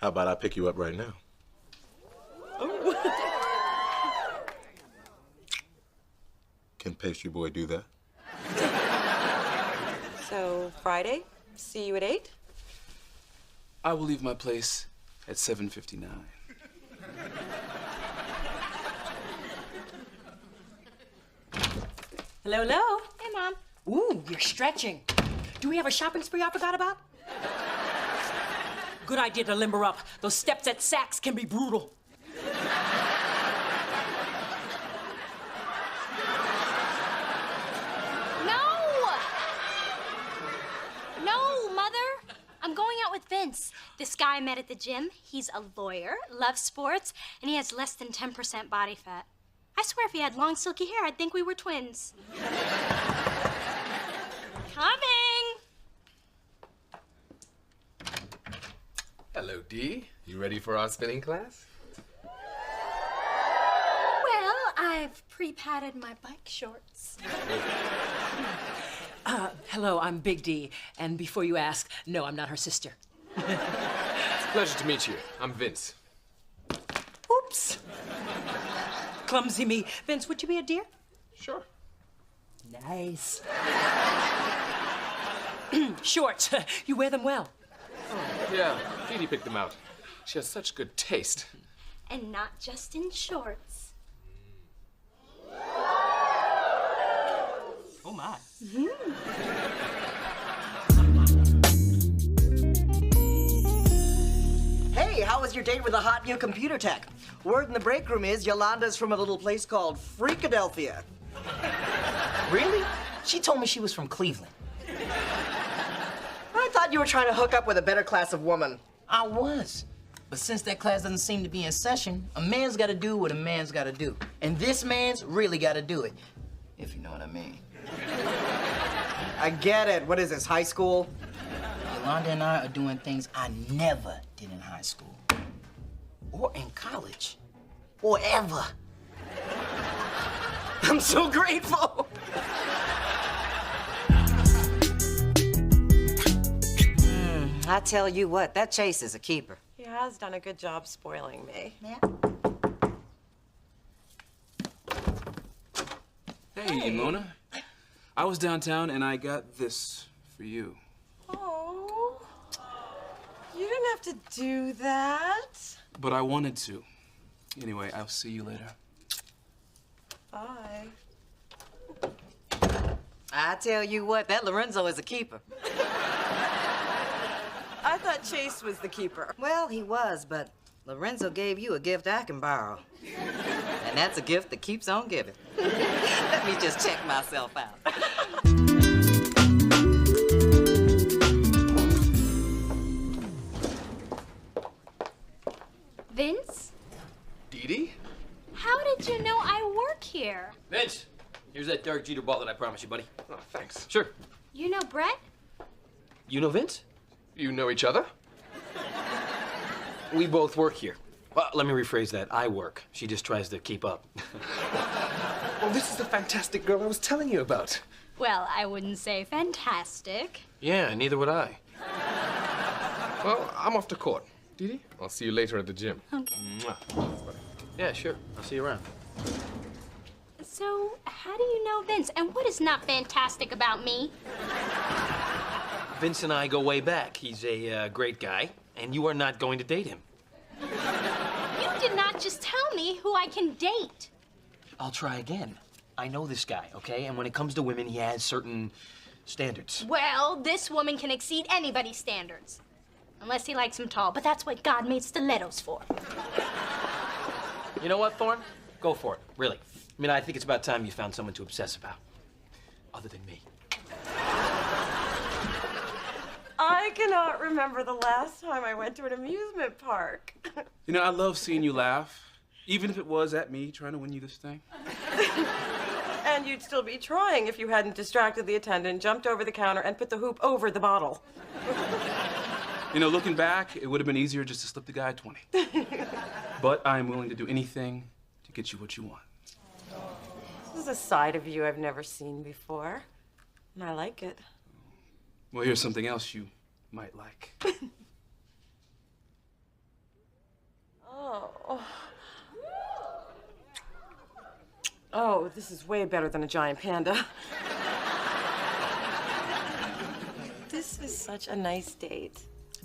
How about I pick you up right now? Can Pastry Boy do that? So, Friday? See you at 8? I will leave my place at 7:59. Hello, hello. Hey, Mom. Ooh, you're stretching. Do we have a shopping spree I forgot about? Good idea to limber up. Those steps at Saks can be brutal. No, Mother. I'm going out with Vince. This guy I met at the gym. He's a lawyer, loves sports, and he has less than 10% body fat. I swear if he had long, silky hair, I'd think we were twins. Coming! Hello, Dee. You ready for our spinning class? Well, I've pre-padded my bike shorts. Hello, I'm Big D. And before you ask, no, I'm not her sister. It's a pleasure to meet you. I'm Vince. Oops. Clumsy me. Vince, would you be a dear? Sure. Nice. Shorts. You wear them well. Yeah, Dee Dee picked them out. She has such good taste. And not just in shorts. Oh, my. Hey, how was your date with the hot new computer tech? Word in the break room is Yolanda's from a little place called Freakadelphia. Really? She told me she was from Cleveland. I thought you were trying to hook up with a better class of woman. I was. But since that class doesn't seem to be in session, a man's got to do what a man's got to do. And this man's really got to do it, if you know what I mean. I get it. What is this, high school? Yolanda and I are doing things I never did in high school. Or in college. Or ever. I'm so grateful. I tell you what, that Chase is a keeper. He has done a good job spoiling me. Yeah. Hey, Mona. I was downtown and I got this for you. Oh, you didn't have to do that. But I wanted to. Anyway, I'll see you later. Bye. I tell you what, that Lorenzo is a keeper. I thought Chase was the keeper. Well, he was, but Lorenzo gave you a gift I can borrow. And that's a gift that keeps on giving. Let me just check myself out. Vince? Dee Dee? How did you know I work here? Vince, here's that Derek Jeter ball that I promised you, buddy. Oh, thanks. Sure. You know Brett? You know Vince? You know each other? We both work here. Well, let me rephrase that. I work. She just tries to keep up. Well, this is the fantastic girl I was telling you about. Well, I wouldn't say fantastic. Yeah, neither would I. Well, I'm off to court. Dee Dee, I'll see you later at the gym. Okay. Mwah. Yeah, sure. I'll see you around. So, how do you know Vince? And what is not fantastic about me? Vince and I go way back. He's a great guy, and you are not going to date him. You did not just tell me who I can date. I'll try again. I know this guy, okay? And when it comes to women, he has certain standards. Well, this woman can exceed anybody's standards. Unless he likes them tall, but that's what God made stilettos for. You know what, Thorne? Go for it, really. I mean, I think it's about time you found someone to obsess about. Other than me. I cannot remember the last time I went to an amusement park. You know, I love seeing you laugh, even if it was at me trying to win you this thing. And you'd still be trying if you hadn't distracted the attendant, jumped over the counter, and put the hoop over the bottle. You know, looking back, it would have been easier just to slip the guy 20. But I'm willing to do anything to get you what you want. This is a side of you I've never seen before, and I like it. Well, here's something else you might like. Oh. Oh, this is way better than a giant panda. This is such a nice date.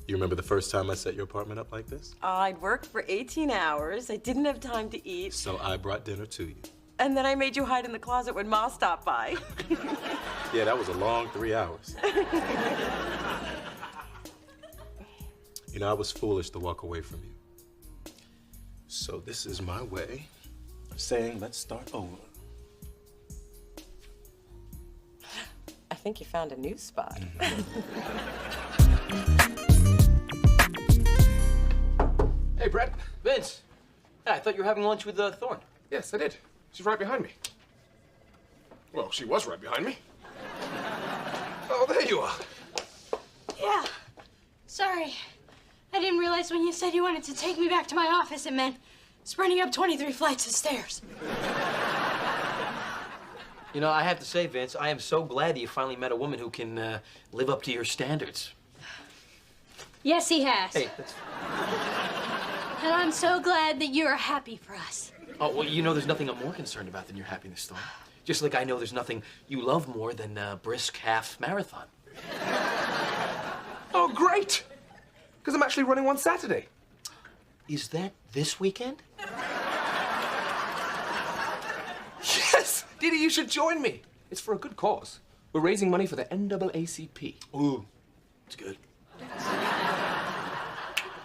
You remember the first time I set your apartment up like this? I'd worked for 18 hours. I didn't have time to eat. So I brought dinner to you. And then I made you hide in the closet when Ma stopped by. Yeah, that was a long 3 hours. You know, I was foolish to walk away from you. So this is my way of saying, let's start over. I think you found a new spot. Hey, Brett. Vince. Yeah, I thought you were having lunch with Thorne. Yes, I did. She's right behind me. Well, she was right behind me. Oh, there you are. Yeah. Sorry. I didn't realize when you said you wanted to take me back to my office, it meant sprinting up 23 flights of stairs. You know, I have to say, Vince, I am so glad that you finally met a woman who can live up to your standards. Yes, he has. Hey, that's... And I'm so glad that you are happy for us. Oh, well, you know there's nothing I'm more concerned about than your happiness, Thorne. Just like I know there's nothing you love more than a brisk half marathon. Oh, great! Because I'm actually running one Saturday. Is that this weekend? Yes! Didi, you should join me. It's for a good cause. We're raising money for the NAACP. Ooh, it's good.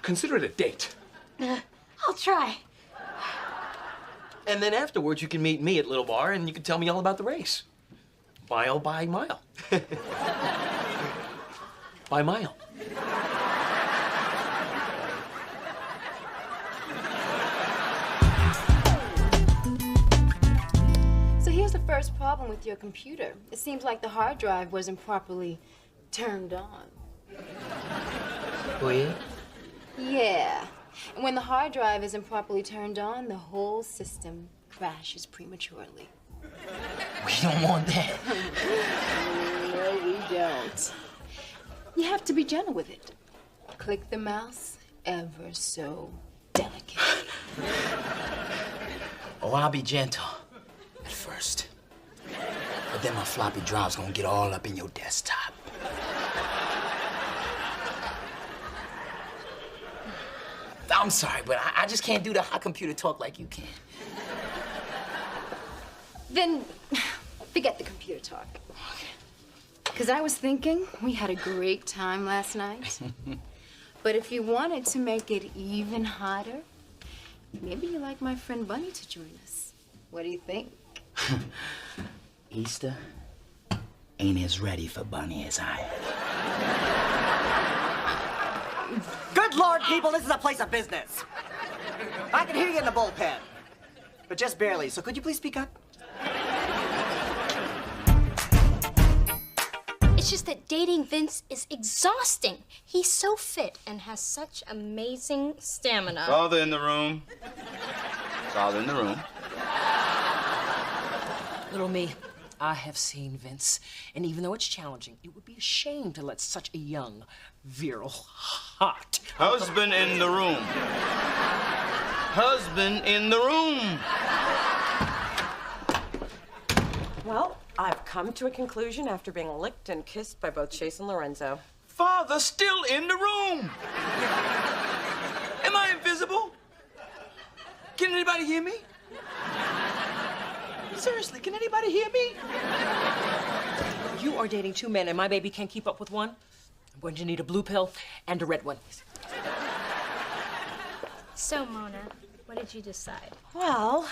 Consider it a date. I'll try. And then afterwards, you can meet me at Little Bar and you can tell me all about the race. Mile by mile. By mile. So here's the first problem with your computer. It seems like the hard drive wasn't properly turned on. Oh, yeah? Yeah. And when the hard drive isn't properly turned on, the whole system crashes prematurely. We don't want that. No, we don't. You have to be gentle with it. Click the mouse ever so delicately. Oh, I'll be gentle at first. But then my floppy drive's gonna get all up in your desktop. I'm sorry, but I just can't do the hot computer talk like you can. Then forget the computer talk. Because I was thinking we had a great time last night. But if you wanted to make it even hotter, maybe you'd like my friend Bunny to join us. What do you think? Easter ain't as ready for Bunny as I am. Good Lord, people, this is a place of business. I can hear you in the bullpen, but just barely, so could you please speak up? It's just that dating Vince is exhausting. He's so fit and has such amazing stamina. Father in the room. Father in the room. Little me, I have seen Vince, and even though it's challenging, it would be a shame to let such a young, virile, hot... Husband in the room. Husband in the room. Well, I've come to a conclusion after being licked and kissed by both Chase and Lorenzo. Father still in the room. Am I invisible? Can anybody hear me? Seriously, can anybody hear me? You are dating two men, and my baby can't keep up with one. I'm going to need a blue pill and a red one. So, Mona, what did you decide? Well,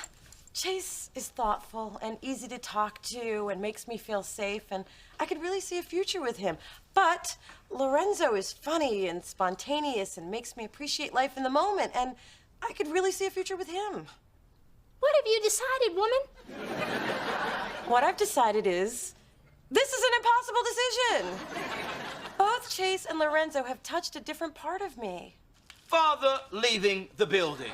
Chase is thoughtful and easy to talk to and makes me feel safe, and I could really see a future with him. But Lorenzo is funny and spontaneous and makes me appreciate life in the moment, and I could really see a future with him. What have you decided, woman? What I've decided is, this is an impossible decision. Both Chase and Lorenzo have touched a different part of me. Father leaving the building.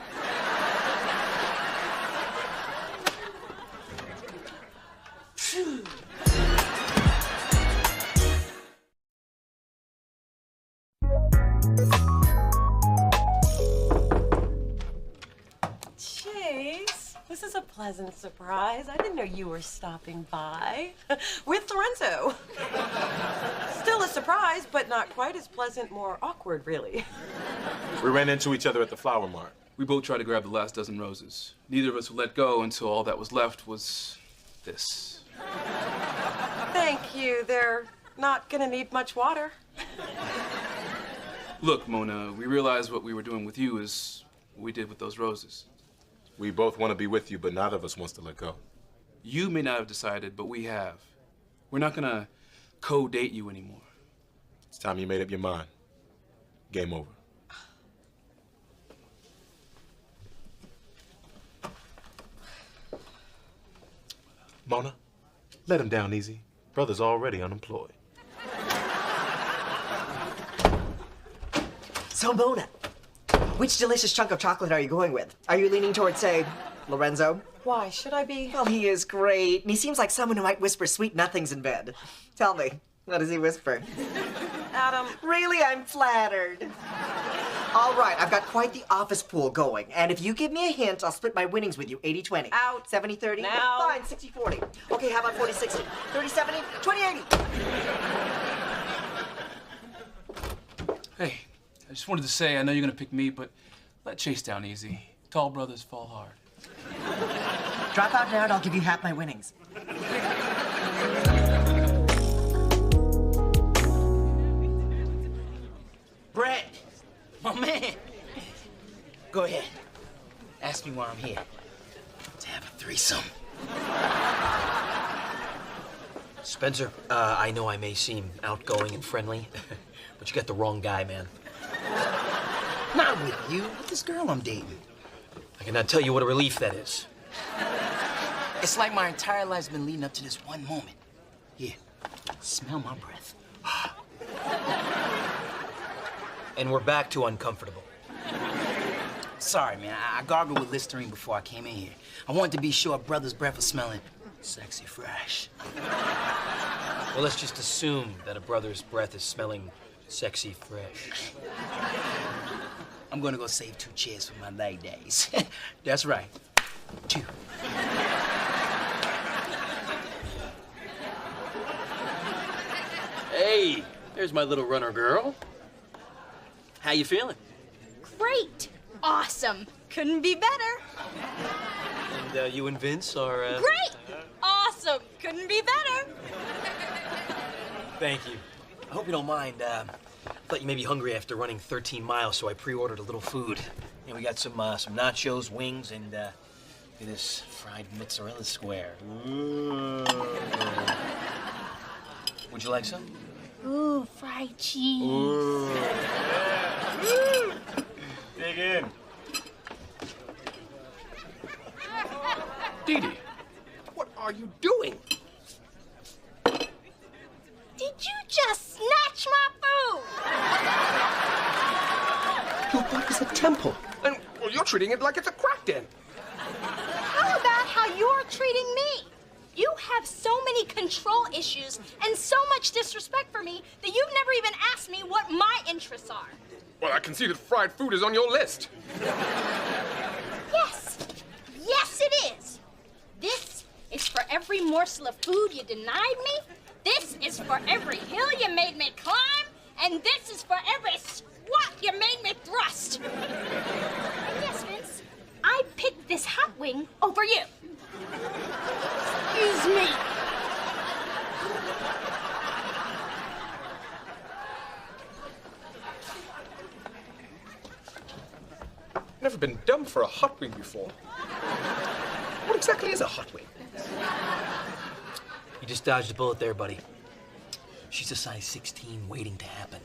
Chase, this is a pleasant surprise. I didn't know you were stopping by. With Lorenzo. Still a surprise, but not quite as pleasant, more awkward, really. We ran into each other at the flower mart. We both tried to grab the last dozen roses. Neither of us would let go until all that was left was this. Thank you. They're not gonna need much water. Look, Mona, we realized what we were doing with you is what we did with those roses. We both want to be with you, but neither of us wants to let go. You may not have decided, but we have. We're not gonna co-date you anymore. It's time you made up your mind. Game over. Mona, let him down easy. Brother's already unemployed. So, Mona, which delicious chunk of chocolate are you going with? Are you leaning towards, say, Lorenzo? Why should I be? Well, he is great, and he seems like someone who might whisper sweet nothings in bed. Tell me, what does he whisper? Adam. Really, I'm flattered. All right, I've got quite the office pool going, and if you give me a hint, I'll split my winnings with you, 80-20. Out. 70-30? Now. Fine, 60-40. Okay, how about 40-60? 30-70? 20-80? Hey, I just wanted to say, I know you're gonna pick me, but let Chase down easy. Tall brothers fall hard. Drop out now and I'll give you half my winnings. Brett, my man. Go ahead. Ask me why I'm here. To have a threesome. Spencer, I know I may seem outgoing and friendly, but you got the wrong guy, man. Not with you, with this girl I'm dating. I cannot tell you what a relief that is. It's like my entire life's been leading up to this one moment. Here, smell my breath. And we're back to uncomfortable. Sorry, man, I gargled with Listerine before I came in here. I wanted to be sure a brother's breath was smelling sexy fresh. Well, let's just assume that a brother's breath is smelling sexy fresh. I'm gonna go save 2 chairs for my leg days. That's right, 2. Hey, there's my little runner girl. How you feeling? Great. Awesome. Couldn't be better. And you and Vince are, Great. Awesome. Couldn't be better. Thank you. I hope you don't mind. I thought you may be hungry after running 13 miles, so I pre-ordered a little food. And we got some nachos, wings, and this fried mozzarella square. Ooh. Would you like some? Ooh, fried cheese. Ooh. Dig in. Dee Dee, what are you doing? Did you just snatch my food? Your block is a temple. And well, you're treating it like it's a crack den. How about how you're treating me? You have so many control issues and so much disrespect for me that you've never even asked me what my interests are. Well, I can see that fried food is on your list. Yes. Yes, it is. This is for every morsel of food you denied me. This is for every hill you made me climb. And this is for every squat you made me thrust. And yes, Vince, I picked this hot wing over you. Excuse me. Never been dumb for a hot wing before. What exactly is a hot wing? You just dodged a bullet there, buddy. She's a size 16 waiting to happen.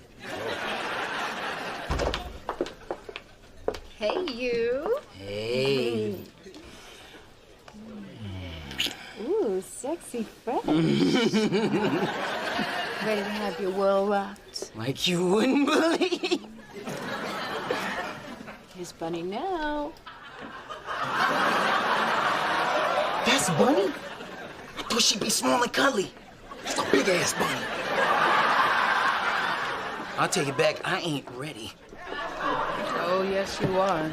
Hey, you. Hey. Ooh, sexy fresh. Ready to have your world rocked? Like you wouldn't believe. Here's Bunny now. That's Bunny? I thought she'd be small and cuddly. That's a big-ass Bunny. I'll take it back. I ain't ready. Oh, yes, you are.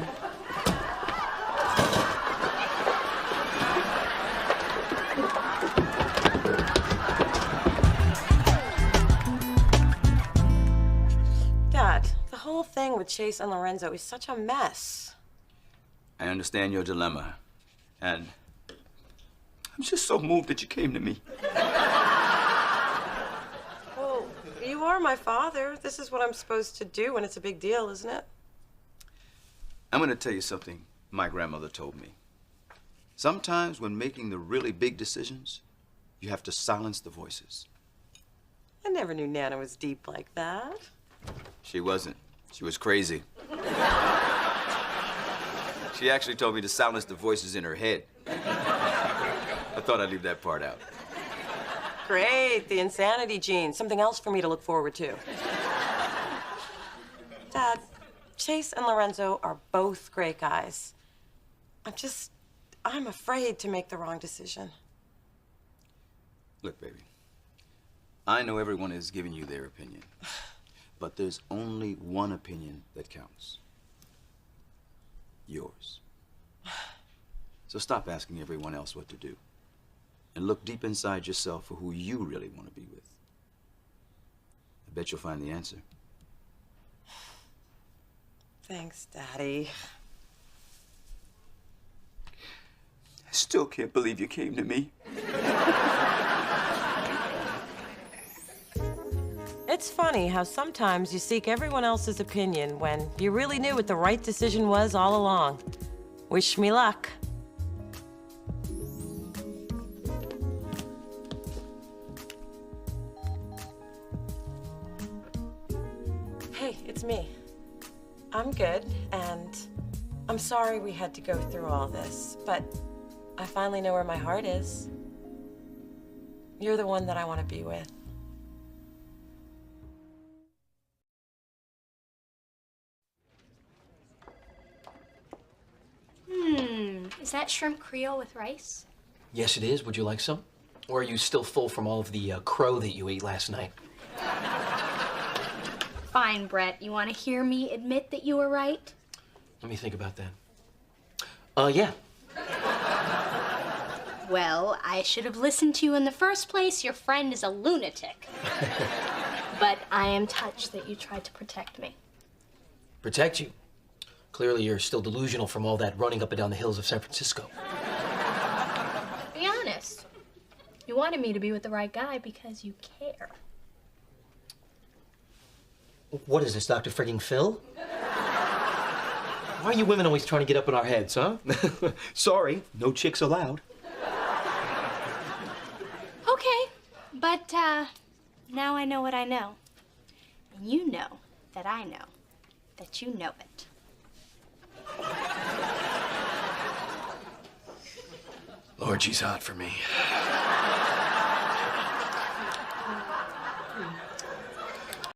Dad, the whole thing with Chase and Lorenzo is such a mess. I understand your dilemma, and I'm just so moved that you came to me. Well, you are my father. This is what I'm supposed to do when it's a big deal, isn't it? I'm going to tell you something my grandmother told me. Sometimes when making the really big decisions, you have to silence the voices. I never knew Nana was deep like that. She wasn't. She was crazy. She actually told me to silence the voices in her head. I thought I'd leave that part out. Great, the insanity gene. Something else for me to look forward to. Dad, Chase and Lorenzo are both great guys. I'm afraid to make the wrong decision. Look, baby, I know everyone is giving you their opinion, but there's only one opinion that counts. Yours. So stop asking everyone else what to do and look deep inside yourself for who you really want to be with. I bet you'll find the answer. Thanks, Daddy. I still can't believe you came to me. It's funny how sometimes you seek everyone else's opinion when you really knew what the right decision was all along. Wish me luck. Hey, it's me. I'm good, and I'm sorry we had to go through all this, but I finally know where my heart is. You're the one that I want to be with. Is that shrimp Creole with rice? Yes, it is. Would you like some? Or are you still full from all of the crow that you ate last night? Fine, Brett. You want to hear me admit that you were right? Let me think about that. Yeah. Well, I should have listened to you in the first place. Your friend is a lunatic. But I am touched that you tried to protect me. Protect you? Clearly, you're still delusional from all that running up and down the hills of San Francisco. Be honest. You wanted me to be with the right guy because you care. What is this, Dr. Frigging Phil? Why are you women always trying to get up in our heads, huh? Sorry, no chicks allowed. Okay, but now I know what I know. And you know that I know that you know it. Lord, she's hot for me.